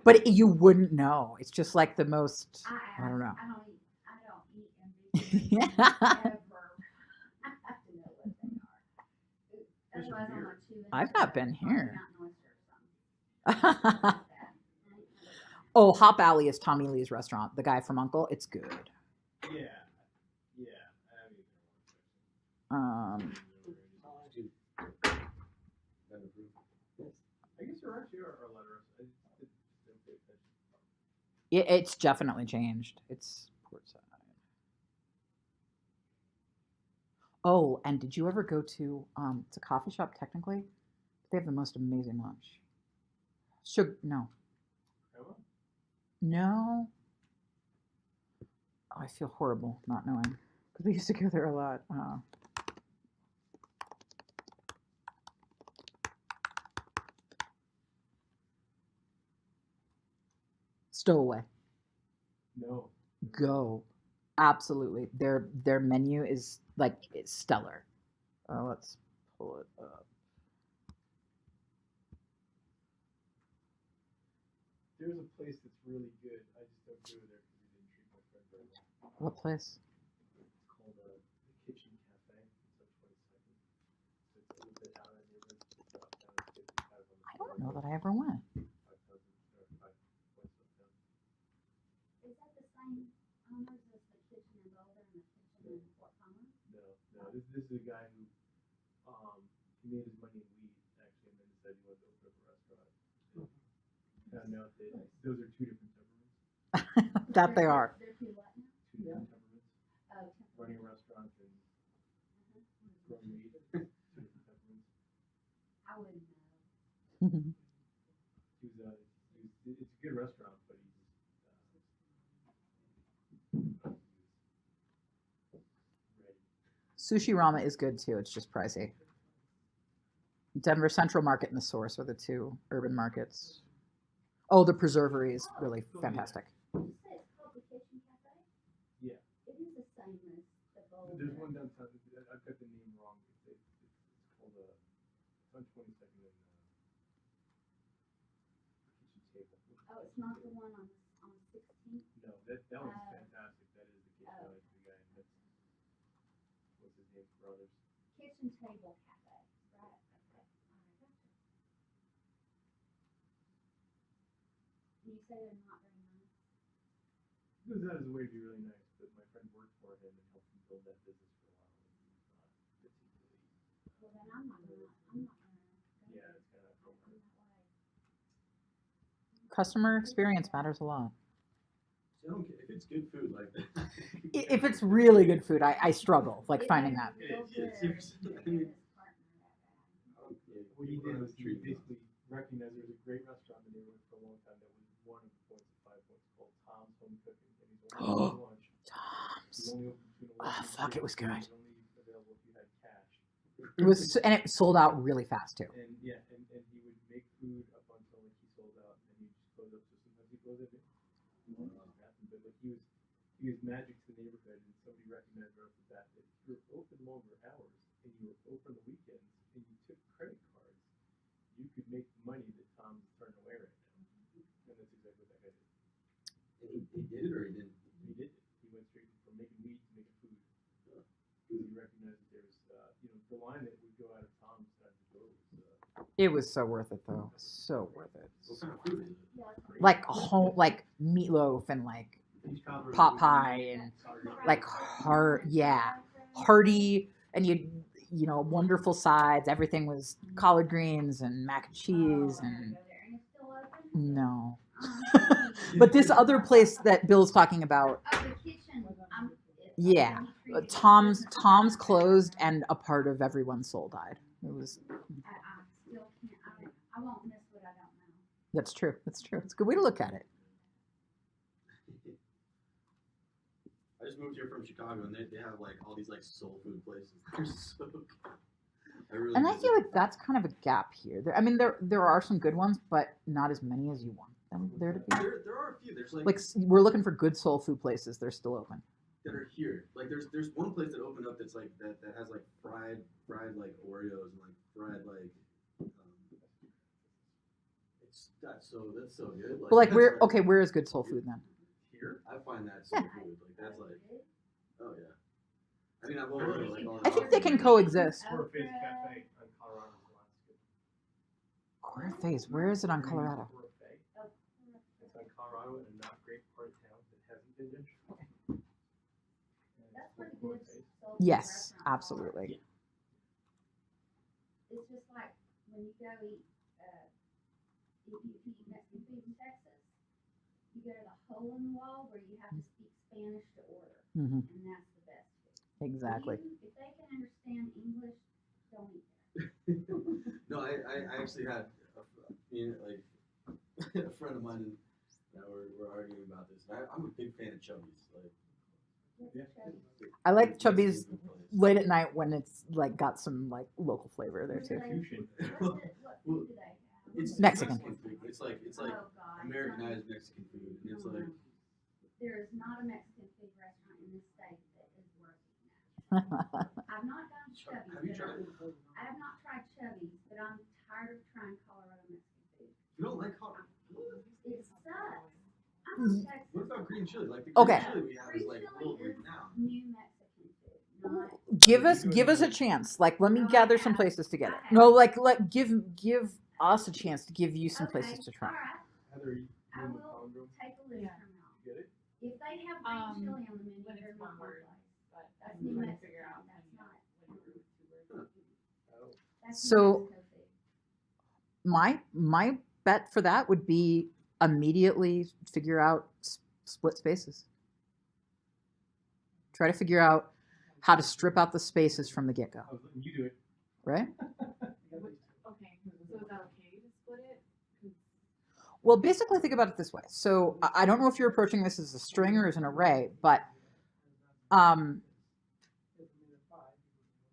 But you wouldn't know. It's just like the most. I don't know. I don't eat Yeah. ever. I have to know what they are. Otherwise, I'm not chewing. I've not been here. Mountain oyster or something. Oh, Hop Alley is Tommy Lee's restaurant. The guy from Uncle. It's good. Yeah. Yeah. I mean, I guess there actually are a lot of restaurants. I just didn't pay attention. It's definitely changed. It's portside. Oh, and did you ever go to? It's a coffee shop technically. They have the most amazing lunch. No. Emma? No. Oh, I feel horrible not knowing because we used to go there a lot. Stowaway. No. Go. Absolutely. Their menu is like it's stellar. Let's pull it up. There's a place that's really good. I just don't go there because we didn't treat my friend very well. What place? It's called the Kitchen Cafe. It's on 22nd. It's a little bit out of the neighborhood. It's about down at 50, kind of on the I don't corner. know that I ever went. 5,000 or 5 points uptown. Is that the same owners as the kitchen in Boulder and the kitchen in Fort Palmer? No. This is a guy who he made his money in weed actually, and then decided he wanted to open up a restaurant. found out that those are two different temperaments. That they are. They're too what now? Two different temperaments. Oh, Running a restaurant and growing meat. Two different temperaments. I wouldn't know. It's a good restaurant, but he's ready. Sushi Rama is good too. It's just pricey. Denver Central Market and the Source are the two urban markets. Oh, the Preservery is really fantastic. Did you say it's called the Kitchen Cafe? Yeah. It is the same as the bowl. There's one downtown. I've got the name wrong. It's called it's on 22nd and Kitchen Table. Oh, it's not the one on 16th? No, that one's fantastic. That is the kitchen. I like the guy. That's what's his name? Brothers. Kitchen Table Cafe, right? Okay. All right, gotcha. You say they're not very nice? He goes out of his way to be really nice, but my friend worked for him and helped him build that business for a while. And he's not particularly. Well, then I'm not gonna go Yeah, there. it's kind of. I'm that way. Customer experience matters a lot. So I don't care if it's good food like that. If it's really good food, I struggle like It finding makes that. me feel It is, good it's- to I be mean- his partner that bad. What he did was he basically recognized there was a great restaurant in the neighborhood for a long time that was one of the points of 5 points called Tom's Home Cooking, and he's only open lunch. He's Tom's. only open between 11 Oh, and fuck, 6, it was good. and only available if you had cash. It was, and it sold out really fast too. And yeah, and he would make food up until like he sold out, and then he just close up. So sometimes he closed it. But like he was magic to the neighborhood, and somebody recognized right off the bat that if you were open longer hours and you were open the weekends and you took credit cards, you could make the money that Tom's turning away right now. And that's exactly what that guy did. And he did it or he didn't? He did it. He went straight from making meat to making food. Because he recognized that there was, the line that would go out of Tom's out the door was. It was so worth it though. So worth it. What kind of food is it? Yeah, it's Like home, like meatloaf and like pot pie and like hearty, and you know, wonderful sides. Everything was collard greens and mac and cheese and And it's still open? no. Oh, But this other place that Bill's talking about, the kitchen. yeah, Tom's closed and a part of everyone's soul died. It was. I still can't. I won't miss what I don't know. That's true. That's true. It's a good way to look at it. I just moved here from Chicago and they have like all these like soul food places. They're so good. And I feel like that's kind of a gap here. I mean, there are some good ones, but not as many as you want them there to be. There are a few. There's Like we're looking for good soul food places. They're still open. that are here. Like there's one place that opened up that's like that has like fried like Oreos and like fried like that's so good. But like that's where is good soul food then? here? I find that so good. Like that's like oh yeah. I mean I won't go like all I think they can coexist. Square Face Cafe on Colorado is good. Quarter Phase, where is it on Colorado? It's on Colorado in a not great part of town that hasn't been gentrified. That's pretty good. soul food Yes, restaurant. absolutely. It's just like when you go eat, if you eat Mexican food in Texas, you go to the hole in the wall where you have to speak Spanish to order, Hmm. and that's the best food. Exactly. If they can understand English, don't eat there. No, I actually had a friend of mine and we're arguing about this. I'm a big fan of Chubby's. Like, I like Chubby's Mexican food place. late at night when it's like got some like local flavor there too. Fusion. What food do they have? It's Mexican. food, but it's like Oh, God. Americanized Mexican food, and it's like There is not a Mexican food restaurant in this state that is worth it. I've not gone to Chubby's. have you but tried? I have not tried Chubby's, but I'm tired of trying Colorado Mexican food. You don't like hot? It sucks. I'm from Texas. What about green chili? Like the green Okay. chili we have is like Green world chili is renowned. New Mexican food, not. Give us a chance. Like let me gather some places together. No, like give us a chance to give you some places to try. All right, Heather, you I in the will palindrome? take a list from y'all. Get it? If they have green chili on the menu, when they're it's not one my word, place. but That's I'm New trying to Mexico. figure out That's when not. you word with 2 words. Oh. That's So- New Mexico food. My bet for that would be immediately figure out split spaces. Try to figure out how to strip out the spaces from the get-go, You do it. right? Okay, so is that okay to split it? 'Cause Well, basically think about it this way. So I don't know if you're approaching this as a string or as an array, but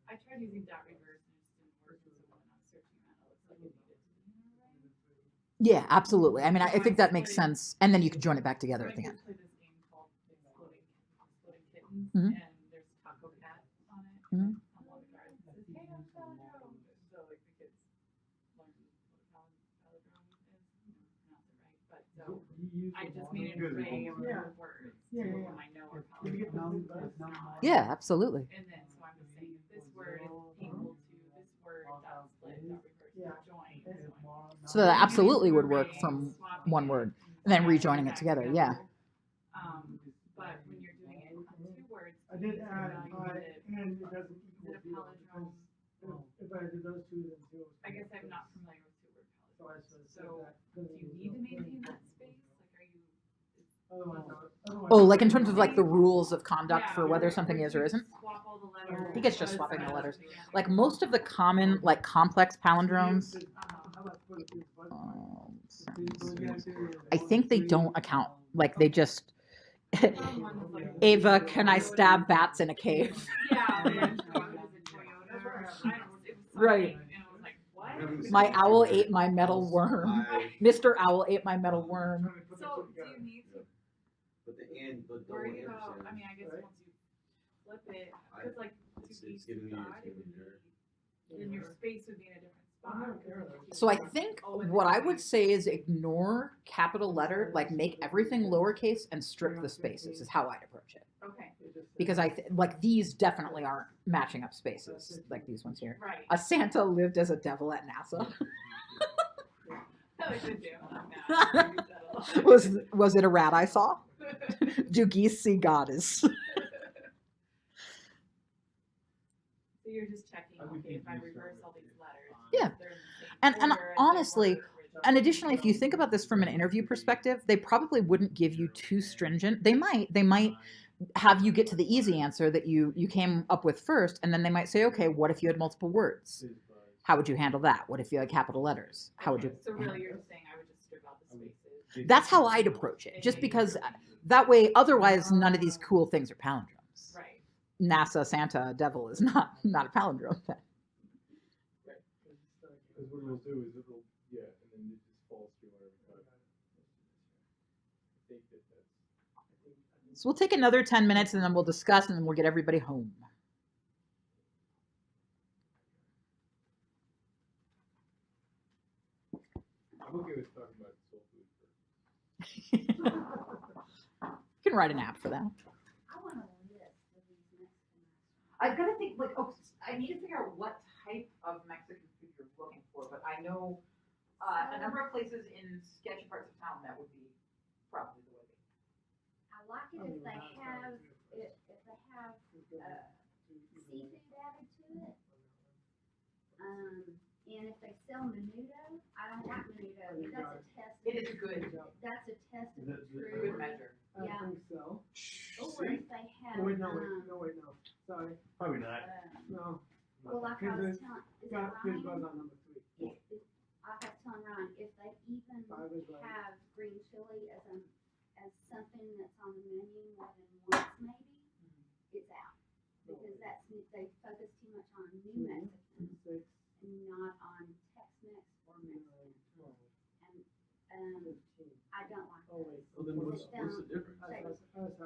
I tried using dot reverse and it just didn't work. So when I'm searching that, it looks like it needed to be in an array. yeah, absolutely. I mean, I think that makes sense. And then you can join it back together at the end. I play this game called Exploding Kittens, Mhm. and there's Taco Cat on it. Mhm. On one of the cards, it says, "Hey, I'm Palindrome." So like the kids learn what a palindrome is. Pronounce it right, but so I just made an array of words. Yeah, So yeah, when I know a Can you get the palindrome, numbers? it's not. Yeah, absolutely. And then so I'm just saying if this word is equal to this word dot split dot reverse Yeah. dot join. So that absolutely would work from one word and then rejoining it together. Yeah. But when you're doing it on two words, I did you add value I, it. and it doesn't Is equal it a zero, palindrome? because if I did those two, then zero. I guess I'm not familiar with two-word So I palindromes. said So that. do you need to maintain that space? Like, are you? Otherwise. Oh, like in terms of like the rules of conduct for whether something or is do or you isn't? Swap all the letters. I think it's just because swapping the I letters. was together. Like most of the common, like complex palindromes, I think they don't account. Like they just, Someone's like, Ava, can I stab bats in a cave? yeah, there's Toyota, or I don't know, it was Right. something, and I was like, what? My owl ate my metal worm. I- Mr. Owl ate my metal worm. So do you need to But the and, but the worry and about, percent, I mean, I guess once you flip it, because like it's to be giving me, God, it's it giving would me error. be, then your space would be in a different spot. So I think what I would say is ignore capital letter, like make everything lowercase and strip the spaces is how I'd approach it. Okay, Because like these definitely aren't matching up spaces like these ones here. right. A Santa lived as a devil at NASA. I like to do that. Was it a rat I saw? Do geese see goddess? So you're just checking, okay, if I reverse all these letters. Yeah. they're in the same And order as they honestly, were originally. And additionally, if you think about this from an interview perspective, they probably wouldn't give you too stringent. They might have you get to the easy answer that you came up with first, and then they might say, okay, what if you had multiple words? How would you handle that? What if you had capital letters? How would you? So really, you're just saying I would just strip out the spaces. That's how I'd approach it, just because that way, otherwise, none of these cool things are palindromes. Right. NASA, Santa, devil is not a palindrome. Because what it'll do is it'll, yeah, and then it just falls through whatever. I think that's. So we'll take another 10 minutes, and then we'll discuss, and then we'll get everybody home. I'm okay with talking about soul food first. You can write an app for that. I want a list of these Mexican restaurants. I've got to think, like, oh, I need to figure out what type of Mexican food you're looking for, but I know a number of places in sketchy parts of town that would be probably the way. I like it if they have, seafood added to it. And if they sell menudo, I don't like menudo, but that's a test. It is a good That's a test of the good true. measure. I Yeah. think so. Or if they have, Oh, wait, no, sorry, Probably not. no. well, like I was telling, is it Got, here's Ryan? buzz on number 3. I was telling Ryan, if they even 5 is right. have green chili as something that's on the menu more than once maybe, it's out. Because they focus too much on new Mexican 6, and not on Tex-Mex or Mexican. And, 15. I don't like Oh, those. wait. Well, then what's the difference?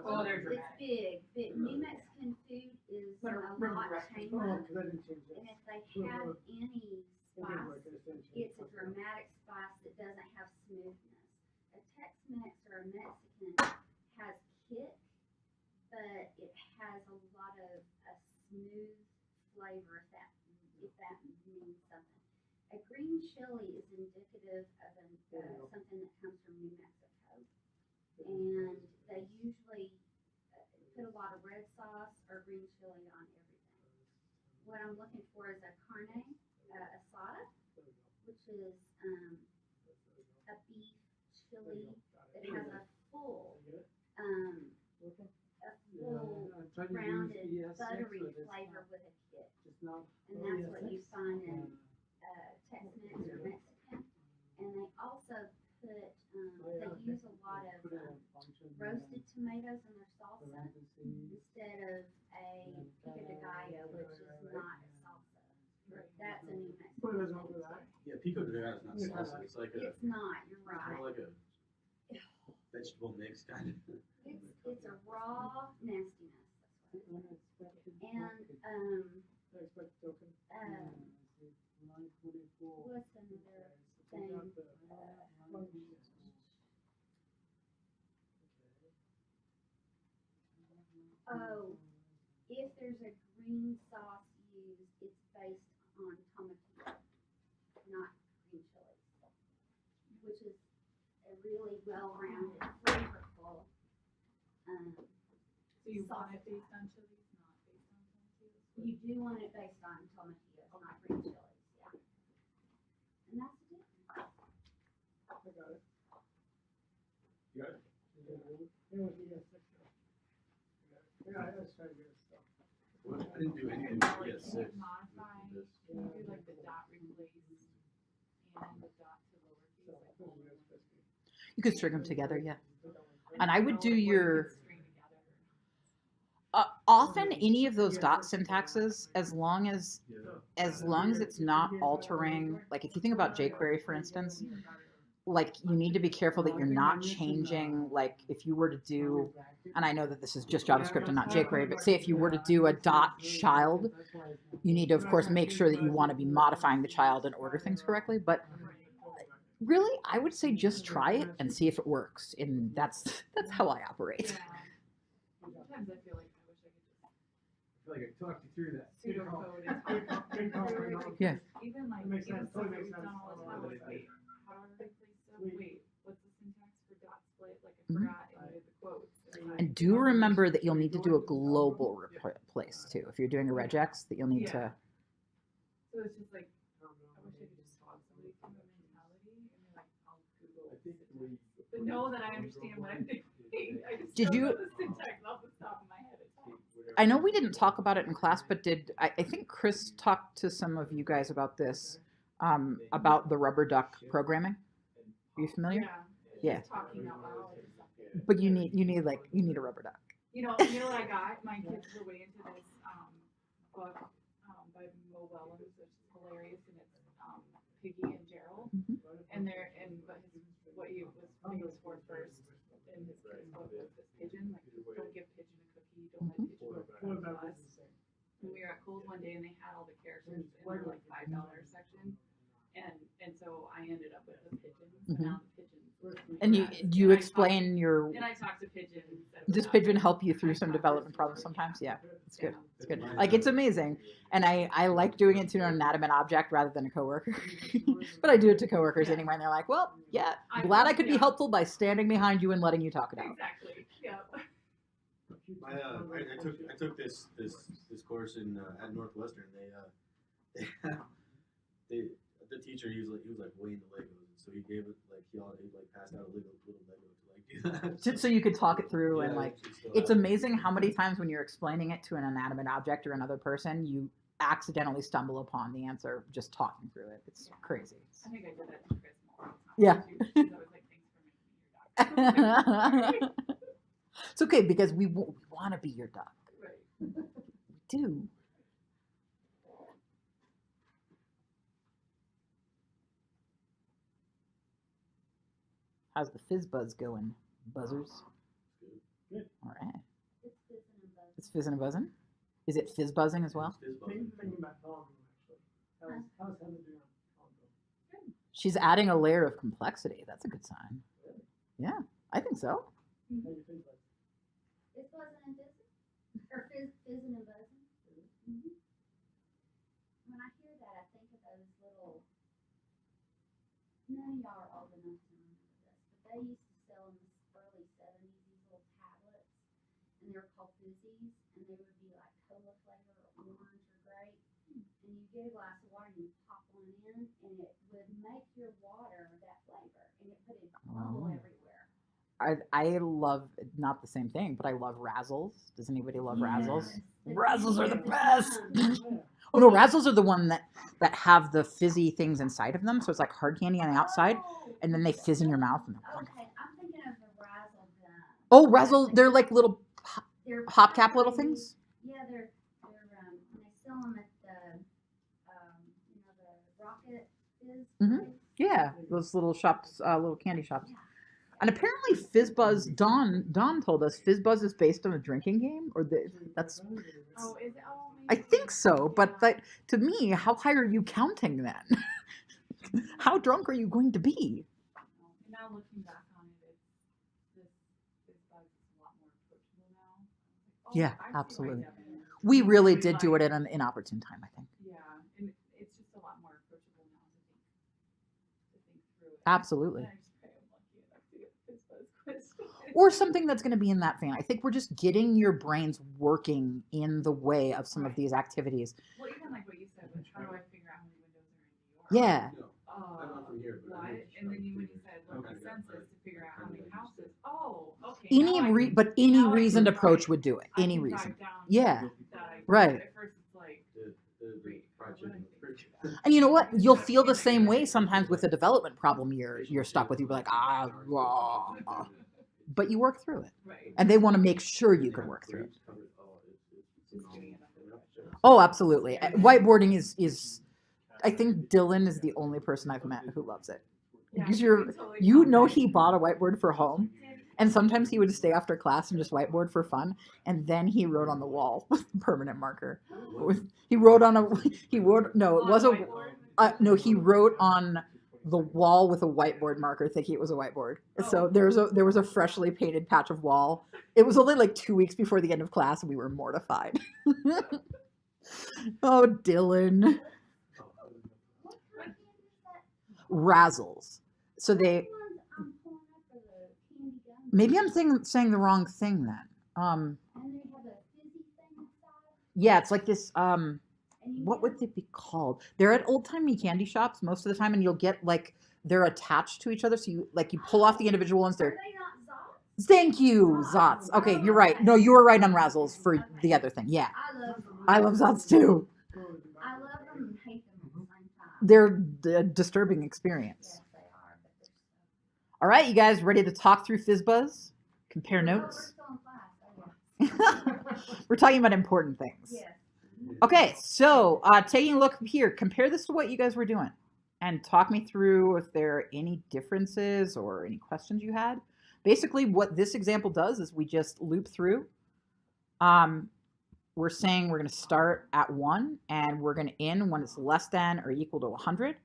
Oh, they're It's dramatic. big, but New Mexican food is a Remember lot the restaurant? Oh, tamer. because I didn't change And that. if they have any spice, it's a Okay. dramatic spice that doesn't have smoothness. A Tex-Mex or a Mexican has kick, but it has a lot of a smooth flavor, if that means something. A green chili is indicative of something that comes from New Mexico, and they usually put a lot of red sauce or green chili on everything. What I'm looking for is a carne asada, which is a beef chili that has a full, rounded, buttery flavor with a kick. And that's what you find in Tex-Mex or Mexican. And they also put, they use a lot of roasted tomatoes in their salsa instead of a pico de gallo, which is not a salsa. That's a New Mexican thing. Yeah, pico de gallo is not salsa. It's like It's not, you're more right. like a vegetable mix kind of. It's a raw nastiness. And what's another thing? Oh, if there's a green sauce used, it's based on tomatillo, not green chilies, which is a really well-rounded, flavorful. So you want it based on chilies, not based on tomatoes? You do want it based on tomatillos, not green chilies, yeah. And that's the difference. I got it. You got it? It was ES6. Yeah, I was trying to get it stuff. Well, I didn't do anything Like, with can you ES6. modify, can you do like the dot replace and the dot to lowercase, like all in one? You could string them together, yeah. And I I don't would know, do like, what you your could string together. often any of those dot syntaxes, as long as it's not altering, like if you think about jQuery, for instance, like you need to be careful that you're not changing, like if you were to do, and I know that this is just JavaScript and not jQuery, but say if you were to do a dot child, you need to of course make sure that you want to be modifying the child and order things correctly. But really, I would say just try it and see if it works, and that's how I operate. Yeah. Sometimes I feel like I wish I could just I feel like I talked you through that. pseudocode and talk Good call, through it, right on. because Yeah. even like, That makes even sense, stuff totally that makes we've done sense. all the time, like, wait, how do I replace stuff? Sweet. Wait, what's the syntax for dot split? Like I Mhm. forgot and with the quotes. And do remember that you'll need to do a global replace too. If you're doing a regex, that you'll need to. So it's just like, I wish I could just talk somebody through a mentality and be like, I'll Google syntax. But know that I understand what I'm doing. I just Did don't you- know the syntax off the top of my head. It's all. I know we didn't talk about it in class, but I think Chris talked to some of you guys about this, about the rubber duck programming. Are you familiar? Yeah. Yeah. Just talking out loud and stuff. But you need a rubber duck. You know what I got? My kids were way into this book by Mo Willems, which is hilarious, and it's Piggy and Gerald, but what he was famous for first in his kids' book was this pigeon. Like, don't give pigeon a cookie, don't let pigeon work for us. And we were at Kohl's one day, and they had all the characters in their like $5 section, and so I ended up with the pigeons, and now the pigeons. And you explain your. And I talked to pigeons. Does Pigeon help you through some development problems sometimes? Yeah, it's good. It's good. Like it's amazing, and I like doing it to an inanimate object rather than a coworker. But I do it to coworkers anyway, and they're like, "Well, yeah, glad I could be helpful by standing behind you and letting you talk it out." Exactly. Yeah. I took this course in at Northwestern. The teacher he was like way into Legos, so he gave it like he passed out a little Lego to like do that. Just so you could talk it through and Yeah, like so it's amazing how many times when you're explaining it to an inanimate object or another person, you accidentally stumble upon the answer just talking through it. It's crazy. I think I did that to Chris more. Yeah. I was like, thanks for making me your doctor. It's okay because we want to be your duck. Right. We do. How's the fizz buzz going, buzzers? Good. All right. It's fizzing and buzzing. It's fizzing and buzzing. Is it fizz buzzing as well? Fizz buzzing. Thinking about Congo, actually. How's Heather doing on Congo? She's adding a layer of complexity. That's a good sign. Yeah, I think so. How do you think about it? It's buzzing and fizzing, or fizzing and buzzing. Mm-hmm. When I hear that, I think of those little. None of y'all are old enough to remember this, but they used to sell in the early '70s these little tablets, and they were called fizzies, and they would be like cola flavor or orange or grape, and you get a glass of water and you pop one in, and it would make your water that flavor, and it would bubble everywhere. I love not the same thing, but I love Razzles. Does anybody love Razzles? Yes, the Razzles are the candy best. gum. Oh no, Razzles are the one that have the fizzy things inside of them. So it's like hard candy on the outside, Oh, and then they fizz in your mouth. And they're wonderful. okay, I'm thinking of the Razzle gum. Oh, Razzle, they're like little They're hop cap little powdery. things. Yeah, they're they sell them at the the Rocket Fizz. Mhm. place. Yeah, those little shops, little candy shops. Yeah. And apparently Fizzbuzz, Don told us Fizzbuzz is based on a drinking game, or that's, Oh, is it? Oh, I maybe. think so, but that, to me, how high are you counting then? How drunk are you going to be? Now looking back on it, this bug is a lot more approachable now. Oh, Yeah, I see why absolutely. Devin- We really did like- do it at an inopportune time, I think. Yeah, and it's just a lot more approachable now to think through it. Absolutely. And I just pray I'm lucky enough to get this buzz quiz. Or something that's going to be in that vein. I think we're just getting your brains working in the way of some of these activities. Well, even like what you said, with how do I figure out how many windows are in New York? Yeah. No, I'm not from here, but I What? know And then when you Chicago. said look at census to figure out how many houses. Oh, okay. Any now I can- but any now I reasoned can approach drive- would do it. I Any can reason. drive down Yeah. that idea. Right. At first it's like, The wait, fried what chicken. I think. And you know what? You'll feel the same way sometimes with a development problem you're stuck with. You'll be like, but you work through it. Right. And they want to make sure you can work through it. Just getting enough of it. Oh, absolutely. Whiteboarding is I think Dylan is the only person I've met who loves it. Yeah, Because we totally you know found it. he bought a whiteboard for home, and sometimes he would stay after class and just whiteboard for fun, and then he wrote on the wall with permanent marker. He wrote on a he wrote no, it was a no, he wrote on the wall with a whiteboard marker thinking it was a whiteboard. So there was a freshly painted patch of wall. It was only like 2 weeks before the end of class, and we were mortified. Oh, Dylan. What kind of candy is that? Razzles. So they Which ones I'm pulling up are the candy gum? maybe I'm saying the wrong thing then. And they have a fizzy thing inside. Yeah, it's like this And you what have- would they be called? They're at old timey candy shops most of the time, and you'll get like they're attached to each other, so you pull off the individual ones. Are They're they not Zots? thank you, Zots. Okay, you're right. No, you were right on Razzles for the other thing. Yeah, I love them. I love Zots too. I love them and hate them at the same time. They're a disturbing experience. Yes, they are. But they're so. All right, you guys ready to talk through Fizzbuzz? Compare We're notes. still in class. Oh, yeah. We're talking about important things. Yes. Okay, so taking a look here, compare this to what you guys were doing and talk me through if there are any differences or any questions you had. Basically, what this example does is we just loop through. We're saying we're going to start at 1 and we're going to end when it's less than or equal to 100.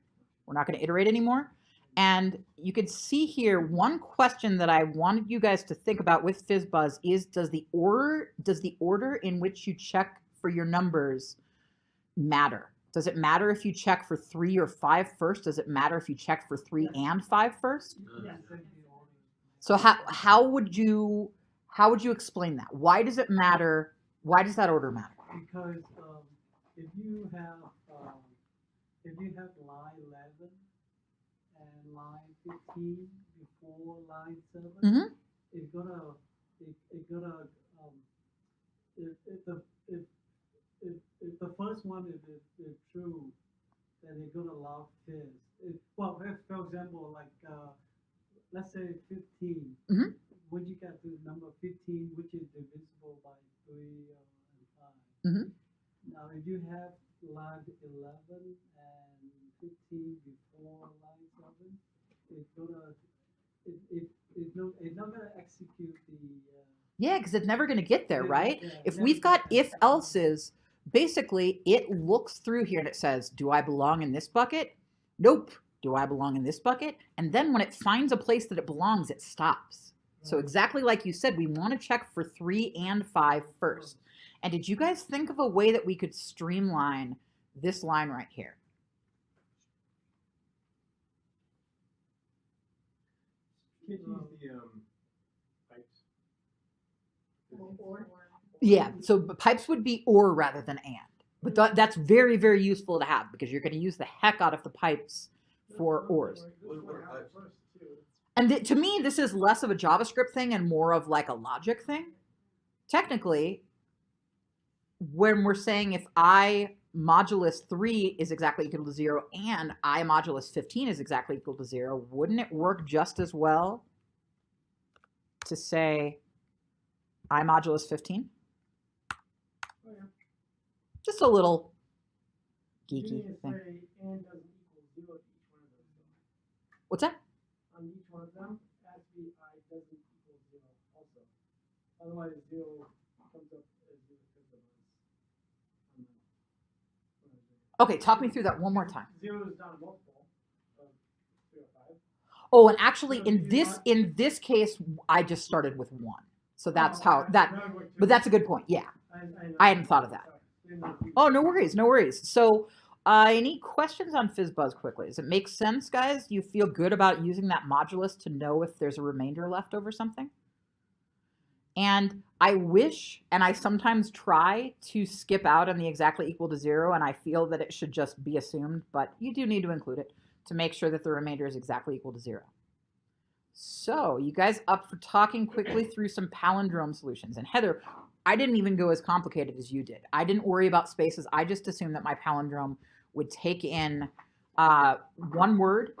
We're not going to iterate anymore. And you can see here one question that I wanted you guys to think about with Fizzbuzz is does the order in which you check for your numbers matter? Does it matter if you check for 3 or 5 first? Does it matter if you check for 3 and 5 first? So how would you explain that? Why does it matter? Why does that order matter? Because if you have line 11 and line 15 before line 7, Mhm. it's gonna if the first one is true, then it's gonna log this. For example, like let's say 15. Mhm. When you get to number 15, which is divisible by 3 and 5. Mhm. Now, if you have line 11 and 15 before line 7, it's not gonna execute the. Yeah, because it's never going to get there, right? Yeah, If never we've got get there. if else's, basically it looks through here and it says, do I belong in this bucket? Nope. Do I belong in this bucket? And then when it finds a place that it belongs, it stops. So exactly like you said, we want to check for 3 and 5 first. And did you guys think of a way that we could streamline this line right here? Can't use the pipes. Yeah, so pipes would be or rather than and. But that's very, very useful to have because you're going to use the heck out of the pipes for ors. And to me, this is less of a JavaScript thing and more of like a logic thing. Technically, when we're saying if I modulus 3 is exactly equal to 0 and I modulus 15 is exactly equal to 0, wouldn't it work just as well to say I modulus 15? Oh, yeah. Just a little You geeky need to thing. say and doesn't equal 0 to each one of those. What's that? On each one of them, it has to be I doesn't equal 0 also. Otherwise, 0 comes up as 0 because of us. Okay, talk me through that one more time. 0 is not a multiple of 3 or 5. Oh, and actually So in you this case, I just started with 1. So that's Oh, how okay. that, That would work but too. that's a good point. Yeah. know. I hadn't thought of that. Oh, no worries, no worries. So any questions on FizzBuzz quickly? Does it make sense, guys? Do you feel good about using that modulus to know if there's a remainder left over something? And I wish, and I sometimes try to skip out on the exactly equal to 0, and I feel that it should just be assumed, but you do need to include it to make sure that the remainder is exactly equal to 0. So you guys up for talking quickly through some palindrome solutions? And Heather, I didn't even go as complicated as you did. I didn't worry about spaces. I just assumed that my palindrome would take in one word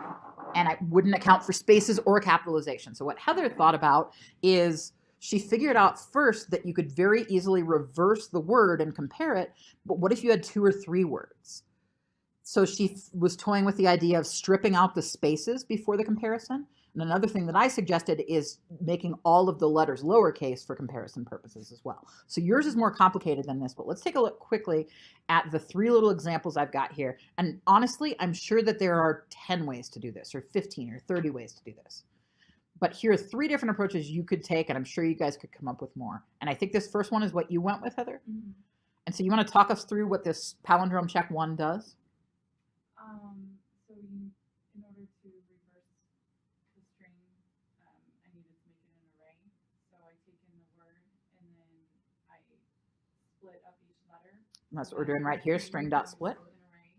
and I wouldn't account for spaces or capitalization. So what Heather thought about is she figured out first that you could very easily reverse the word and compare it, but what if you had 2 or 3 words? So she was toying with the idea of stripping out the spaces before the comparison. And another thing that I suggested is making all of the letters lowercase for comparison purposes as well. So yours is more complicated than this, but let's take a look quickly at the 3 little examples I've got here. And honestly, I'm sure that there are 10 ways to do this, or 15 or 30 ways to do this. But here are 3 different approaches you could take, and I'm sure you guys could come up with more. And I think this first one is what you went with, Heather. Mm-hmm. And so you want to talk us through what this palindrome check 1 does? So in order to reverse the string, I needed to make it an array. So I take in the word and then I split up each letter. And that's what we're doing right here, string.split. An array.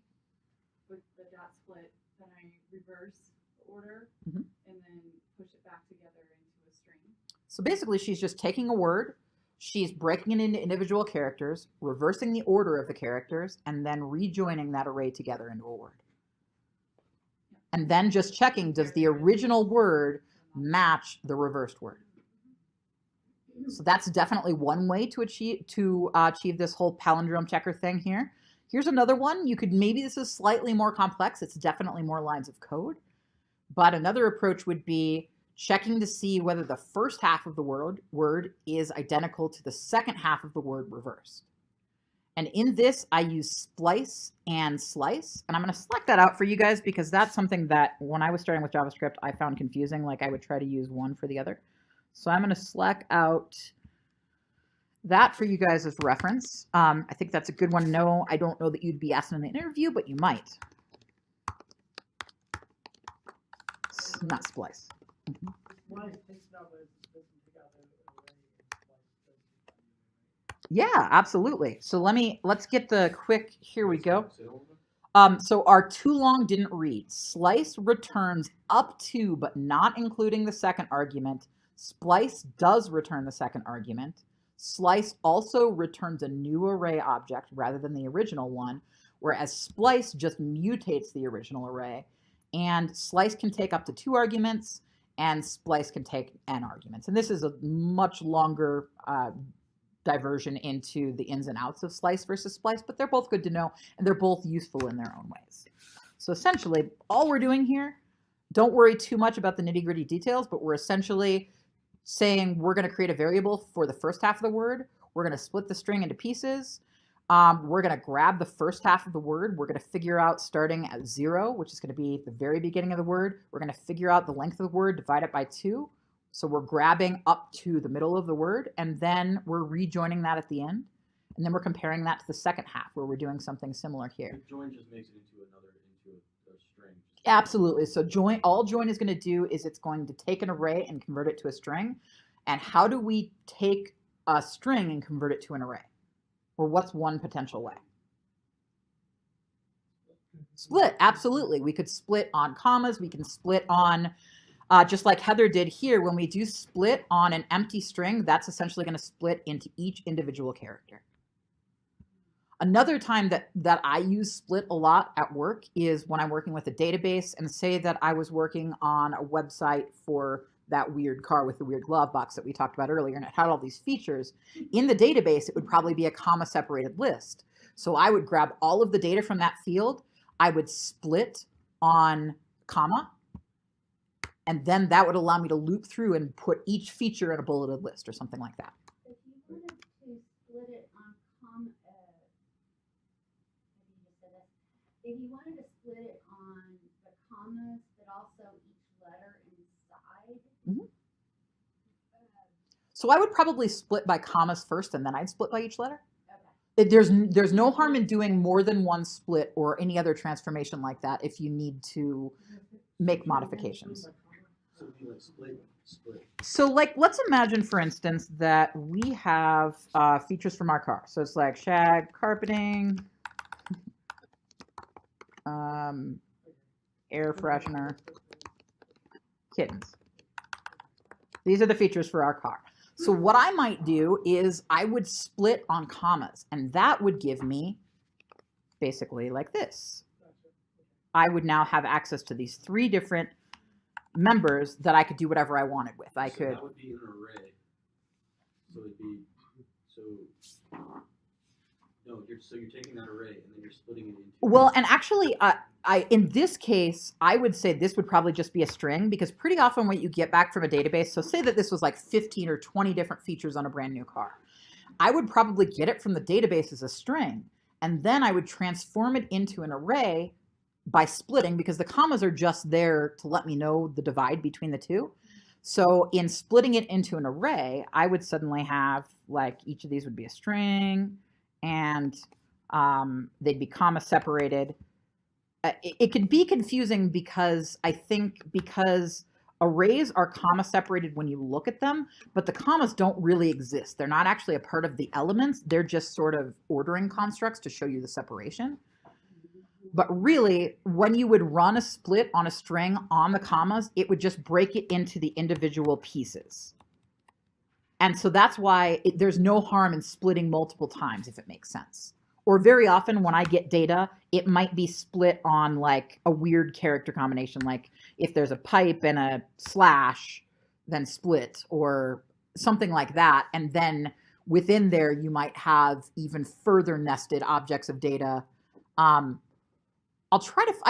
With the dot split, then I reverse the order Mm-hmm. and then push it back together into a string. So basically, she's just taking a word, she's breaking it into individual characters, reversing the order of the characters, and then rejoining that array together into a word. And then just checking, does the original word match the reversed word? So that's definitely one way to achieve this whole palindrome checker thing here. Here's another one. You could, maybe this is slightly more complex. It's definitely more lines of code. But another approach would be checking to see whether the first half of the word is identical to the second half of the word reversed. And in this, I use splice and slice. And I'm going to select that out for you guys because that's something that when I was starting with JavaScript, I found confusing. Like I would try to use one for the other. So I'm going to select out that for you guys as reference. I think that's a good one to know. I don't know that you'd be asked in an interview, but you might. Not splice. Mm-hmm. Yeah, absolutely. So let's get the quick, here we go. So our too long didn't read. Slice returns up to, but not including the second argument. Splice does return the second argument. Slice also returns a new array object rather than the original one, whereas splice just mutates the original array. And slice can take up to 2 arguments, and splice can take n arguments. And this is a much longer diversion into the ins and outs of slice versus splice, but they're both good to know, and they're both useful in their own ways. So essentially, all we're doing here, don't worry too much about the nitty-gritty details, but we're essentially saying we're going to create a variable for the first half of the word. We're going to split the string into pieces. We're going to grab the first half of the word. We're going to figure out starting at 0, which is going to be the very beginning of the word. We're going to figure out the length of the word, divide it by 2. So we're grabbing up to the middle of the word, and then we're rejoining that at the end. And then we're comparing that to the second half, where we're doing something similar here. The join just makes it into a string. Absolutely. So all join is going to do is it's going to take an array and convert it to a string. And how do we take a string and convert it to an array? Or what's one potential way? Split, absolutely. We could split on commas. We can split on, just like Heather did here, when we do split on an empty string, that's essentially going to split into each individual character. Another time that I use split a lot at work is when I'm working with a database, and say that I was working on a website for that weird car with the weird glove box that we talked about earlier, and it had all these features. In the database, it would probably be a comma-separated list. So I would grab all of the data from that field, I would split on comma, and then that would allow me to loop through and put each feature in a bulleted list or something like that. If you wanted to split it on comma, if you wanted to split it on the commas, but also each letter inside. Mm-hmm. So I would probably split by commas first, and then I'd split by each letter. Okay. There's no harm in doing more than one split or any other transformation like that if you need to make modifications. So if you like split. So like, let's imagine, for instance, that we have features from our car. So it's like shag, carpeting, air freshener, kittens. These are the features for our car. So what I might do is I would split on commas, and that would give me basically like this. I would now have access to these 3 different members that I could do whatever I wanted with. I could. That would be an array. So it'd be so you're taking that array and then you're splitting it into. Well, and actually, in this case, I would say this would probably just be a string, because pretty often what you get back from a database, so say that this was like 15 or 20 different features on a brand new car, I would probably get it from the database as a string, and then I would transform it into an array by splitting, because the commas are just there to let me know the divide between the two. So in splitting it into an array, I would suddenly have, like, each of these would be a string, and they'd be comma separated. It could be confusing because arrays are comma separated when you look at them, but the commas don't really exist. They're not actually a part of the elements. They're just sort of ordering constructs to show you the separation. But really, when you would run a split on a string on the commas, it would just break it into the individual pieces. And so that's why there's no harm in splitting multiple times, if it makes sense. Or very often when I get data, it might be split on like a weird character combination, like if there's a pipe and a slash, then split, or something like that. And then within there, you might have even further nested objects of data. I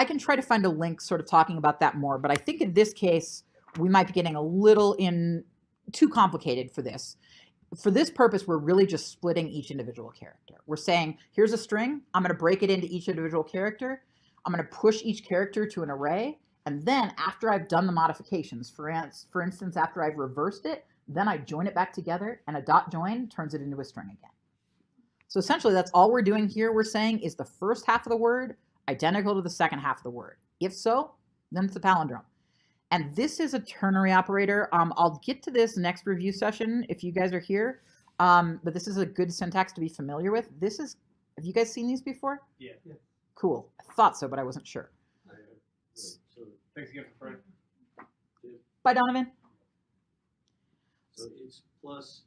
can try to find a link sort of talking about that more, but I think in this case, we might be getting a little too complicated for this. For this purpose, we're really just splitting each individual character. We're saying, here's a string. I'm going to break it into each individual character. I'm going to push each character to an array. And then after I've done the modifications, for instance, after I've reversed it, then I join it back together, and a dot join turns it into a string again. So essentially, that's all we're doing here. We're saying is the first half of the word identical to the second half of the word. If so, then it's a palindrome. And this is a ternary operator. I'll get to this next review session if you guys are here. But this is a good syntax to be familiar with. Have you guys seen these before? Yeah. Cool. I thought so, but I wasn't sure. So Thanks again for Frank. Bye, Donovan. So it's plus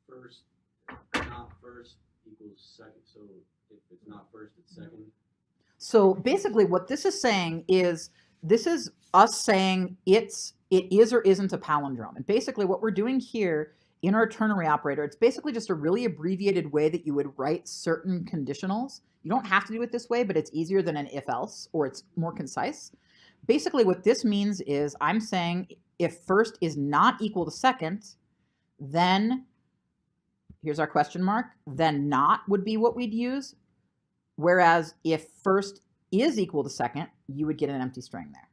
first, not first, equals second. So if it's not first, it's second. So basically what this is saying is, this is us saying it is or isn't a palindrome. And basically what we're doing here in our ternary operator, it's basically just a really abbreviated way that you would write certain conditionals. You don't have to do it this way, but it's easier than an if-else, or it's more concise. Basically what this means is I'm saying if first is not equal to second, then here's our question mark, then not would be what we'd use. Whereas if first is equal to second, you would get an empty string there.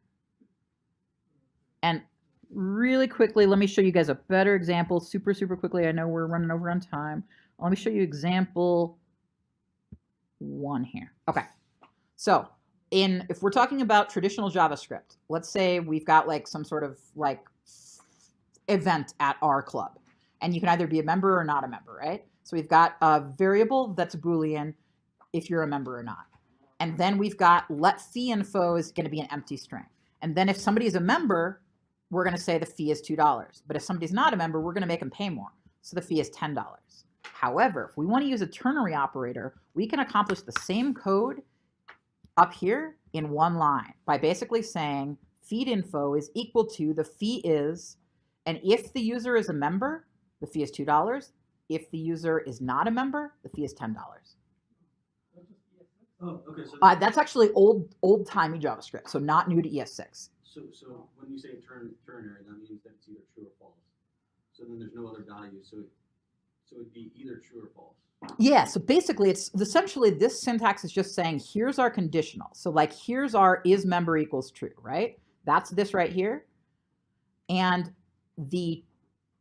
And really quickly, let me show you guys a better example, super quickly. I know we're running over on time. Let me show you example 1 here. Okay, so if we're talking about traditional JavaScript, let's say we've got like some sort of like event at our club, and you can either be a member or not a member, right? So we've got a variable that's a Boolean if you're a member or not. And then we've got let fee info is going to be an empty string. And then if somebody is a member, we're going to say the fee is $2. But if somebody's not a member, we're going to make them pay more. So the fee is $10. However, if we want to use a ternary operator, we can accomplish the same code up here in one line by basically saying feed info is equal to the fee is, and if the user is a member, the fee is $2. If the user is not a member, the fee is $10. Oh, okay. So That's actually old-timey JavaScript, so not new to ES6. So when you say ternary, that means that it's either true or false. So then there's no other value. So it'd be either true or false. Yeah, so basically it's essentially this syntax is just saying here's our conditional. So like here's our is member equals true, right? That's this right here. And the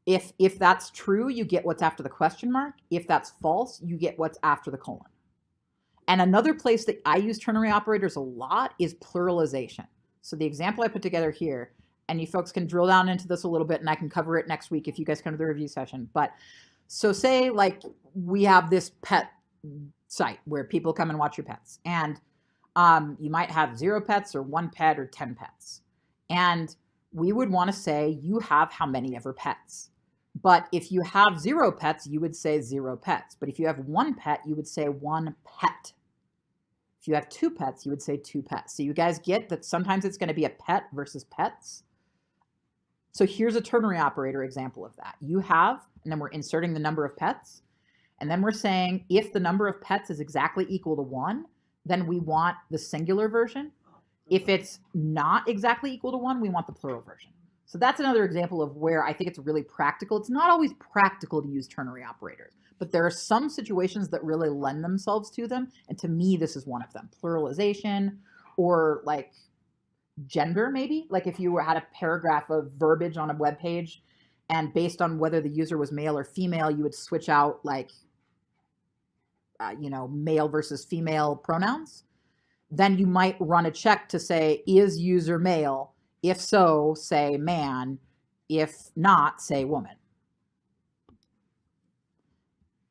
if that's true, you get what's after the question mark. If that's false, you get what's after the colon. And another place that I use ternary operators a lot is pluralization. So the example I put together here, and you folks can drill down into this a little bit, and I can cover it next week if you guys come to the review session. But so say like we have this pet site where people come and watch your pets, and you might have 0 pets or 1 pet or 10 pets. And we would want to say you have how many ever pets. But if you have 0 pets, you would say 0 pets. But if you have 1 pet, you would say 1 pet. If you have 2 pets, you would say 2 pets. So you guys get that sometimes it's going to be a pet versus pets. So here's a ternary operator example of that. You have, and then we're inserting the number of pets. And then we're saying if the number of pets is exactly equal to 1, then we want the singular version. If it's not exactly equal to 1, we want the plural version. So that's another example of where I think it's really practical. It's not always practical to use ternary operators, but there are some situations that really lend themselves to them. And to me, this is one of them. Pluralization, or like gender, maybe. Like if you had a paragraph of verbiage on a web page, and based on whether the user was male or female, you would switch out like, male versus female pronouns. Then you might run a check to say, is user male? If so, say man. If not, say woman.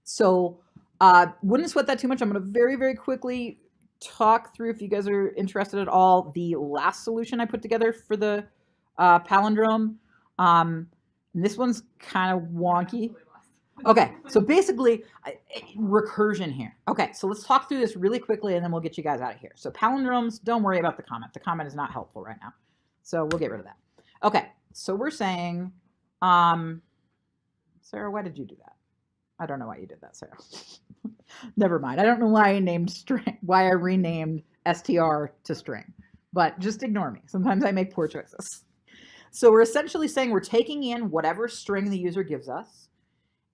So wouldn't sweat that too much. I'm going to very, very quickly talk through, if you guys are interested at all, the last solution I put together for the palindrome. And this one's kind of wonky. Okay, so basically, recursion here. Okay, so let's talk through this really quickly, and then we'll get you guys out of here. So palindromes, don't worry about the comment. The comment is not helpful right now. So we'll get rid of that. Okay, so we're saying, Sarah, why did you do that? I don't know why you did that, Sarah. Never mind. I don't know why I named string, why I renamed str to string, but just ignore me. Sometimes I make poor choices. So we're essentially saying we're taking in whatever string the user gives us.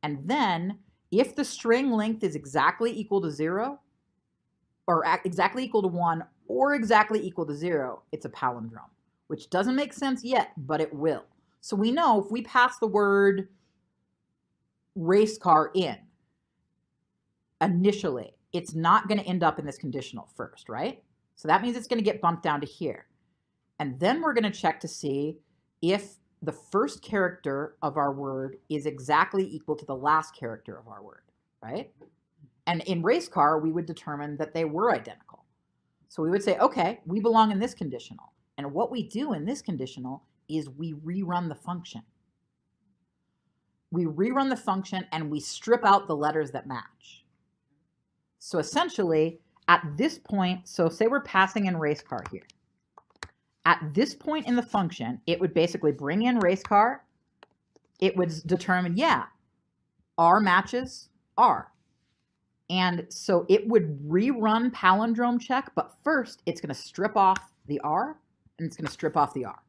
And then if the string length is exactly equal to 0, or exactly equal to 1, or exactly equal to 0, it's a palindrome, which doesn't make sense yet, but it will. So we know if we pass the word race car in initially, it's not going to end up in this conditional first, right? So that means it's going to get bumped down to here. And then we're going to check to see if the first character of our word is exactly equal to the last character of our word, right? And in race car, we would determine that they were identical. So we would say, okay, we belong in this conditional. And what we do in this conditional is we rerun the function. We rerun the function and we strip out the letters that match. So essentially, at this point, so say we're passing in race car here. At this point in the function, it would basically bring in race car. It would determine, yeah, R matches R. And so it would rerun palindrome check, but first it's going to strip off the R and it's going to strip off the R.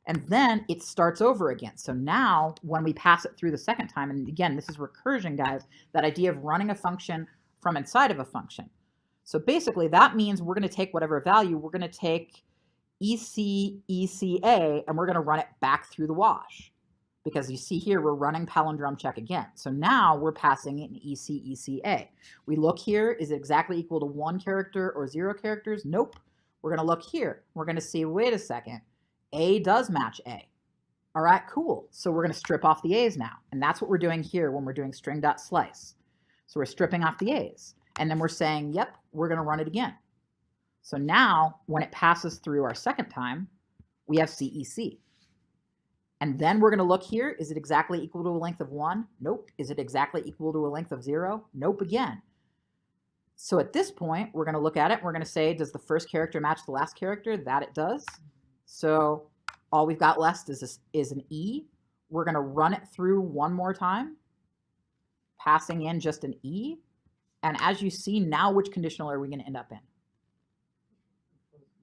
And then it starts over again. So now when we pass it through the second time, and again, this is recursion, guys, that idea of running a function from inside of a function. So basically that means we're going to take whatever value, we're going to take ECA, and we're going to run it back through the wash. Because you see here, we're running palindrome check again. So now we're passing in ECA. We look here, is it exactly equal to 1 character or 0 characters? Nope. We're going to look here. We're going to see, wait a second, A does match A. All right, cool. So we're going to strip off the A's now. And that's what we're doing here when we're doing string.slice. So we're stripping off the A's. And then we're saying, yep, we're going to run it again. So now, when it passes through our second time, we have CEC. And then we're going to look here. Is it exactly equal to a length of 1? Nope. Is it exactly equal to a length of 0? Nope again. So at this point, we're going to look at it. And we're going to say, does the first character match the last character? That it does. So all we've got left is an E. We're going to run it through one more time, passing in just an E. And as you see, now which conditional are we going to end up in?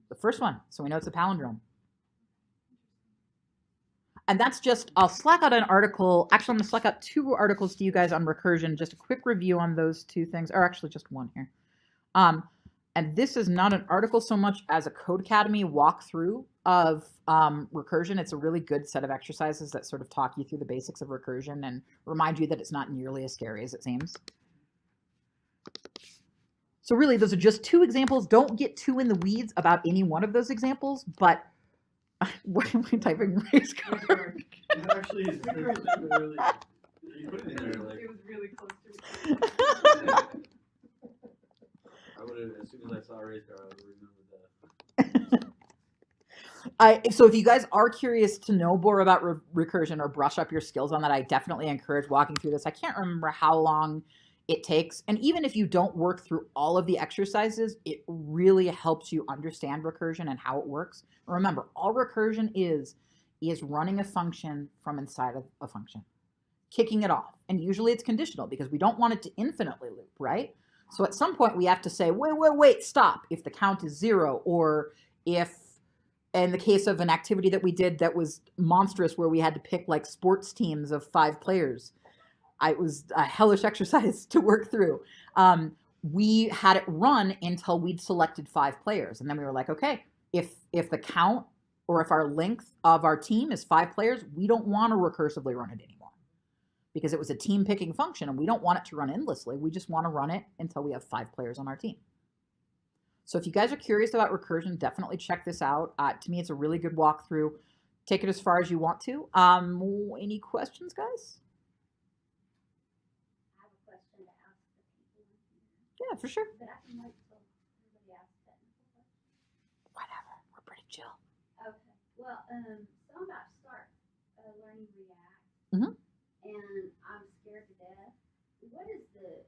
The first one. So we know it's a palindrome. And that's just, I'll Slack out an article. Actually, I'm going to Slack out 2 articles to you guys on recursion. Just a quick review on those 2 things, or actually just one here. And this is not an article so much as a Codecademy walkthrough of recursion. It's a really good set of exercises that sort of talk you through the basics of recursion and remind you that it's not nearly as scary as it seems. So really, those are just 2 examples. Don't get too in the weeds about any one of those examples, but what am I typing? Race car. It actually is really, you put it in there, like, It was really close to it. I would have, as soon as I saw a race car, I would have remembered that. So if you guys are curious to know more about recursion or brush up your skills on that, I definitely encourage walking through this. I can't remember how long it takes. And even if you don't work through all of the exercises, it really helps you understand recursion and how it works. Remember, all recursion is running a function from inside of a function, kicking it off. And usually it's conditional because we don't want it to infinitely loop, right? So at some point we have to say, wait, stop. If the count is 0, or if, in the case of an activity that we did that was monstrous where we had to pick like sports teams of 5 players, it was a hellish exercise to work through. We had it run until we'd selected 5 players. And then we were like, okay, if the count or if our length of our team is 5 players, we don't want to recursively run it anymore because it was a team picking function and we don't want it to run endlessly. We just want to run it until we have 5 players on our team. So if you guys are curious about recursion, definitely check this out. To me, it's a really good walkthrough. Take it as far as you want to. Any questions, guys? Yeah, for sure. But I can wait till everybody asks technical questions. Whatever. We're pretty chill. Okay. Well, so I'm about to start learning React, Mhm. and I'm scared to death. What is the